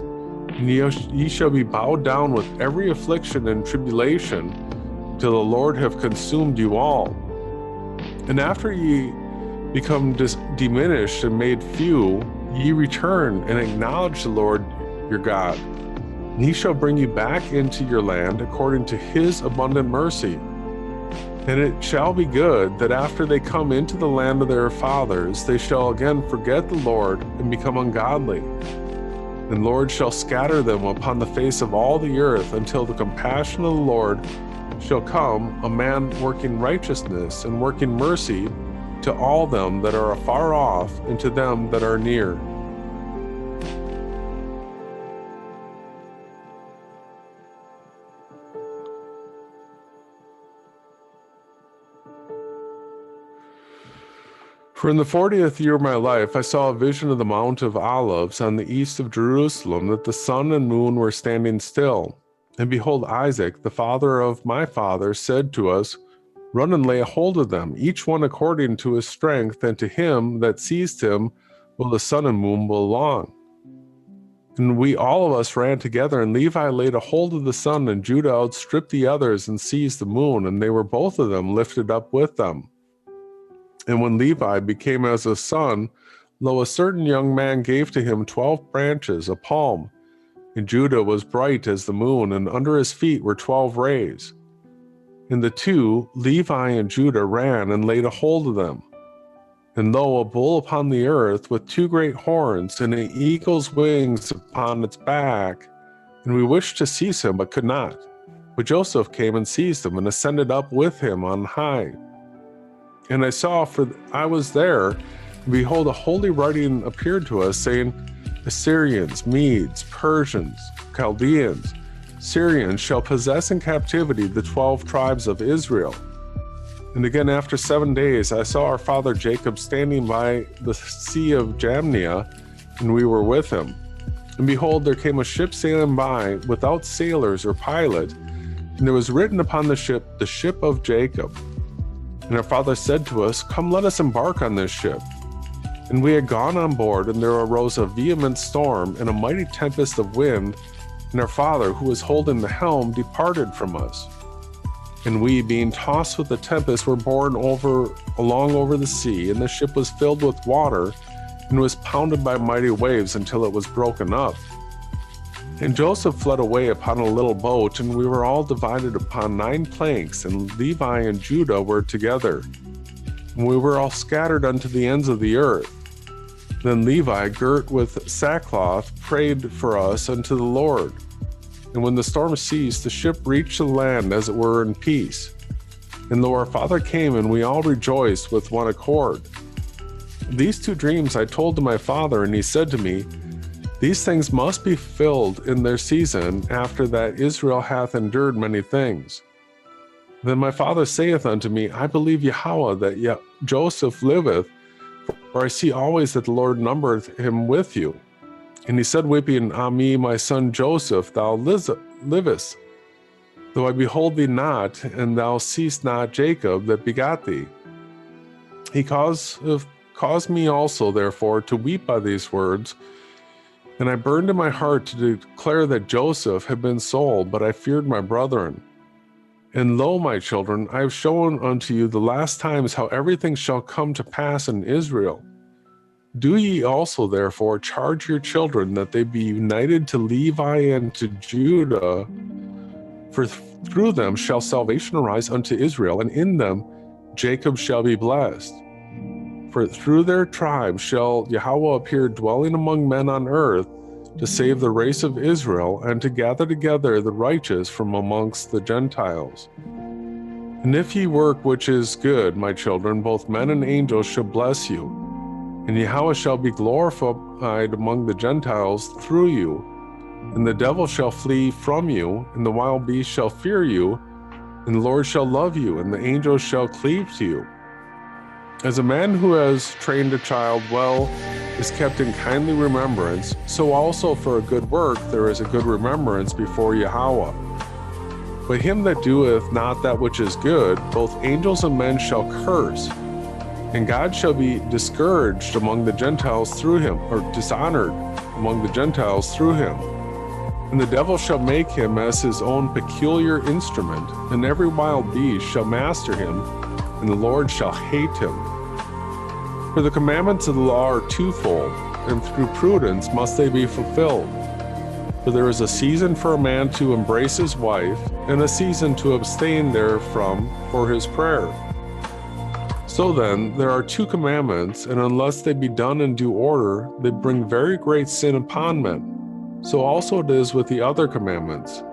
and ye shall be bowed down with every affliction and tribulation, till the Lord have consumed you all. And after ye become diminished and made few, ye return and acknowledge the Lord your God, and he shall bring you back into your land according to his abundant mercy. And it shall be good that after they come into the land of their fathers, they shall again forget the Lord and become ungodly. And the Lord shall scatter them upon the face of all the earth until the compassion of the Lord shall come, a man working righteousness and working mercy to all them that are afar off and to them that are near. For in the 40th year of my life, I saw a vision of the Mount of Olives on the east of Jerusalem, that the sun and moon were standing still. And behold, Isaac, the father of my father, said to us, Run and lay a hold of them, each one according to his strength, and to him that seized him will the sun and moon belong. And we all of us ran together, and Levi laid a hold of the sun, and Judah outstripped the others and seized the moon, and they were both of them lifted up with them. And when Levi became as a son, lo, a certain young man gave to him 12 branches, a palm. And Judah was bright as the moon, and under his feet were 12 rays. And the two, Levi and Judah, ran and laid a hold of them. And lo, a bull upon the earth with 2 great horns, and an eagle's wings upon its back. And we wished to seize him, but could not. But Joseph came and seized him, and ascended up with him on high. And I saw, for I was there, and behold, a holy writing appeared to us, saying, Assyrians, Medes, Persians, Chaldeans, Syrians shall possess in captivity the 12 tribes of Israel. And again, after 7 days, I saw our father Jacob standing by the sea of Jamnia, and we were with him. And behold, there came a ship sailing by, without sailors or pilot, and there was written upon the ship of Jacob. And our father said to us, Come, let us embark on this ship. And we had gone on board, and there arose a vehement storm and a mighty tempest of wind, and our father, who was holding the helm, departed from us. And we, being tossed with the tempest, were borne along over the sea, and the ship was filled with water, and was pounded by mighty waves until it was broken up. And Joseph fled away upon a little boat, and we were all divided upon 9 planks, and Levi and Judah were together. And we were all scattered unto the ends of the earth. Then Levi, girt with sackcloth, prayed for us unto the Lord. And when the storm ceased, the ship reached the land as it were in peace. And lo, our father came, and we all rejoiced with one accord. These 2 dreams I told to my father, and he said to me, These things must be fulfilled in their season, after that Israel hath endured many things. Then my father saith unto me, I believe Jehovah, that Joseph liveth, for I see always that the Lord numbereth him with you. And he said, weeping, Ah me, my son Joseph, thou livest, though I behold thee not, and thou seest not Jacob that begot thee. He caused me also, therefore, to weep by these words, and I burned in my heart to declare that Joseph had been sold, but I feared my brethren. And lo, my children, I have shown unto you the last times how everything shall come to pass in Israel. Do ye also, therefore, charge your children that they be united to Levi and to Judah, for through them shall salvation arise unto Israel, and in them Jacob shall be blessed. For through their tribes shall Jehovah appear, dwelling among men on earth, to save the race of Israel, and to gather together the righteous from amongst the Gentiles. And if ye work which is good, my children, both men and angels shall bless you. And Jehovah shall be glorified among the Gentiles through you. And the devil shall flee from you, and the wild beast shall fear you, and the Lord shall love you, and the angels shall cleave to you. As a man who has trained a child well is kept in kindly remembrance, so also for a good work there is a good remembrance before Yahweh. But him that doeth not that which is good, both angels and men shall curse, and God shall be discouraged among the Gentiles through him, or dishonored among the Gentiles through him. And the devil shall make him as his own peculiar instrument, and every wild beast shall master him, and the Lord shall hate him. For the commandments of the law are twofold, and through prudence must they be fulfilled. For there is a season for a man to embrace his wife, and a season to abstain therefrom for his prayer. So then, there are two commandments, and unless they be done in due order, they bring very great sin upon men. So also it is with the other commandments.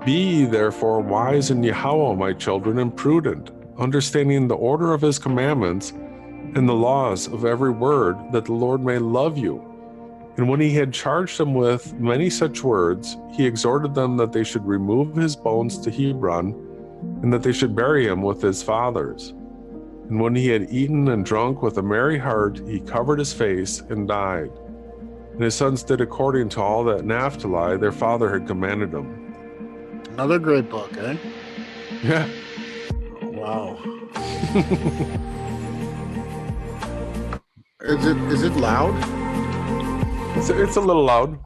Be ye therefore wise in Yahweh, my children, and prudent, understanding the order of his commandments, and the laws of every word, that the Lord may love you. And when he had charged them with many such words, he exhorted them that they should remove his bones to Hebron, and that they should bury him with his fathers. And when he had eaten and drunk with a merry heart, he covered his face and died. And his sons did according to all that Naphtali, their father, had commanded them. Another great book, eh? Yeah. Wow. Is it loud? It's a little loud.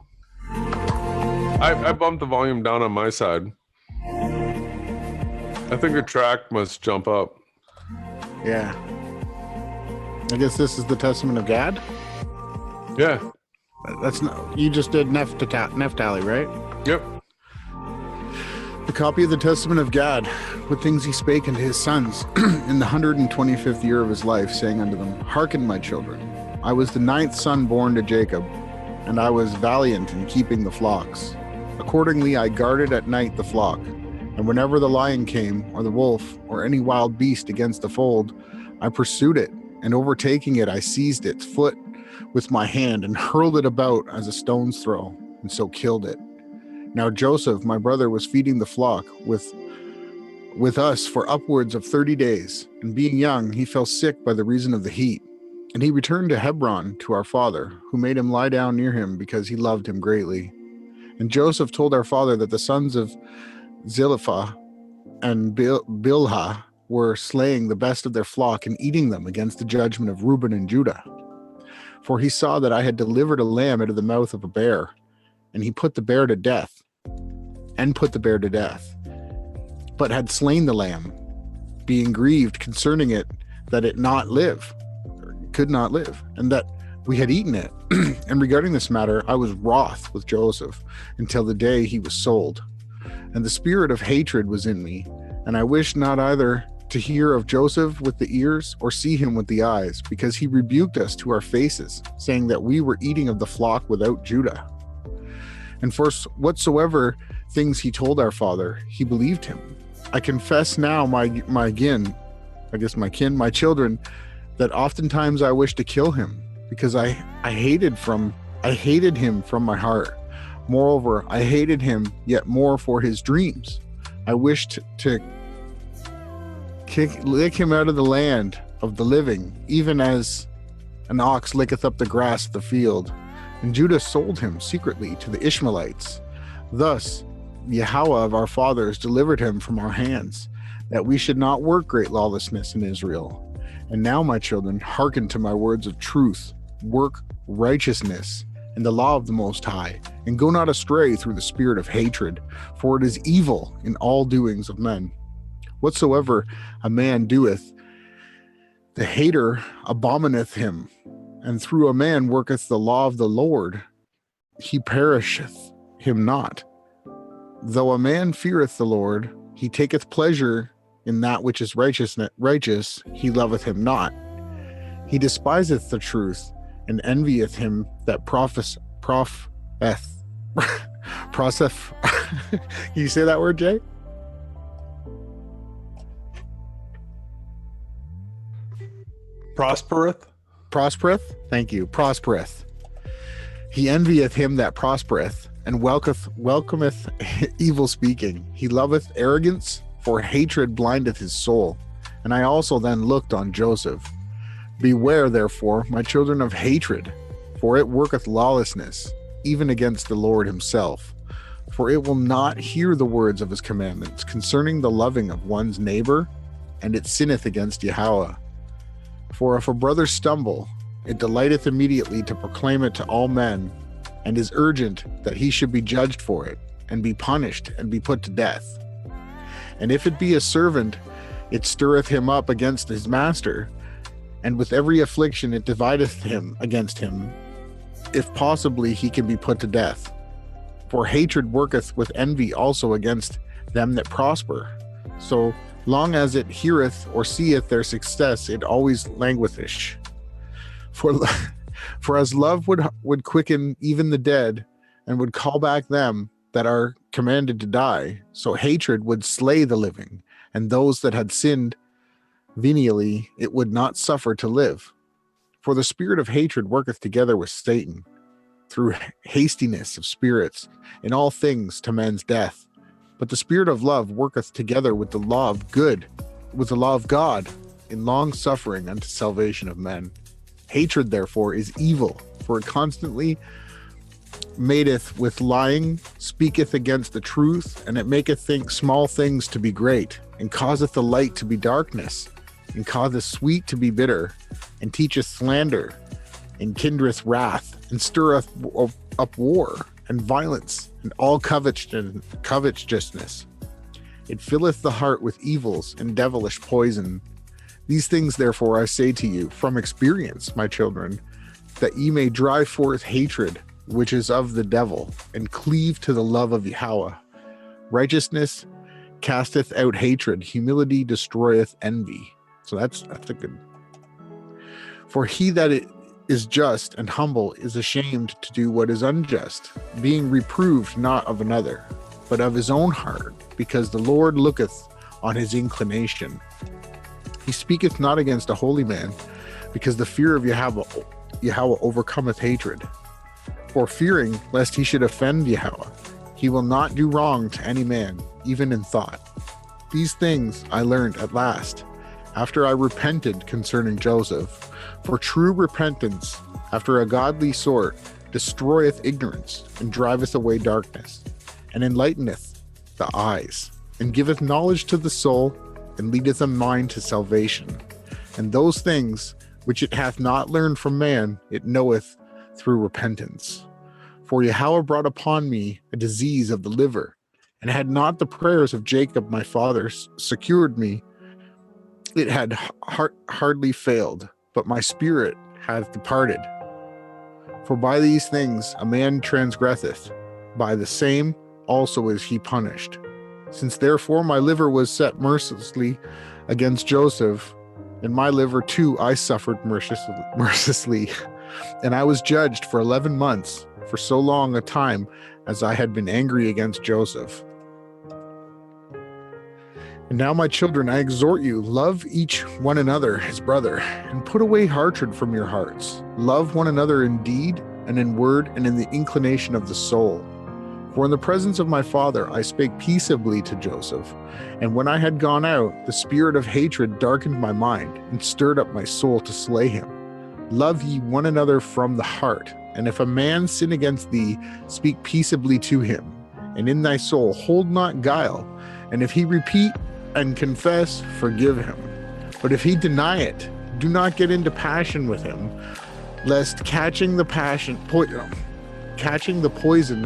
I bumped the volume down on my side. I think the track must jump up. Yeah. I guess this is the Testament of Gad? Yeah. That's not, you just did Naphtali, right? Yep. The copy of the Testament of Gad, with things he spake unto his sons in the 125th year of his life, saying unto them, Hearken, my children, I was the 9th son born to Jacob, and I was valiant in keeping the flocks. Accordingly I guarded at night the flock, and whenever the lion came, or the wolf, or any wild beast against the fold, I pursued it, and overtaking it I seized its foot with my hand, and hurled it about as a stone's throw, and so killed it. Now Joseph, my brother, was feeding the flock with us for upwards of 30 days, and being young, he fell sick by the reason of the heat. And he returned to Hebron to our father, who made him lie down near him because he loved him greatly. And Joseph told our father that the sons of Zilpah and Bilhah were slaying the best of their flock and eating them against the judgment of Reuben and Judah. For he saw that I had delivered a lamb out of the mouth of a bear, and he put the bear to death, but had slain the lamb, being grieved concerning it that it could not live, and that we had eaten it. And regarding this matter, I was wroth with Joseph until the day he was sold. And the spirit of hatred was in me, and I wished not either to hear of Joseph with the ears or see him with the eyes, because he rebuked us to our faces, saying that we were eating of the flock without Judah. And for whatsoever things he told our father, he believed him. I confess now, my children, that oftentimes I wished to kill him, because I hated him from my heart. Moreover, I hated him yet more for his dreams. I wished to lick him out of the land of the living, even as an ox licketh up the grass of the field. And Judah sold him secretly to the Ishmaelites. Thus Yahweh of our fathers delivered him from our hands, that we should not work great lawlessness in Israel. And now, my children, hearken to my words of truth, work righteousness and the law of the Most High, and go not astray through the spirit of hatred, for it is evil in all doings of men. Whatsoever a man doeth, the hater abomineth him, and through a man worketh the law of the Lord, he perisheth him not. Though a man feareth the Lord, he taketh pleasure in that which is righteous, he loveth him not. He despiseth the truth, and envieth him that proseth. Can you say that word, Jay? Prospereth? Thank you. Prospereth. He envieth him that prospereth, and welcometh evil speaking. He loveth arrogance, for hatred blindeth his soul. And I also then looked on Joseph, Beware, therefore, my children, of hatred, for it worketh lawlessness, even against the Lord himself. For it will not hear the words of his commandments concerning the loving of one's neighbor, and it sinneth against Yahweh. For if a brother stumble, it delighteth immediately to proclaim it to all men, and is urgent that he should be judged for it, and be punished, and be put to death. And if it be a servant, it stirreth him up against his master, and with every affliction it divideth him against him, if possibly he can be put to death. For hatred worketh with envy also against them that prosper. So long as it heareth or seeth their success, it always languisheth. For as love would quicken even the dead, and would call back them that are commanded to die, so hatred would slay the living, and those that had sinned venially it would not suffer to live. For the spirit of hatred worketh together with Satan, through hastiness of spirits, in all things to men's death. But the spirit of love worketh together with the law of good, with the law of God, in long suffering unto salvation of men. Hatred, therefore, is evil, for it constantly mateth with lying, speaketh against the truth, and it maketh think small things to be great, and causeth the light to be darkness, and causeth sweet to be bitter, and teacheth slander, and kindreth wrath, and stirreth up war, and violence, and all covetousness. It filleth the heart with evils and devilish poison. These things, therefore, I say to you from experience, my children, that ye may drive forth hatred, which is of the devil, and cleave to the love of Yahweh. Righteousness casteth out hatred, humility destroyeth envy. So that's a good. For he that is just and humble is ashamed to do what is unjust, being reproved not of another, but of his own heart, because the Lord looketh on his inclination. He speaketh not against a holy man, because the fear of Yahweh overcometh hatred. For fearing lest he should offend Yahweh, he will not do wrong to any man, even in thought. These things I learned at last, after I repented concerning Joseph. For true repentance, after a godly sort, destroyeth ignorance, and driveth away darkness, and enlighteneth the eyes, and giveth knowledge to the soul, and leadeth a mind to salvation. And those things which it hath not learned from man, it knoweth through repentance. For Yahweh brought upon me a disease of the liver, and had not the prayers of Jacob my father secured me, it had hardly failed, but my spirit hath departed. For by these things a man transgresseth, by the same also is he punished. Since therefore my liver was set mercilessly against Joseph, and my liver too I suffered mercilessly, and I was judged for 11 months, for so long a time as I had been angry against Joseph. And now, my children, I exhort you, love each one another as brother, and put away hatred from your hearts. Love one another in deed, and in word, and in the inclination of the soul. For in the presence of my father I spake peaceably to Joseph, and when I had gone out, the spirit of hatred darkened my mind, and stirred up my soul to slay him. Love ye one another from the heart, and if a man sin against thee, speak peaceably to him, and in thy soul hold not guile, and if he repeat and confess, forgive him. But if he deny it, do not get into passion with him, lest catching the poison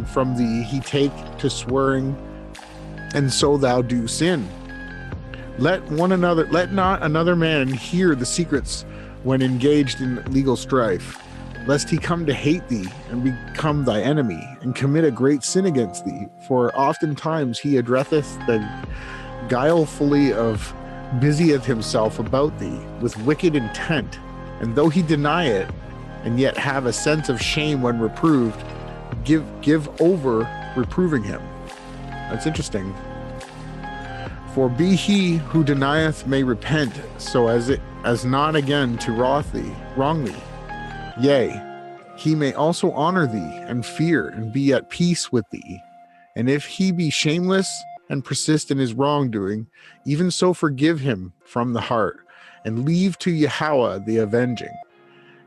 from thee he take to swearing, and so thou do sin. Let not another man hear the secrets when engaged in legal strife, lest he come to hate thee and become thy enemy, and commit a great sin against thee. For oftentimes he addresseth the guilefully busieth himself about thee with wicked intent, and though he deny it, and yet have a sense of shame when reproved, give over reproving him. That's interesting. For be he who denieth may repent, so as not again to wrong thee. Yea, he may also honor thee, and fear, and be at peace with thee. And if he be shameless and persist in his wrongdoing, even so forgive him from the heart, and leave to Yahweh the avenging.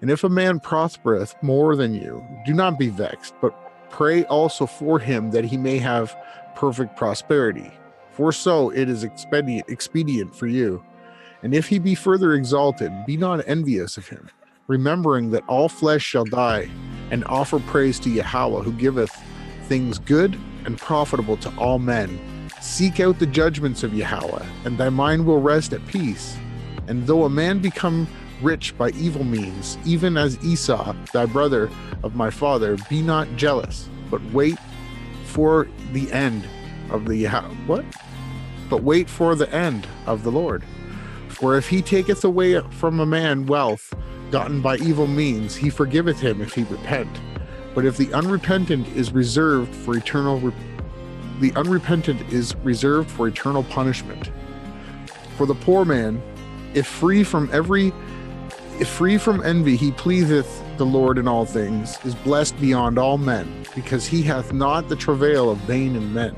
And if a man prospereth more than you, do not be vexed, but pray also for him that he may have perfect prosperity. For so it is expedient for you. And if he be further exalted, be not envious of him, remembering that all flesh shall die, and offer praise to Yahweh, who giveth things good and profitable to all men. Seek out the judgments of Yahweh, and thy mind will rest at peace. And though a man become rich by evil means, even as Esau, thy brother of my father, be not jealous, but wait for the end of the But wait for the end of the Lord. For if he taketh away from a man wealth gotten by evil means, he forgiveth him if he repent. But if the unrepentant is reserved for eternal punishment. For the poor man, if free from envy he pleaseth the Lord in all things, is blessed beyond all men, because he hath not the travail of vain in men.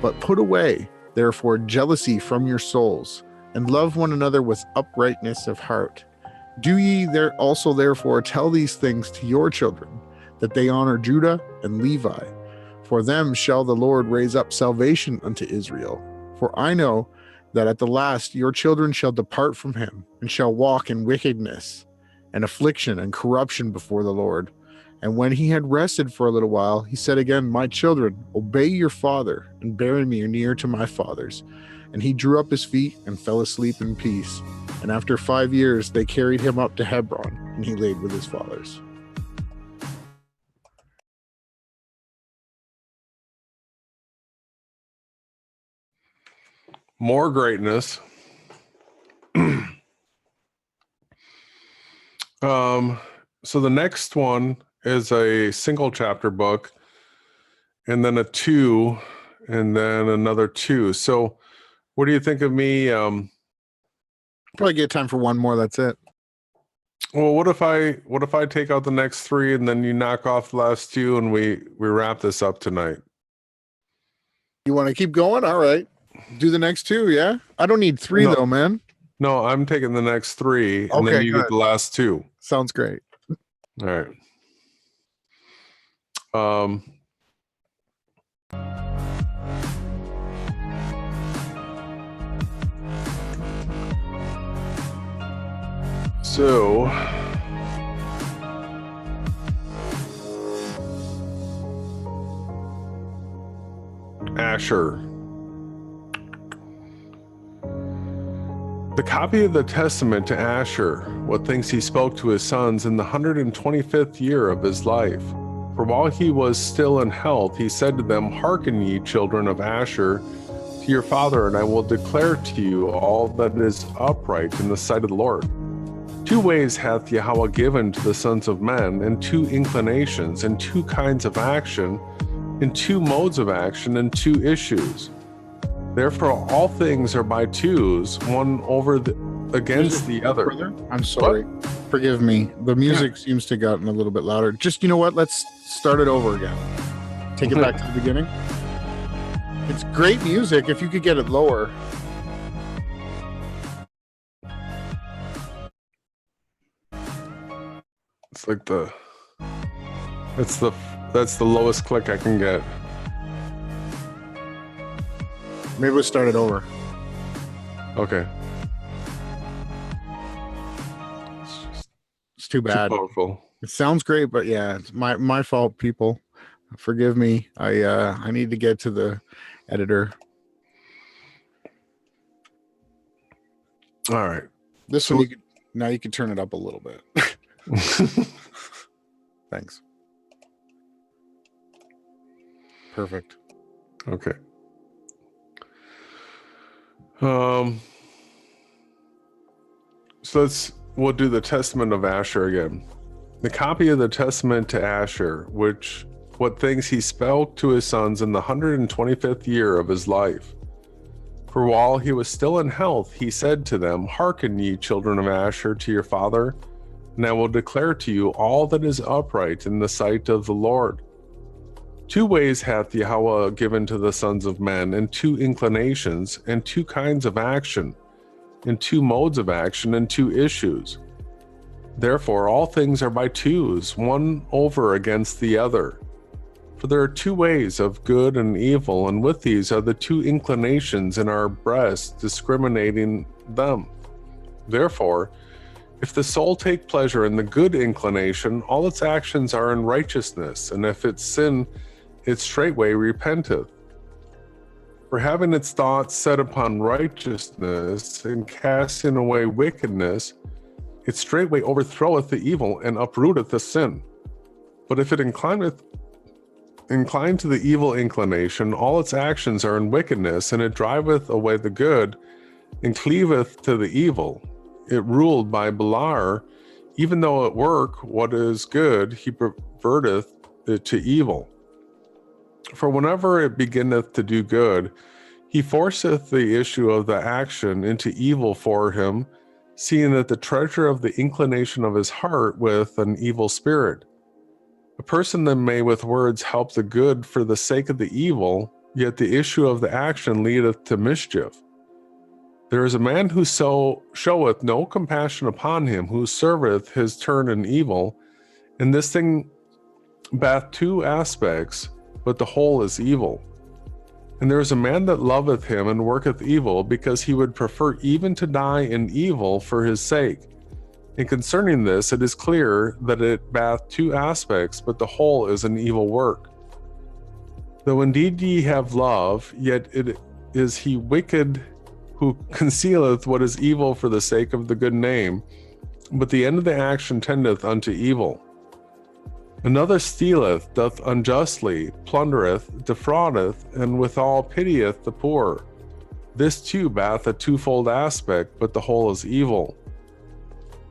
But put away, therefore, jealousy from your souls, and love one another with uprightness of heart. Do ye also therefore tell these things to your children, that they honor Judah and Levi. For them shall the Lord raise up salvation unto Israel. For I know that at the last your children shall depart from him, and shall walk in wickedness, and affliction, and corruption before the Lord. And when he had rested for a little while, he said again, My children, obey your father, and bury me near to my fathers. And he drew up his feet, and fell asleep in peace. And after 5 years they carried him up to Hebron, and he laid with his fathers. More greatness. So the next one is a single chapter book, and then a 2, and then another 2. So what do you think of me? Probably get time for one more. That's it. Well, what if I take out the next 3 and then you knock off the last 2 and we wrap this up tonight? You want to keep going? All right. Do the next 2, yeah? I don't need 3 though, man. No, I'm taking the next 3 and Okay, then you good. get the last 2. Sounds great. All right. So Asher. The copy of the testament to Asher, what things he spoke to his sons in the 125th year of his life. For while he was still in health, he said to them, Hearken ye, children of Asher, to your father, and I will declare to you all that is upright in the sight of the Lord. 2 ways hath Yahweh given to the sons of men, and 2 inclinations, and 2 kinds of action, and 2 modes of action, and 2 issues. Therefore all things are by twos, one against the other. Brother? I'm sorry. What? Forgive me. The music seems to have gotten a little bit louder. Just, you know what? Let's start it over again. Take it back to the beginning. It's great music if you could get it lower. It's like that's the lowest click I can get. Maybe we'll start it over. Okay. It's too bad. Too powerful. It sounds great, but yeah, it's my fault, people. Forgive me. I need to get to the editor. All right. This one you can turn it up a little bit. Thanks. Perfect. Okay. So we'll do the testament of Asher again. The copy of the testament to Asher, what things he spoke to his sons in the 125th year of his life. For while he was still in health, he said to them, Hearken ye, children of Asher, to your father, and I will declare to you all that is upright in the sight of the Lord. 2 ways hath Yahweh given to the sons of men, and 2 inclinations, and 2 kinds of action, in two modes of action and two issues. Therefore, all things are by twos, one over against the other. For there are two ways of good and evil, and with these are the two inclinations in our breasts, discriminating them. Therefore, if the soul take pleasure in the good inclination, all its actions are in righteousness, and if it sin, it straightway repenteth. For having its thoughts set upon righteousness, and casting away wickedness, it straightway overthroweth the evil, and uprooteth the sin. But if it incline to the evil inclination, all its actions are in wickedness, and it driveth away the good, and cleaveth to the evil. It ruled by Beliar, even though at work what is good, he perverteth it to evil. For whenever it beginneth to do good, he forceth the issue of the action into evil for him, seeing that the treasure of the inclination of his heart with an evil spirit. A person then may with words help the good for the sake of the evil, yet the issue of the action leadeth to mischief. There is a man who so showeth no compassion upon him, who serveth his turn in evil, and this thing bath two aspects, but the whole is evil. And there is a man that loveth him and worketh evil, because he would prefer even to die in evil for his sake. And concerning this, it is clear that it bath two aspects, but the whole is an evil work. Though indeed ye have love, yet it is he wicked who concealeth what is evil for the sake of the good name, but the end of the action tendeth unto evil. Another stealeth, doth unjustly, plundereth, defraudeth, and withal pitieth the poor. This too bath a twofold aspect, but the whole is evil.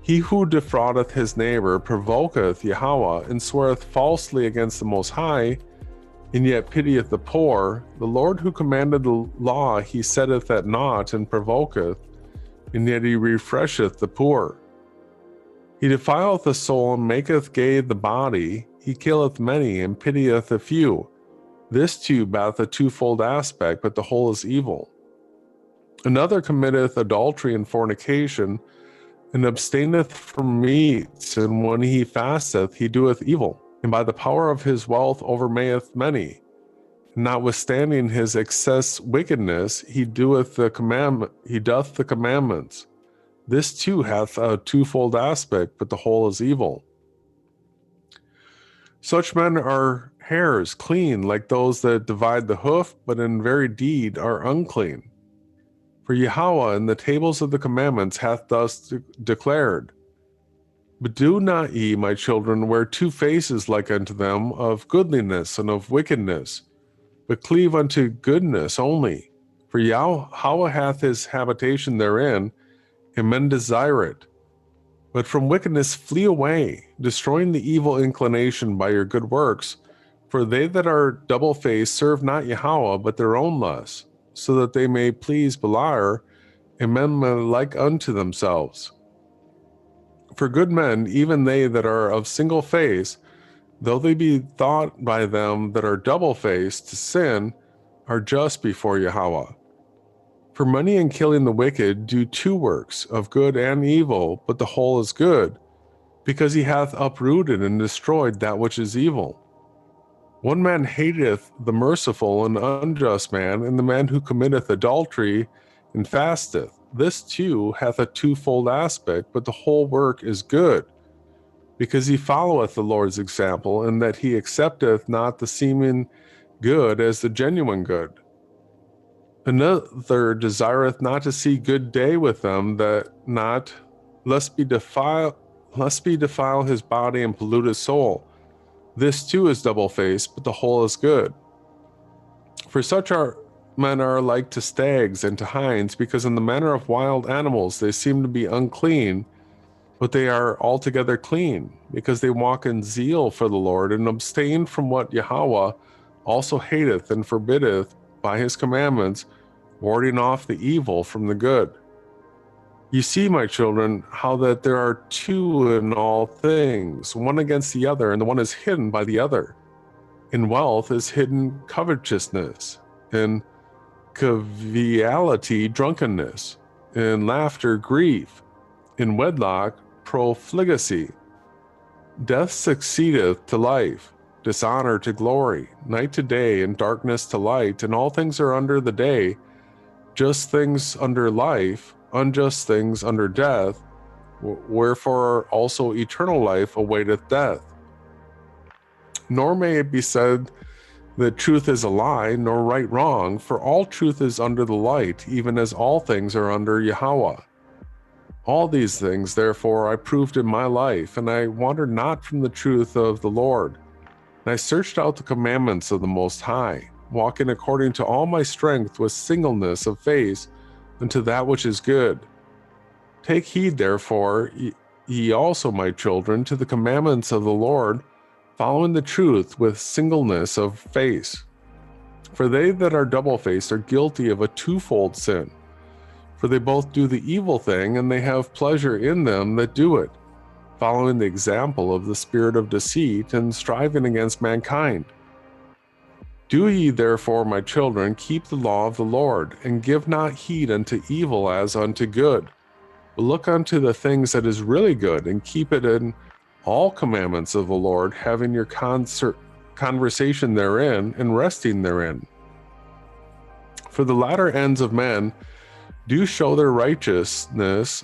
He who defraudeth his neighbor provoketh Jehovah, and sweareth falsely against the Most High, and yet pitieth the poor. The Lord who commanded the law he setteth at naught, and provoketh, and yet he refresheth the poor. He defileth the soul, and maketh gay the body. He killeth many, and pitieth a few. This too bath a twofold aspect, but the whole is evil. Another committeth adultery and fornication, and abstaineth from meats, and when he fasteth, he doeth evil, and by the power of his wealth overmayeth many. Notwithstanding his excess wickedness, he doth the commandments. This too hath a twofold aspect, but the whole is evil. Such men are hares, clean, like those that divide the hoof, but in very deed are unclean. For Yahweh in the tables of the commandments hath thus declared, But do not ye, my children, wear two faces like unto them, of goodliness and of wickedness, but cleave unto goodness only. For Yahweh hath his habitation therein, and men desire it. But from wickedness flee away, destroying the evil inclination by your good works. For they that are double-faced serve not Yahweh, but their own lusts, so that they may please Beliar, and men may like unto themselves. For good men, even they that are of single face, though they be thought by them that are double-faced to sin, are just before Yahweh. For many in killing the wicked do two works, of good and evil, but the whole is good, because he hath uprooted and destroyed that which is evil. One man hateth the merciful and unjust man, and the man who committeth adultery and fasteth. This too hath a twofold aspect, but the whole work is good, because he followeth the Lord's example, and that he accepteth not the seeming good as the genuine good. Another desireth not to see good day with them, lest he defile his body and pollute his soul. This too is double-faced, but the whole is good. For such men are like to stags and to hinds, because in the manner of wild animals they seem to be unclean, but they are altogether clean, because they walk in zeal for the Lord, and abstain from what Yahweh also hateth and forbiddeth by his commandments, warding off the evil from the good. You see, my children, how that there are two in all things, one against the other, and the one is hidden by the other. In wealth is hidden covetousness, in conviviality drunkenness, in laughter, grief, in wedlock, profligacy. Death succeedeth to life, dishonor to glory, night to day, and darkness to light, and all things are under the day, just things under life, unjust things under death, wherefore also eternal life awaiteth death. Nor may it be said that truth is a lie, nor right wrong, for all truth is under the light, even as all things are under Jehovah. All these things, therefore, I proved in my life, and I wandered not from the truth of the Lord. And I searched out the commandments of the Most High, walking according to all my strength with singleness of face unto that which is good. Take heed, therefore, ye also, my children, to the commandments of the Lord, following the truth with singleness of face. For they that are double-faced are guilty of a twofold sin. For they both do the evil thing, and they have pleasure in them that do it, following the example of the spirit of deceit and striving against mankind. Do ye therefore, my children, keep the law of the Lord, and give not heed unto evil as unto good, but look unto the things that is really good, and keep it in all commandments of the Lord, having your conversation therein, and resting therein. For the latter ends of men do show their righteousness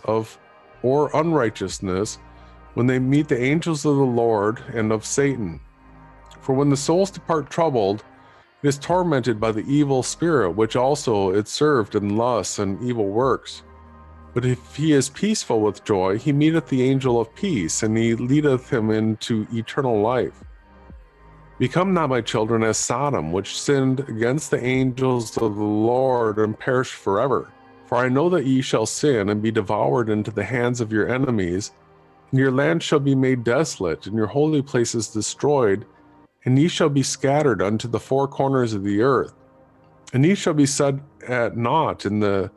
or unrighteousness when they meet the angels of the Lord and of Satan. For when the souls depart troubled, it is tormented by the evil spirit, which also it served in lusts and evil works. But if he is peaceful with joy, he meeteth the angel of peace, and he leadeth him into eternal life. Become not, my children, as Sodom, which sinned against the angels of the Lord and perished forever. For I know that ye shall sin and be devoured into the hands of your enemies, and your land shall be made desolate, and your holy places destroyed, and ye shall be scattered unto the four corners of the earth. And ye shall be set at naught in the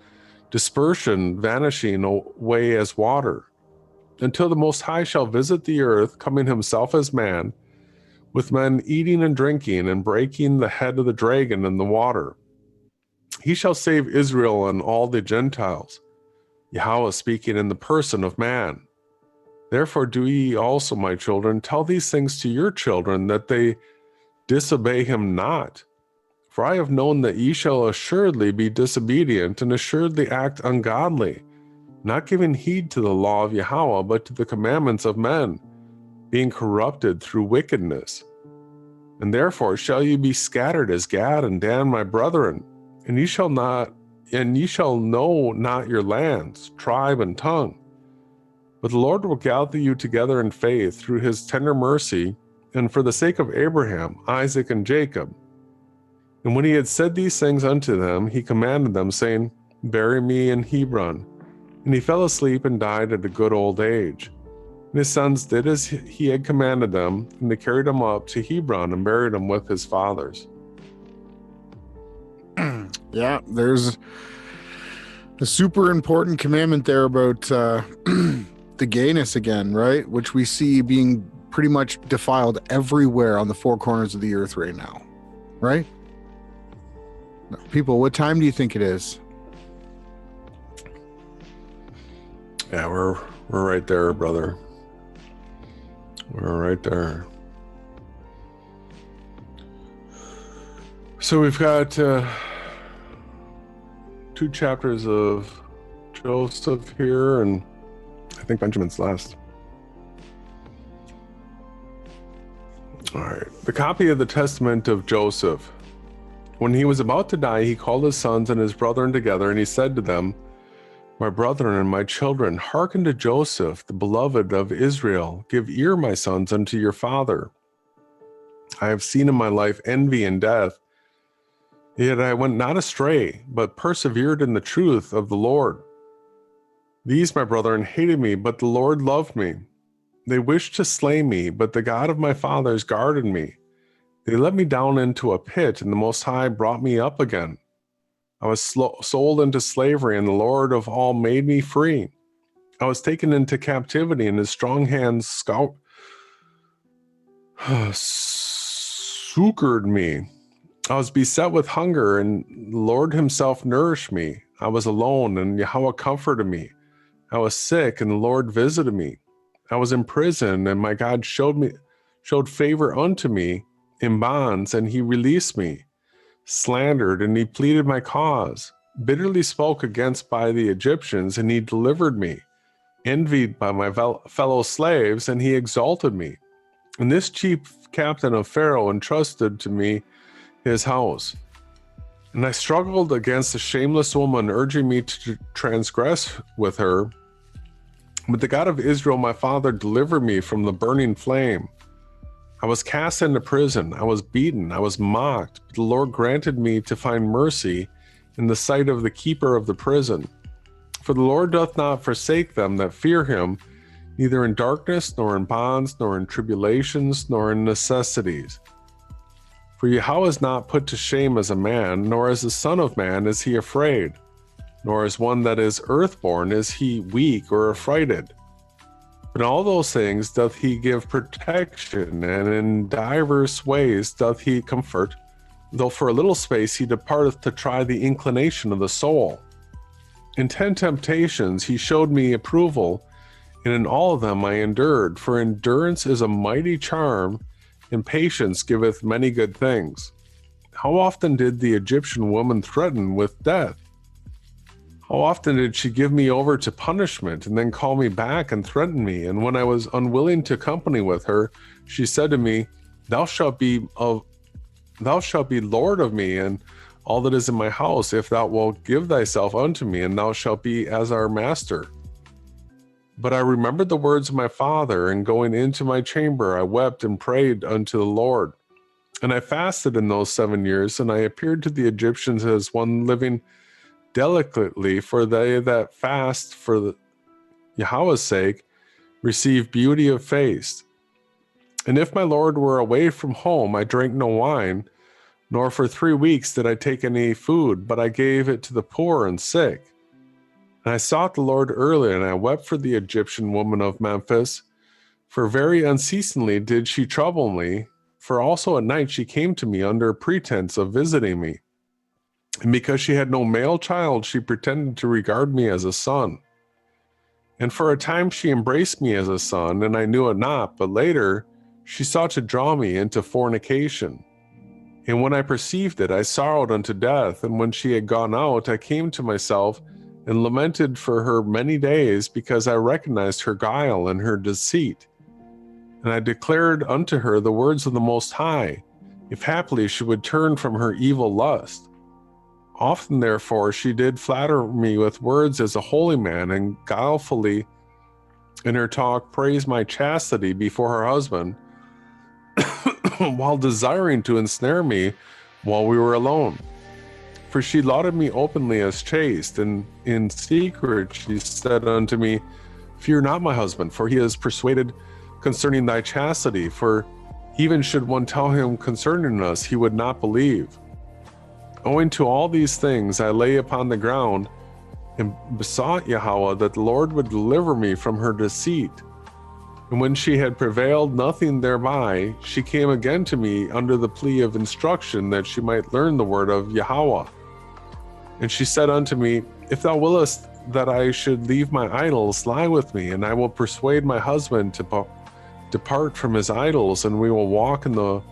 dispersion, vanishing away as water, until the Most High shall visit the earth, coming himself as man, with men eating and drinking, and breaking the head of the dragon in the water. He shall save Israel and all the Gentiles, Yahweh speaking in the person of man. Therefore do ye also, my children, tell these things to your children, that they disobey him not. For I have known that ye shall assuredly be disobedient, and assuredly act ungodly, not giving heed to the law of Yahweh, but to the commandments of men, being corrupted through wickedness. And therefore shall ye be scattered as Gad and Dan, my brethren, and ye shall know not your lands, tribe, and tongue. But the Lord will gather you together in faith through his tender mercy, and for the sake of Abraham, Isaac, and Jacob. And when he had said these things unto them, he commanded them, saying, Bury me in Hebron. And he fell asleep and died at a good old age. And his sons did as he had commanded them, and they carried him up to Hebron and buried him with his fathers. Yeah, there's a super important commandment there about the gayness again, right? Which we see being pretty much defiled everywhere on the four corners of the earth right now, right? People, what time do you think it is? Yeah, we're right there, brother. We're right there. So we've got 2 chapters of Joseph here, and I think Benjamin's last. All right. The copy of the testament of Joseph. When he was about to die, he called his sons and his brethren together, and he said to them, My brethren and my children, hearken to Joseph, the beloved of Israel. Give ear, my sons, unto your father. I have seen in my life envy and death, yet I went not astray, but persevered in the truth of the Lord. These, my brethren, hated me, but the Lord loved me. They wished to slay me, but the God of my fathers guarded me. They let me down into a pit, and the Most High brought me up again. I was sold into slavery, and the Lord of all made me free. I was taken into captivity, and his strong hands succored me. I was beset with hunger, and the Lord himself nourished me. I was alone, and Yahweh comforted me. I was sick, and the Lord visited me. I was in prison, and my God showed favor unto me. In bonds, and he released me. Slandered, and he pleaded my cause. Bitterly spoke against by the Egyptians, and he delivered me. Envied by my fellow slaves, and he exalted me. And this chief captain of Pharaoh entrusted to me his house. And I struggled against a shameless woman, urging me to transgress with her. But the God of Israel, my father, delivered me from the burning flame. I was cast into prison. I was beaten. I was mocked. But the Lord granted me to find mercy in the sight of the keeper of the prison. For the Lord doth not forsake them that fear him, neither in darkness, nor in bonds, nor in tribulations, nor in necessities. For Yahweh is not put to shame as a man, nor as the son of man is he afraid, nor as one that is earthborn is he weak or affrighted. But in all those things doth he give protection, and in divers ways doth he comfort, though for a little space he departeth to try the inclination of the soul. In 10 temptations he showed me approval, and in all of them I endured, for endurance is a mighty charm, and patience giveth many good things. How often did the Egyptian woman threaten with death? How often did she give me over to punishment, and then call me back and threaten me? And when I was unwilling to company with her, she said to me, Thou shalt be Lord of me, and all that is in my house, if thou wilt give thyself unto me, and thou shalt be as our master. But I remembered the words of my father, and going into my chamber, I wept and prayed unto the Lord. And I fasted in those 7 years, and I appeared to the Egyptians as one living delicately, for they that fast for Yahweh's sake receive beauty of face. And if my Lord were away from home, I drank no wine, nor for 3 weeks did I take any food, but I gave it to the poor and sick. And I sought the Lord early, and I wept for the Egyptian woman of Memphis, for very unceasingly did she trouble me, for also at night she came to me under pretense of visiting me. And because she had no male child, she pretended to regard me as a son. And for a time she embraced me as a son, and I knew it not, but later she sought to draw me into fornication. And when I perceived it, I sorrowed unto death, and when she had gone out, I came to myself and lamented for her many days, because I recognized her guile and her deceit. And I declared unto her the words of the Most High, if haply she would turn from her evil lust. Often therefore she did flatter me with words as a holy man, and guilefully in her talk praised my chastity before her husband, while desiring to ensnare me while we were alone. For she lauded me openly as chaste, and in secret she said unto me, Fear not, my husband, for he is persuaded concerning thy chastity, for even should one tell him concerning us, he would not believe. Owing to all these things, I lay upon the ground and besought Yahweh that the Lord would deliver me from her deceit. And when she had prevailed nothing thereby, she came again to me under the plea of instruction, that she might learn the word of Yahweh. And she said unto me, If thou willest that I should leave my idols, lie with me, and I will persuade my husband to depart from his idols, and we will walk in the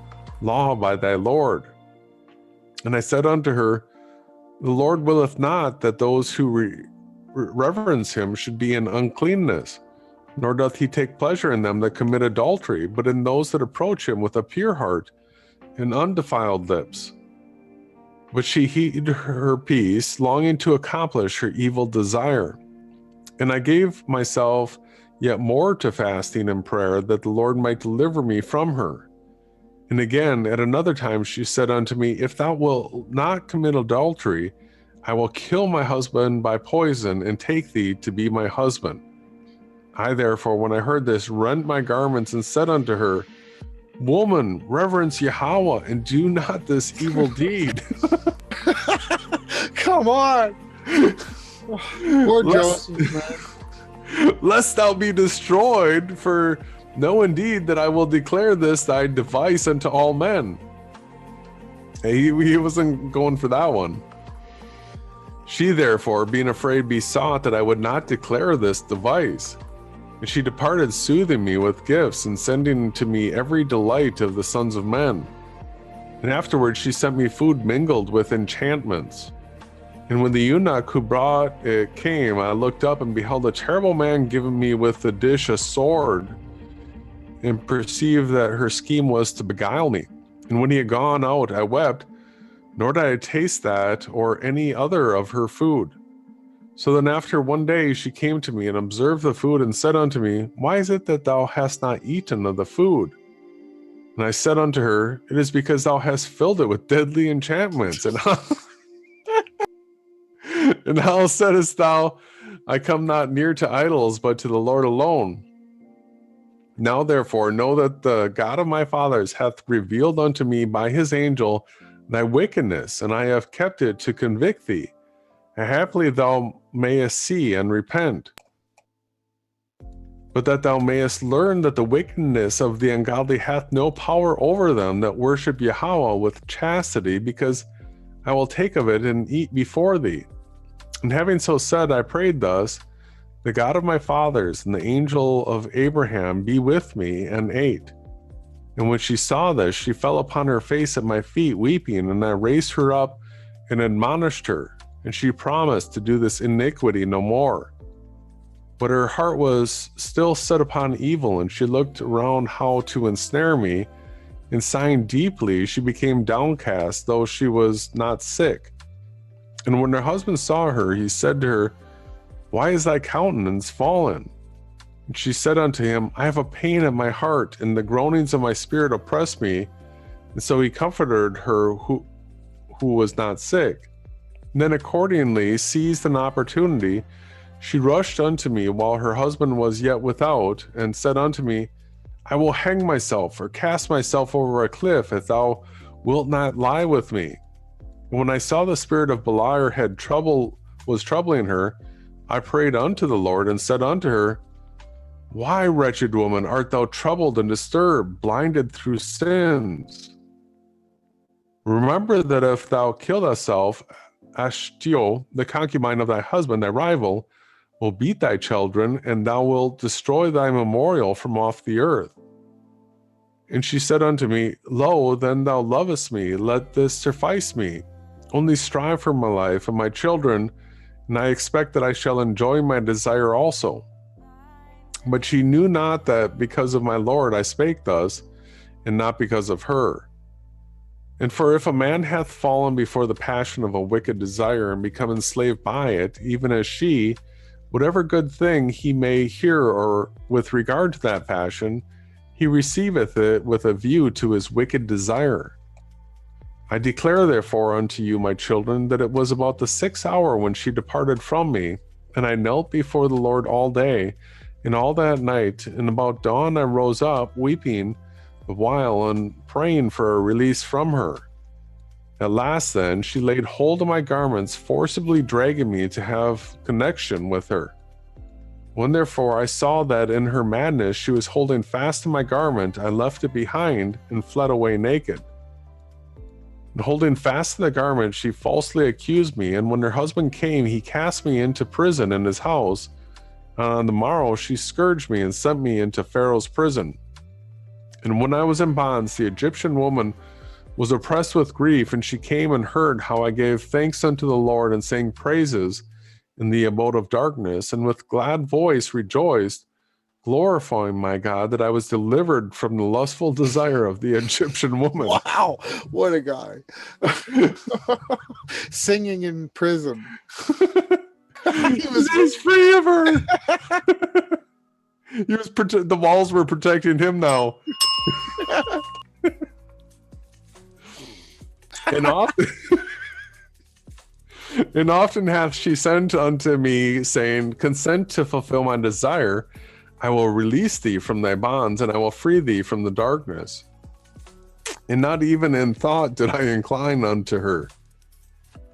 law by thy Lord. And I said unto her, The Lord willeth not that those who reverence him should be in uncleanness, nor doth he take pleasure in them that commit adultery, but in those that approach him with a pure heart and undefiled lips. But she hid her peace, longing to accomplish her evil desire. And I gave myself yet more to fasting and prayer, that the Lord might deliver me from her. And again, at another time, she said unto me, If thou wilt not commit adultery, I will kill my husband by poison, and take thee to be my husband. I therefore, when I heard this, rent my garments, and said unto her, Woman, reverence Yahweh, and do not this evil deed. Come on. Poor Joseph, man. Lest thou be destroyed, for know indeed that I will declare this thy device unto all men. He wasn't going for that one. She therefore, being afraid, besought that I would not declare this device. And she departed, soothing me with gifts and sending to me every delight of the sons of men. And afterwards she sent me food mingled with enchantments. And when the eunuch who brought it came, I looked up and beheld a terrible man giving me with the dish a sword, and perceived that her scheme was to beguile me. And when he had gone out, I wept, nor did I taste that or any other of her food. So then after one day she came to me and observed the food and said unto me, Why is it that thou hast not eaten of the food? And I said unto her, It is because thou hast filled it with deadly enchantments. And how saidest thou, I come not near to idols, but to the Lord alone? Now therefore know that the God of my fathers hath revealed unto me by his angel thy wickedness, and I have kept it to convict thee. And haply thou mayest see and repent. But that thou mayest learn that the wickedness of the ungodly hath no power over them that worship Jehovah with chastity, because I will take of it and eat before thee. And having so said, I prayed thus, The God of my fathers and the angel of Abraham be with me, and ate. And when she saw this, she fell upon her face at my feet, weeping, and I raised her up and admonished her. And she promised to do this iniquity no more. But her heart was still set upon evil, and she looked around how to ensnare me. And sighing deeply, she became downcast, though she was not sick. And when her husband saw her, he said to her, Why is thy countenance fallen? And she said unto him, I have a pain at my heart, and the groanings of my spirit oppress me. And so he comforted her who was not sick. And then accordingly seized an opportunity, she rushed unto me while her husband was yet without, and said unto me, I will hang myself, or cast myself over a cliff, if thou wilt not lie with me. And when I saw the spirit of Beliar was troubling her, I prayed unto the Lord, and said unto her, Why, wretched woman, art thou troubled and disturbed, blinded through sins? Remember that if thou kill thyself, Ashtio, the concubine of thy husband, thy rival, will beat thy children, and thou wilt destroy thy memorial from off the earth. And she said unto me, Lo, then thou lovest me, let this suffice me. Only strive for my life and my children, and I expect that I shall enjoy my desire also. But she knew not that because of my Lord I spake thus, and not because of her. And for if a man hath fallen before the passion of a wicked desire, and become enslaved by it, even as she, whatever good thing he may hear or with regard to that passion, he receiveth it with a view to his wicked desire. I declare therefore unto you, my children, that it was about the 6th hour when she departed from me, and I knelt before the Lord all day, and all that night, and about dawn I rose up, weeping a while, and praying for a release from her. At last then, she laid hold of my garments, forcibly dragging me to have connection with her. When therefore I saw that in her madness she was holding fast to my garment, I left it behind, and fled away naked. And holding fast to the garment, she falsely accused me, and when her husband came, he cast me into prison in his house. And on the morrow she scourged me, and sent me into Pharaoh's prison. And when I was in bonds, the Egyptian woman was oppressed with grief, and she came and heard how I gave thanks unto the Lord, and sang praises in the abode of darkness, and with glad voice rejoiced, glorifying my God that I was delivered from the lustful desire of the Egyptian woman. Wow, what a guy. Singing in prison. He was free of her. He was the walls were protecting him now. And often hath she sent unto me, saying, Consent to fulfill my desire, I will release thee from thy bonds, and I will free thee from the darkness. And not even in thought did I incline unto her.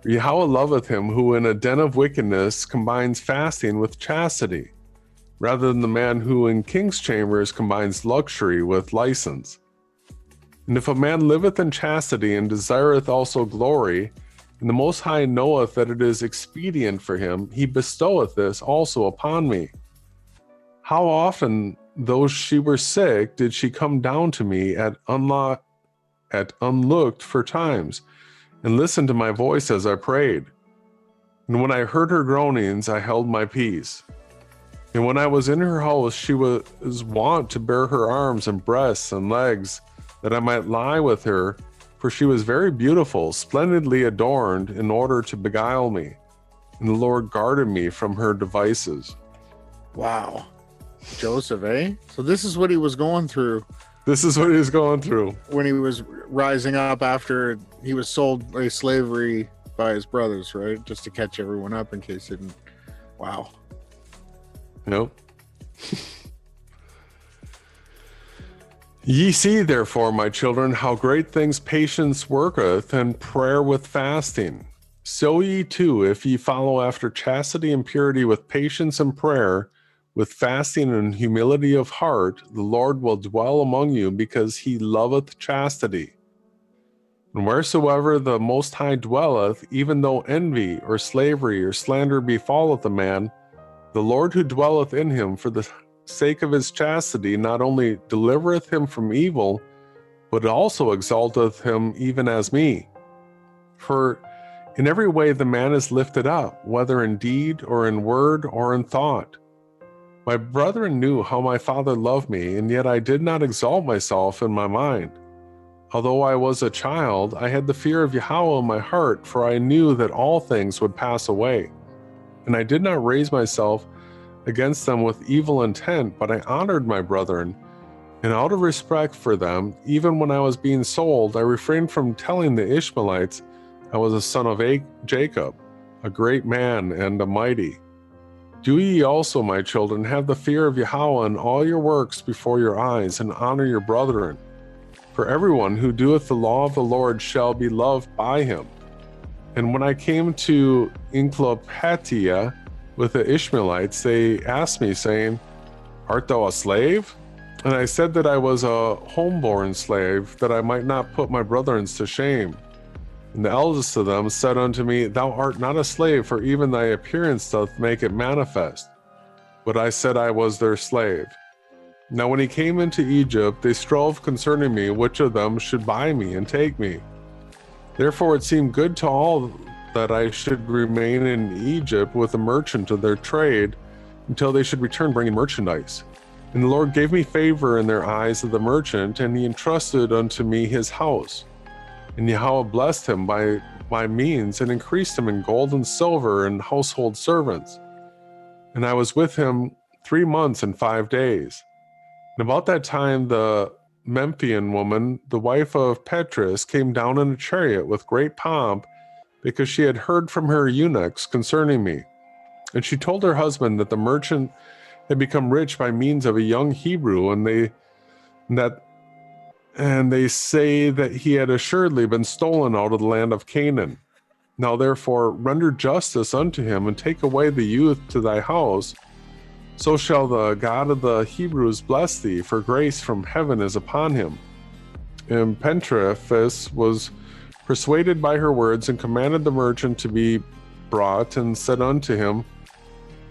Yahweh loveth him who in a den of wickedness combines fasting with chastity, rather than the man who in king's chambers combines luxury with license. And if a man liveth in chastity and desireth also glory, And the Most High knoweth that it is expedient for him, he bestoweth this also upon me. How often, though she were sick, did she come down to me at unlooked for times, and listen to my voice as I prayed. And when I heard her groanings, I held my peace. And when I was in her house, she was wont to bare her arms and breasts and legs, that I might lie with her, for she was very beautiful, splendidly adorned, in order to beguile me. And the Lord guarded me from her devices. Wow. Joseph, eh? So this is what he was going through. This is what he was going through. When he was rising up after he was sold by slavery by his brothers, right? Just to catch everyone up in case they didn't. Wow. Nope. Ye see, therefore, my children, how great things patience worketh, and prayer with fasting. So ye too, if ye follow after chastity and purity with patience and prayer, with fasting and humility of heart, the Lord will dwell among you, because he loveth chastity. And wheresoever the Most High dwelleth, even though envy or slavery or slander befalleth a man, the Lord who dwelleth in him for the sake of his chastity not only delivereth him from evil, but also exalteth him even as me. For in every way the man is lifted up, whether in deed or in word or in thought. My brethren knew how my father loved me, and yet I did not exalt myself in my mind. Although I was a child, I had the fear of Yahweh in my heart, for I knew that all things would pass away. And I did not raise myself against them with evil intent, but I honored my brethren, and out of respect for them, even when I was being sold, I refrained from telling the Ishmaelites I was a son of Jacob, a great man and a mighty. Do ye also, my children, have the fear of Yahweh in all your works before your eyes, and honor your brethren. For everyone who doeth the law of the Lord shall be loved by him. And when I came to Encyclopedia with the Ishmaelites, they asked me, saying, Art thou a slave? And I said that I was a homeborn slave, that I might not put my brethren to shame. And the eldest of them said unto me, Thou art not a slave, for even thy appearance doth make it manifest. But I said I was their slave. Now when he came into Egypt, they strove concerning me which of them should buy me and take me. Therefore it seemed good to all that I should remain in Egypt with a merchant of their trade, until they should return bringing merchandise. And the Lord gave me favor in their eyes of the merchant, and he entrusted unto me his house. And Yahweh blessed him by my means, and increased him in gold and silver and household servants. And I was with him 3 months and 5 days. And about that time the Memphian woman, the wife of Petrus, came down in a chariot with great pomp, because she had heard from her eunuchs concerning me. And she told her husband that the merchant had become rich by means of a young Hebrew, and they say that he had assuredly been stolen out of the land of Canaan. Now therefore render justice unto him, and take away the youth to thy house. So shall the God of the Hebrews bless thee, for grace from heaven is upon him. And Pentraphus was persuaded by her words, and commanded the merchant to be brought, and said unto him,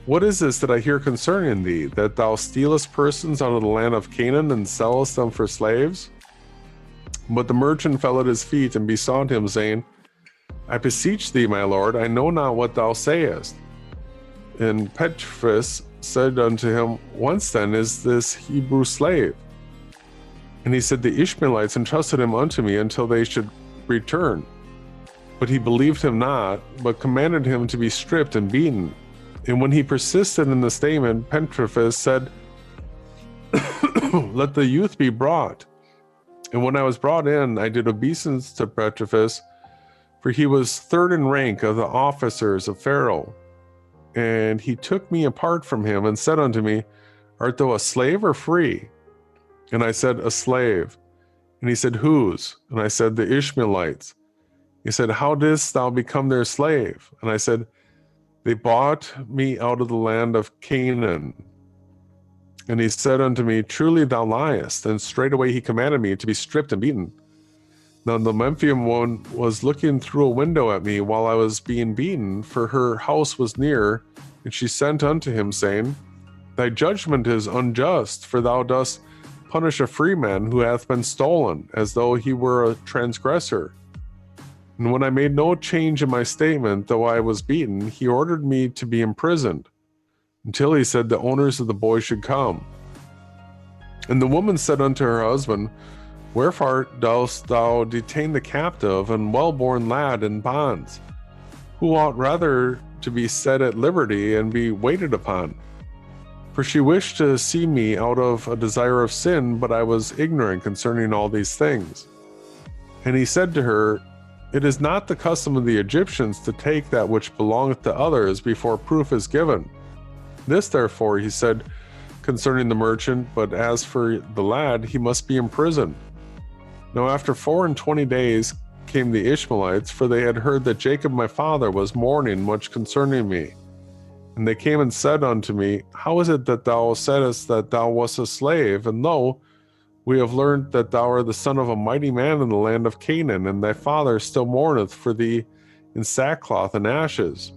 What is this that I hear concerning thee, that thou stealest persons out of the land of Canaan, and sellest them for slaves? But the merchant fell at his feet, and besought him, saying, I beseech thee, my lord, I know not what thou sayest. And Pentraphus said unto him, Whence then is this Hebrew slave? And he said, The Ishmaelites entrusted him unto me until they should return. But he believed him not, but commanded him to be stripped and beaten. And when he persisted in the statement, Pentraphus said, Let the youth be brought. And when I was brought in, I did obeisance to Pentraphus, for he was third in rank of the officers of Pharaoh. And he took me apart from him, and said unto me, Art thou a slave or free? And I said, A slave. And he said, Whose? And I said, The Ishmaelites. He said, How didst thou become their slave? And I said, They bought me out of the land of Canaan. And he said unto me, Truly thou liest. And straightway he commanded me to be stripped and beaten. Now the Memphian woman was looking through a window at me while I was being beaten, for her house was near, and she sent unto him, saying, Thy judgment is unjust, for thou dost punish a freeman who hath been stolen, as though he were a transgressor. And when I made no change in my statement, though I was beaten, he ordered me to be imprisoned, until he said the owners of the boy should come. And the woman said unto her husband, Wherefore dost thou detain the captive and well-born lad in bonds, who ought rather to be set at liberty and be waited upon? For she wished to see me out of a desire of sin, but I was ignorant concerning all these things. And he said to her, It is not the custom of the Egyptians to take that which belongeth to others before proof is given. This therefore he said concerning the merchant, but as for the lad, he must be imprisoned. Now after 24 days came the Ishmaelites, for they had heard that Jacob my father was mourning much concerning me. And they came and said unto me, How is it that thou saidst that thou wast a slave? And lo, we have learned that thou art the son of a mighty man in the land of Canaan, and thy father still mourneth for thee in sackcloth and ashes.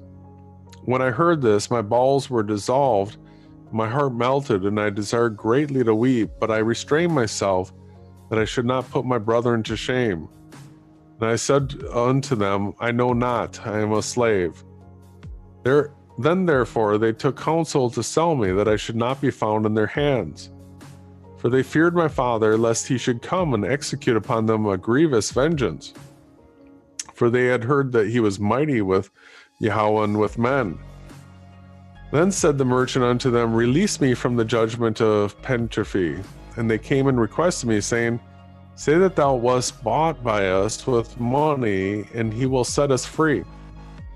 When I heard this, my bowels were dissolved, my heart melted, and I desired greatly to weep, but I restrained myself, that I should not put my brethren to shame. And I said unto them, I know not, I am a slave. Then therefore they took counsel to sell me, that I should not be found in their hands. For they feared my father, lest he should come and execute upon them a grievous vengeance. For they had heard that he was mighty with Jehovah and with men. Then said the merchant unto them, Release me from the judgment of Pentrophy. And they came and requested me, saying, Say that thou wast bought by us with money, and he will set us free.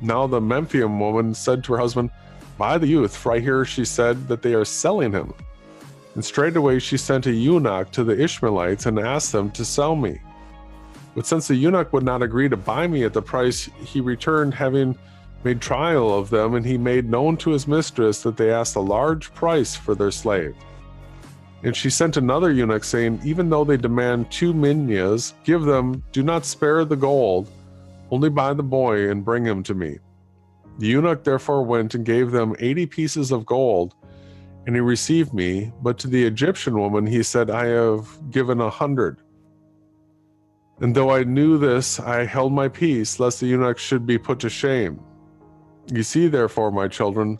Now the Memphian woman said to her husband, Buy the youth, for I hear, she said, that they are selling him. And straightway she sent a eunuch to the Ishmaelites and asked them to sell me. But since the eunuch would not agree to buy me at the price, he returned, having made trial of them, and he made known to his mistress that they asked a large price for their slave. And she sent another eunuch, saying, Even though they demand 2 minas, give them, do not spare the gold, only buy the boy and bring him to me. The eunuch therefore went and gave them 80 pieces of gold, and he received me. But to the Egyptian woman he said, I have given 100. And though I knew this, I held my peace, lest the eunuch should be put to shame. You see, therefore, my children,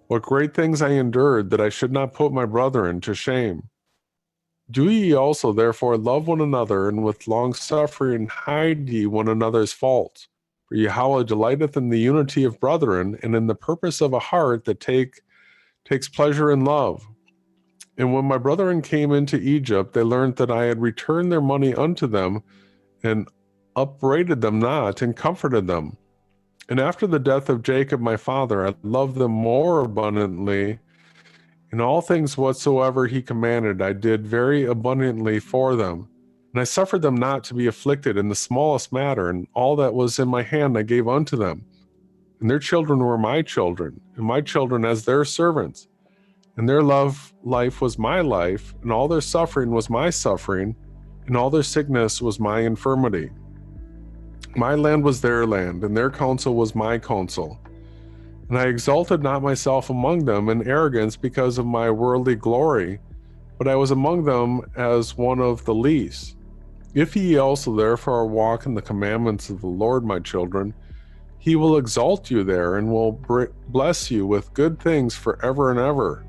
what great things I endured, that I should not put my brethren to shame. Do ye also therefore love one another, and with long suffering hide ye one another's faults. For Yahweh delighteth in the unity of brethren, and in the purpose of a heart that takes pleasure in love. And when my brethren came into Egypt, they learned that I had returned their money unto them, and upbraided them not, and comforted them. And after the death of Jacob my father, I loved them more abundantly. In all things whatsoever he commanded, I did very abundantly for them. And I suffered them not to be afflicted in the smallest matter, and all that was in my hand I gave unto them. And their children were my children, and my children as their servants. And their life was my life, and all their suffering was my suffering, and all their sickness was my infirmity. My land was their land, and their counsel was my counsel. And I exalted not myself among them in arrogance because of my worldly glory, but I was among them as one of the least. If ye also therefore walk in the commandments of the Lord, my children, he will exalt you there, and will bless you with good things forever and ever.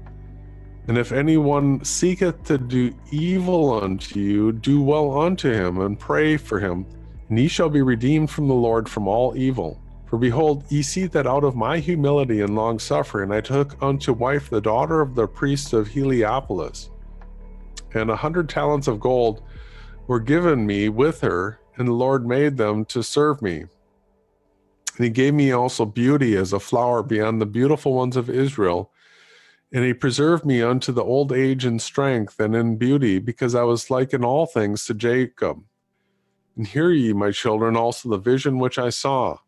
And if anyone seeketh to do evil unto you, do well unto him, and pray for him, and ye shall be redeemed from the Lord from all evil. For behold, ye see that out of my humility and long suffering I took unto wife the daughter of the priest of Heliopolis, and 100 talents of gold were given me with her, and the Lord made them to serve me. And he gave me also beauty as a flower beyond the beautiful ones of Israel, and he preserved me unto the old age in strength and in beauty, because I was like in all things to Jacob. And hear ye, my children, also the vision which I saw.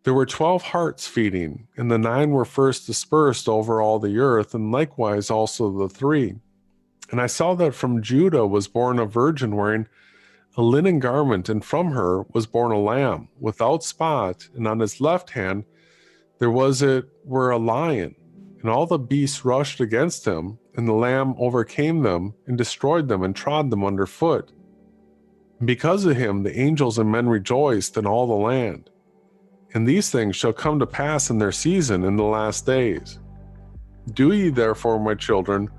There were 12 harts feeding, and the 9 were first dispersed over all the earth, and likewise also the 3. And I saw that from Judah was born a virgin wearing a linen garment, and from her was born a lamb without spot, and on his left hand there were a lion. And all the beasts rushed against him, and the lamb overcame them and destroyed them and trod them underfoot. And because of him the angels and men rejoiced in all the land. And these things shall come to pass in their season in the last days. Do ye therefore, my children,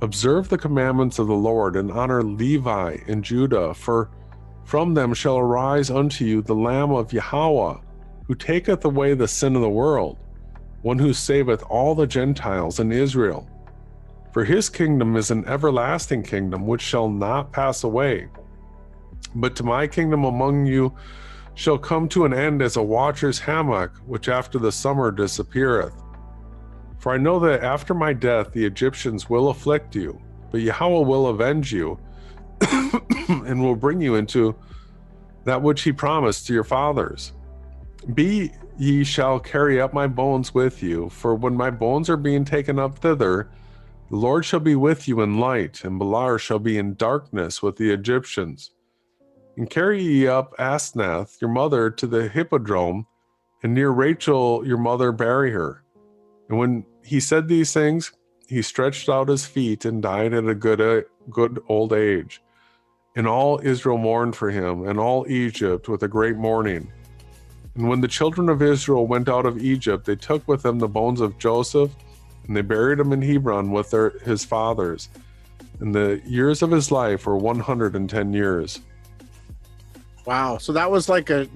observe the commandments of the Lord, and honor Levi and Judah, for from them shall arise unto you the Lamb of Yahweh, who taketh away the sin of the world, one who saveth all the Gentiles in Israel. For his kingdom is an everlasting kingdom, which shall not pass away. But to my kingdom among you shall come to an end as a watcher's hammock, which after the summer disappeareth. For I know that after my death the Egyptians will afflict you, but Yahweh will avenge you, and will bring you into that which he promised to your fathers. Be ye shall carry up my bones with you, for when my bones are being taken up thither, the Lord shall be with you in light, and Beliar shall be in darkness with the Egyptians. And carry ye up Asnath your mother to the hippodrome, and near Rachel your mother bury her. And when he said these things, he stretched out his feet and died at a good old age. And all Israel mourned for him, and all Egypt with a great mourning. And when the children of Israel went out of Egypt, they took with them the bones of Joseph, and they buried him in Hebron with his fathers. And the years of his life were 110 years. Wow. So that was like a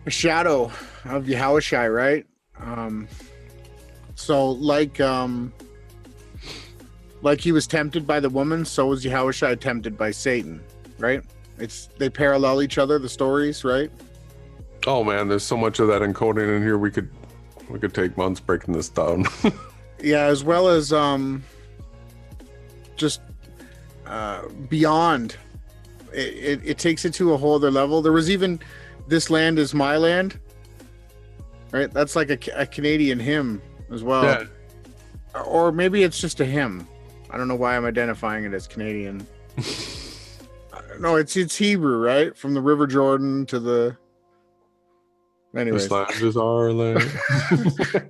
shadow of Yahushua, right? So like he was tempted by the woman, so was Yahushua tempted by Satan, right? They parallel each other, the stories, right? Oh man, there's so much of that encoding in here. We could take months breaking this down. Yeah, as well as just beyond. It takes it to a whole other level. There was even "This Land Is My Land," right? That's like a Canadian hymn as well. Yeah. Or maybe it's just a hymn. I don't know why I'm identifying it as Canadian. No, it's Hebrew, right? From the River Jordan to the... Anyways. This land is our land.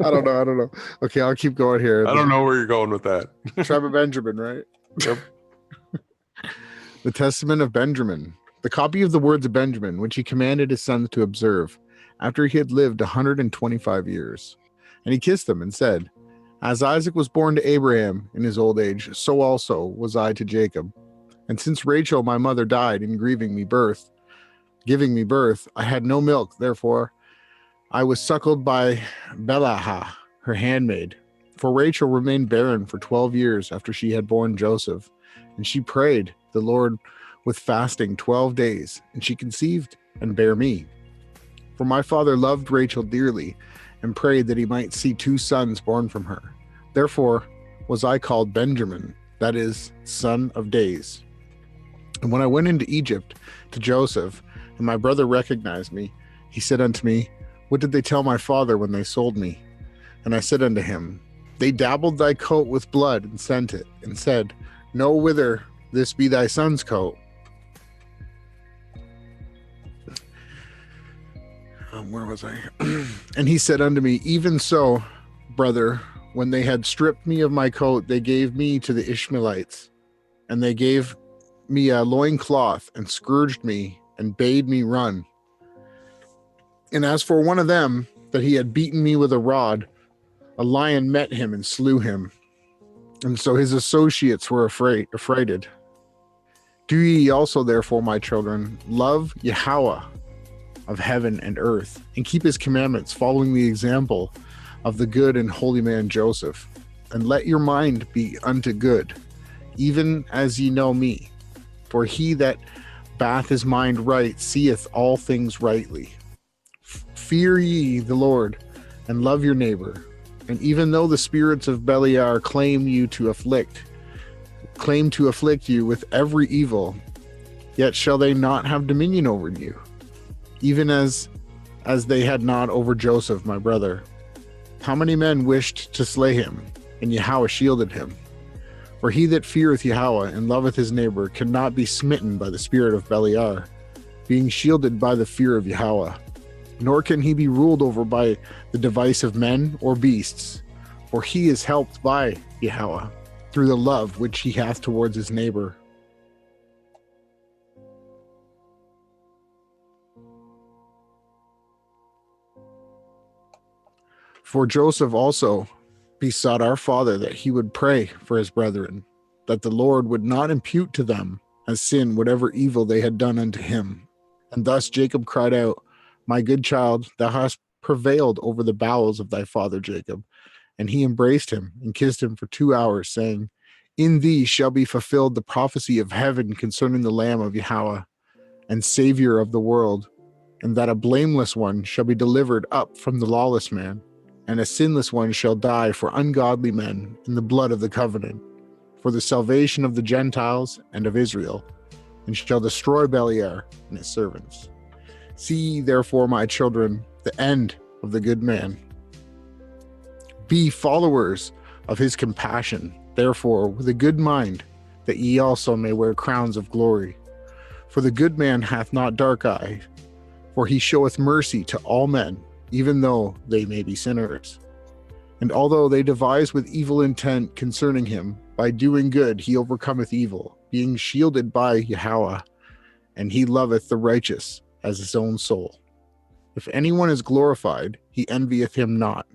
I don't know. Okay, I'll keep going here. I don't know where you're going with that. Tribe of Benjamin, right? Yep. The Testament of Benjamin. The copy of the words of Benjamin, which he commanded his sons to observe, after he had lived 125 years. And he kissed them and said, As Isaac was born to Abraham in his old age, so also was I to Jacob. And since Rachel my mother died in giving me birth, I had no milk, therefore I was suckled by Bilhah, her handmaid. For Rachel remained barren for 12 years after she had borne Joseph, and she prayed the Lord with fasting 12 days, and she conceived and bare me. For my father loved Rachel dearly, and prayed that he might see 2 sons born from her. Therefore was I called Benjamin, that is, son of days. And when I went into Egypt to Joseph, and my brother recognized me, he said unto me, What did they tell my father when they sold me? And I said unto him, They dabbled thy coat with blood and sent it, and said, Know whither this be thy son's coat. Where was I? And he said unto me, Even so, brother, when they had stripped me of my coat, they gave me to the Ishmaelites, and they gave me a loincloth, and scourged me, and bade me run. And as for one of them, that he had beaten me with a rod, a lion met him and slew him. And so his associates were affrighted. Do ye also, therefore, my children, love Yahweh of heaven and earth, and keep his commandments, following the example of the good and holy man Joseph. And let your mind be unto good, even as ye know me. For he that bath his mind right seeth all things rightly. Fear ye the Lord, and love your neighbor. And even though the spirits of Beliar claim to afflict you with every evil, yet shall they not have dominion over you, even as they had not over Joseph my brother. How many men wished to slay him, and Yahweh shielded him? For he that feareth Yahweh and loveth his neighbor cannot be smitten by the spirit of Beliar, being shielded by the fear of Yahweh. Nor can he be ruled over by the device of men or beasts, for he is helped by Yahweh through the love which he hath towards his neighbor. For Joseph also besought our father that he would pray for his brethren, that the Lord would not impute to them as sin whatever evil they had done unto him. And thus Jacob cried out, My good child, thou hast prevailed over the bowels of thy father Jacob. And he embraced him and kissed him for 2 hours, saying, In thee shall be fulfilled the prophecy of heaven concerning the Lamb of Yahweh and Savior of the world, and that a blameless one shall be delivered up from the lawless man, and a sinless one shall die for ungodly men in the blood of the covenant, for the salvation of the Gentiles and of Israel, and shall destroy Beliar and his servants. See ye therefore, my children, the end of the good man. Be followers of his compassion, therefore, with a good mind, that ye also may wear crowns of glory. For the good man hath not dark eye, for he showeth mercy to all men, even though they may be sinners. And although they devise with evil intent concerning him, by doing good he overcometh evil, being shielded by Yahweh, and he loveth the righteous as his own soul. If anyone is glorified, he envieth him not.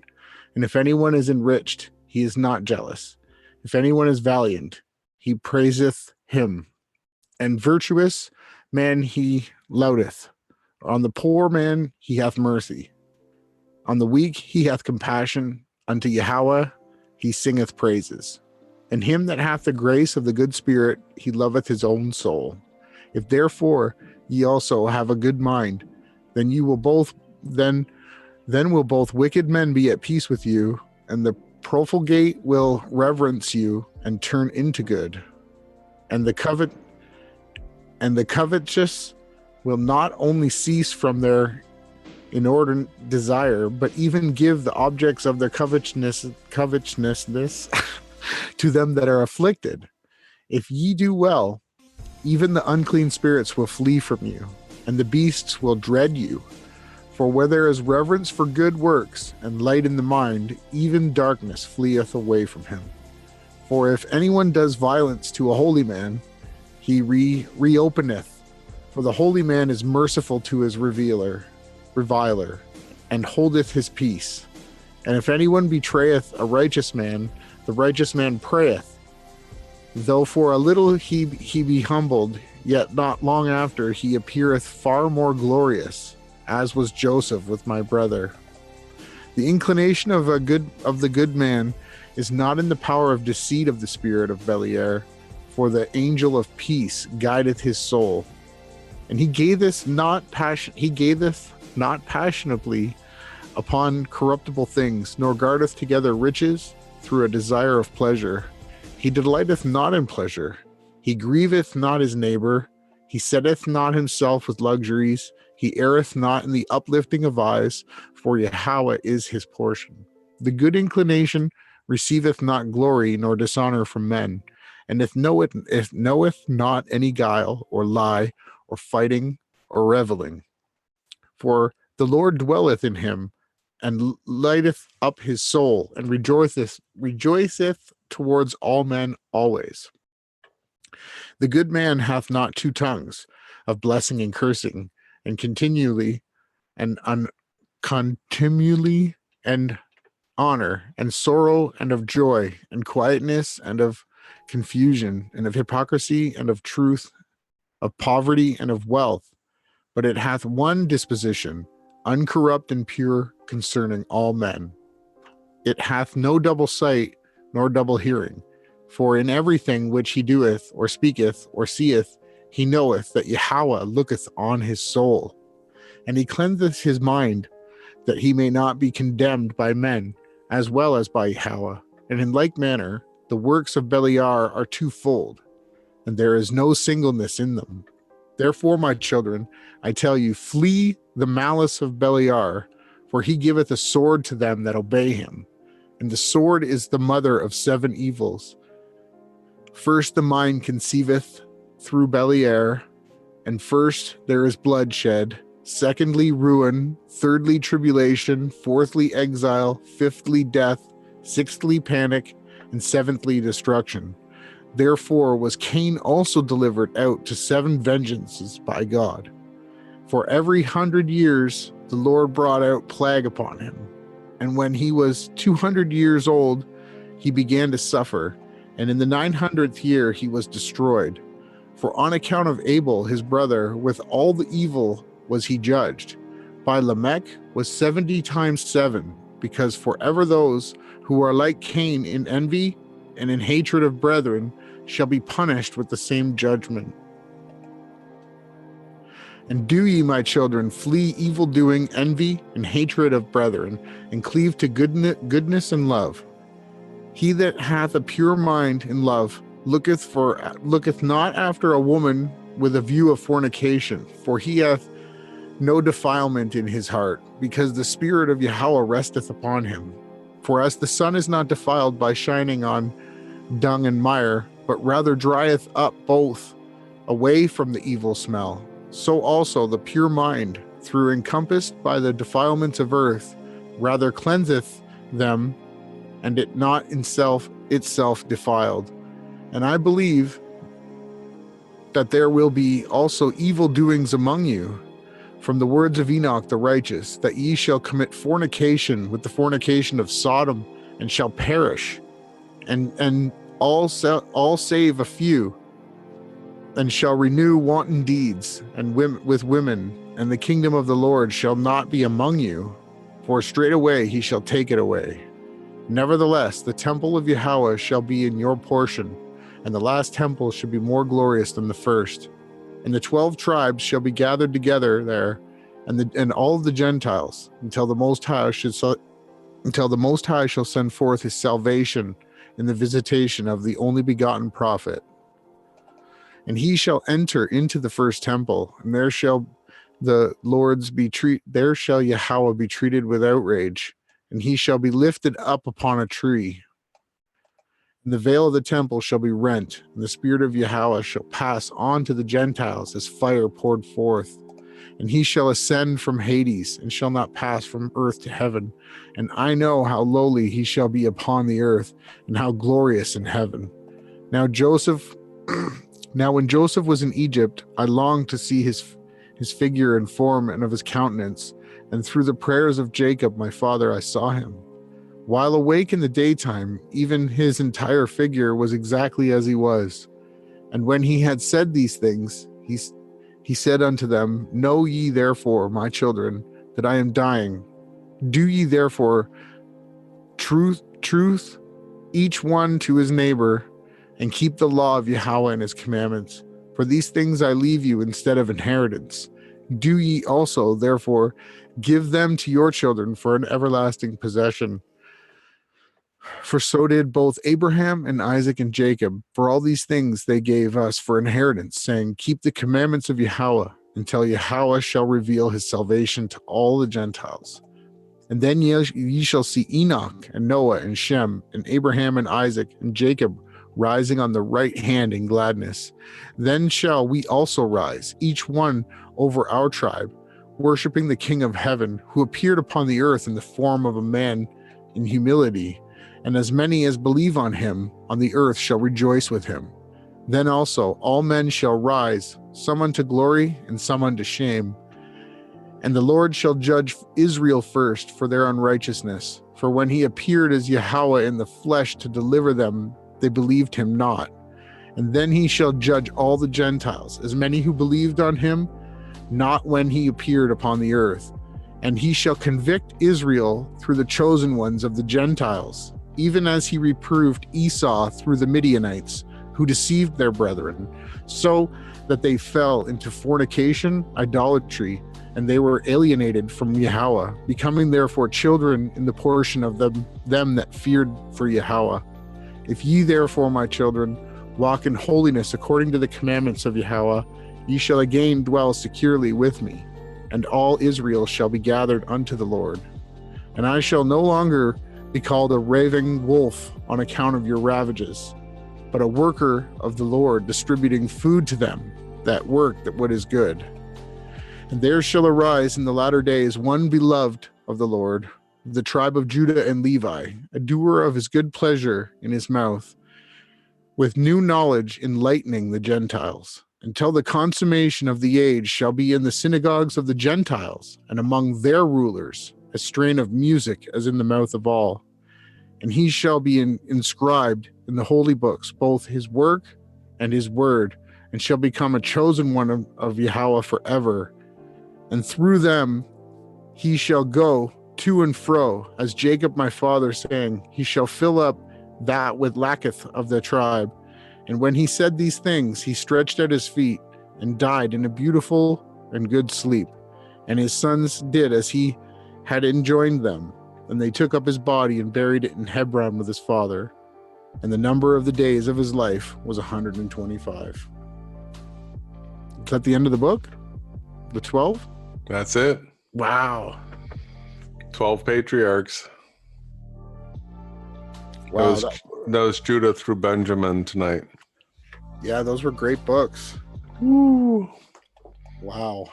And if anyone is enriched, he is not jealous. If anyone is valiant, he praiseth him. And virtuous man he laudeth. On the poor man he hath mercy. On the weak he hath compassion. Unto Yahweh he singeth praises. And him that hath the grace of the good spirit he loveth his own soul. If therefore ye also have a good mind, then you will both then will both wicked men be at peace with you, and the profligate will reverence you and turn into good. And the covetous will not only cease from their inordinate desire, but even give the objects of their covetousness to them that are afflicted. If ye do well, even the unclean spirits will flee from you, and the beasts will dread you. For where there is reverence for good works and light in the mind, even darkness fleeth away from him. For if anyone does violence to a holy man, he reopeneth. For the holy man is merciful to his reviler, and holdeth his peace. And if anyone betrayeth a righteous man, the righteous man prayeth. Though for a little he be humbled, yet not long after he appeareth far more glorious, as was Joseph with my brother. The inclination of the good man is not in the power of deceit of the spirit of Beliar, for the angel of peace guideth his soul. And he gaveth not passionately upon corruptible things, nor guardeth together riches through a desire of pleasure. He delighteth not in pleasure. He grieveth not his neighbor. He setteth not himself with luxuries. He erreth not in the uplifting of eyes, for Yahweh is his portion. The good inclination receiveth not glory nor dishonor from men, and if knoweth not any guile, or lie, or fighting, or reveling. For the Lord dwelleth in him, and lighteth up his soul, and rejoiceth towards all men always. The good man hath not 2 tongues, of blessing and cursing, and continually and continually and honor and sorrow and of joy and quietness and of confusion and of hypocrisy and of truth, of poverty and of wealth. But it hath one disposition, uncorrupt and pure concerning all men. It hath no double sight nor double hearing. For in everything which he doeth or speaketh or seeth, he knoweth that Yahweh looketh on his soul. And he cleanseth his mind, that he may not be condemned by men, as well as by Yahweh. And in like manner, the works of Beliar are twofold, and there is no singleness in them. Therefore, my children, I tell you, flee the malice of Beliar, for he giveth a sword to them that obey him. And the sword is the mother of 7 evils. First the mind conceiveth through belly air, and first there is bloodshed, secondly ruin, thirdly tribulation, fourthly exile, fifthly death, sixthly panic, and seventhly destruction. Therefore was Cain also delivered out to 7 vengeances by God. For every 100 years the Lord brought out plague upon him. And when he was 200 years old, he began to suffer, and in the 900th year he was destroyed. For on account of Abel his brother, with all the evil was he judged. By Lamech was 70 times 7, because forever those who are like Cain in envy and in hatred of brethren shall be punished with the same judgment. And do ye, my children, flee evil doing, envy, and hatred of brethren, and cleave to goodness and love. He that hath a pure mind in love looketh not after a woman with a view of fornication, for he hath no defilement in his heart, because the Spirit of Yahweh resteth upon him. For as the sun is not defiled by shining on dung and mire, but rather drieth up both away from the evil smell, so also the pure mind, through encompassed by the defilements of earth, rather cleanseth them, and it not itself defiled. And I believe that there will be also evil doings among you, from the words of Enoch the righteous, that ye shall commit fornication with the fornication of Sodom, and shall perish, and all save a few, and shall renew wanton deeds and with women, and the kingdom of the Lord shall not be among you, for straightway he shall take it away. Nevertheless, the temple of Yahweh shall be in your portion, and the last temple shall be more glorious than the first. And the 12 tribes shall be gathered together there, and all of the Gentiles, until the Most High shall send forth his salvation in the visitation of the only begotten prophet. And he shall enter into the first temple, and there shall Yahweh be treated with outrage, and he shall be lifted up upon a tree. And the veil of the temple shall be rent, and the Spirit of Yahweh shall pass on to the Gentiles as fire poured forth. And he shall ascend from Hades, and shall not pass from earth to heaven. And I know how lowly he shall be upon the earth, and how glorious in heaven. Now when Joseph was in Egypt, I longed to see his figure and form and of his countenance, and through the prayers of Jacob my father I saw him. While awake in the daytime, even his entire figure was exactly as he was. And when he had said these things, he said unto them, Know ye therefore, my children, that I am dying. Do ye therefore truth, each one to his neighbor, and keep the law of Yahweh and his commandments. For these things I leave you instead of inheritance. Do ye also, therefore, give them to your children for an everlasting possession. For so did both Abraham and Isaac and Jacob. For all these things they gave us for inheritance, saying, Keep the commandments of Yahweh, until Yahweh shall reveal his salvation to all the Gentiles. And then ye shall see Enoch and Noah and Shem and Abraham and Isaac and Jacob rising on the right hand in gladness. Then shall we also rise, each one over our tribe, worshiping the King of heaven, who appeared upon the earth in the form of a man in humility. And as many as believe on him on the earth shall rejoice with him. Then also all men shall rise, some unto glory and some unto shame. And the Lord shall judge Israel first for their unrighteousness. For when he appeared as Yahweh in the flesh to deliver them, they believed him not. And then he shall judge all the Gentiles, as many who believed on him, not when he appeared upon the earth. And he shall convict Israel through the chosen ones of the Gentiles, even as he reproved Esau through the Midianites, who deceived their brethren, so that they fell into fornication, idolatry, and they were alienated from Yahweh, becoming therefore children in the portion of them that feared for Yahweh. If ye therefore, my children, walk in holiness according to the commandments of Yahweh, ye shall again dwell securely with me, and all Israel shall be gathered unto the Lord. And I shall no longer be called a raving wolf on account of your ravages. but a worker of the Lord, distributing food to them that work that what is good. And there shall arise in the latter days one beloved of the Lord, the tribe of Judah and Levi, a doer of his good pleasure in his mouth, with new knowledge enlightening the Gentiles, until the consummation of the age shall be in the synagogues of the Gentiles, and among their rulers, a strain of music as in the mouth of all. And he shall be inscribed in the holy books, both his work and his word, and shall become a chosen one of Yahweh forever. And through them he shall go to and fro, as Jacob my father sang, he shall fill up that which lacketh of the tribe. And when he said these things, he stretched out his feet and died in a beautiful and good sleep. And his sons did as he had enjoined them. And they took up his body and buried it in Hebron with his father. And the number of the days of his life was 125. Is that the end of the book? The 12? That's it. Wow. 12 patriarchs. Wow. That was Judah through Benjamin tonight. Yeah, those were great books. Woo. Wow.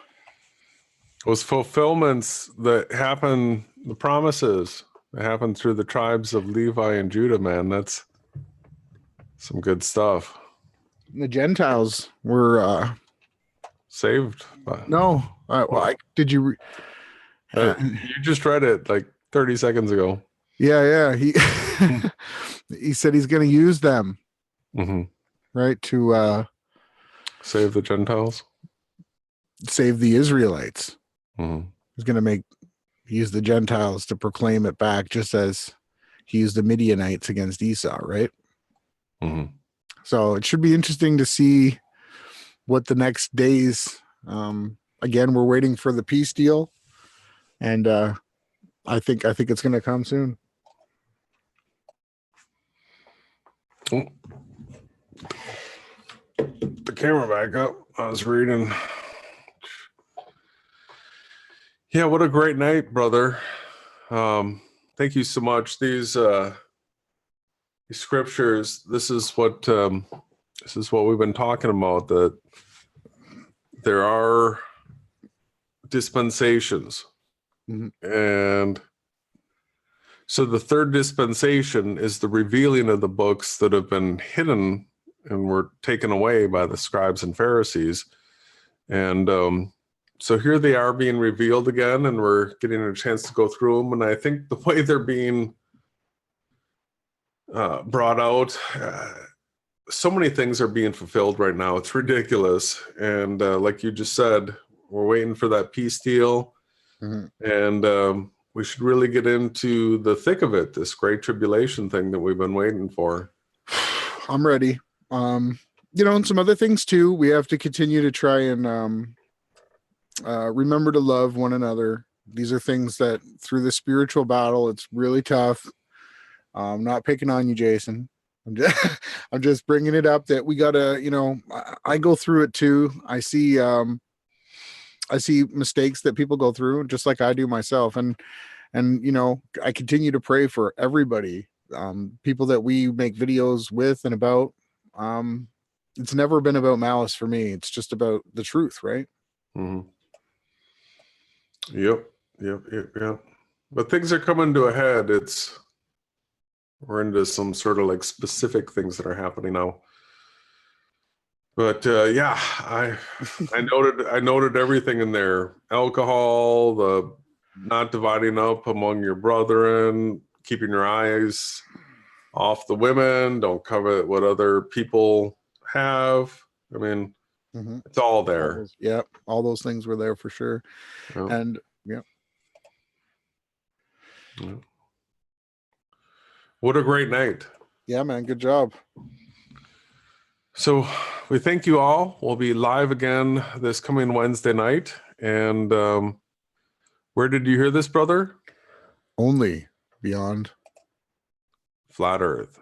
Those fulfillments that happen, the promises that happen through the tribes of Levi and Judah, man, that's some good stuff. The Gentiles were Saved. no. Did you? You just read it like 30 seconds ago. Yeah. He he said he's going to use them, right, to save the Gentiles, save the Israelites. He's going to use the Gentiles to proclaim it back, just as he used the Midianites against Esau, right? So it should be interesting to see what the next days. Again, we're waiting for the peace deal, and I think it's going to come soon. The camera back up. I was reading. Yeah, what a great night, brother. Thank you so much. These scriptures. This is what we've been talking about. That there are dispensations, and so the third dispensation is the revealing of the books that have been hidden and were taken away by the scribes and Pharisees. And so here they are being revealed again, and we're getting a chance to go through them. And I think the way they're being brought out, so many things are being fulfilled right now. It's ridiculous. And like you just said, we're waiting for that peace deal. And we should really get into the thick of it, this great tribulation thing that we've been waiting for. I'm ready. And some other things too. We have to continue to try and remember to love one another. These are things that through the spiritual battle, it's really tough. I'm not picking on you, Jason. I'm just bringing it up that we gotta, I go through it too. I see mistakes that people go through, just like I do myself. And I continue to pray for everybody, people that we make videos with and about. It's never been about malice for me. It's just about the truth, right? Yep. But things are coming to a head. We're into some sort of like specific things that are happening now. But yeah, I noted everything in there. Alcohol, the not dividing up among your brethren, keeping your eyes off the women, don't covet what other people have. I mean, it's all there. All those things were there for sure. Yep. And what a great night. Yeah, man, good job. So we thank you all. We'll be live again this coming Wednesday night. And where did you hear this, brother? Only beyond Flat Earth.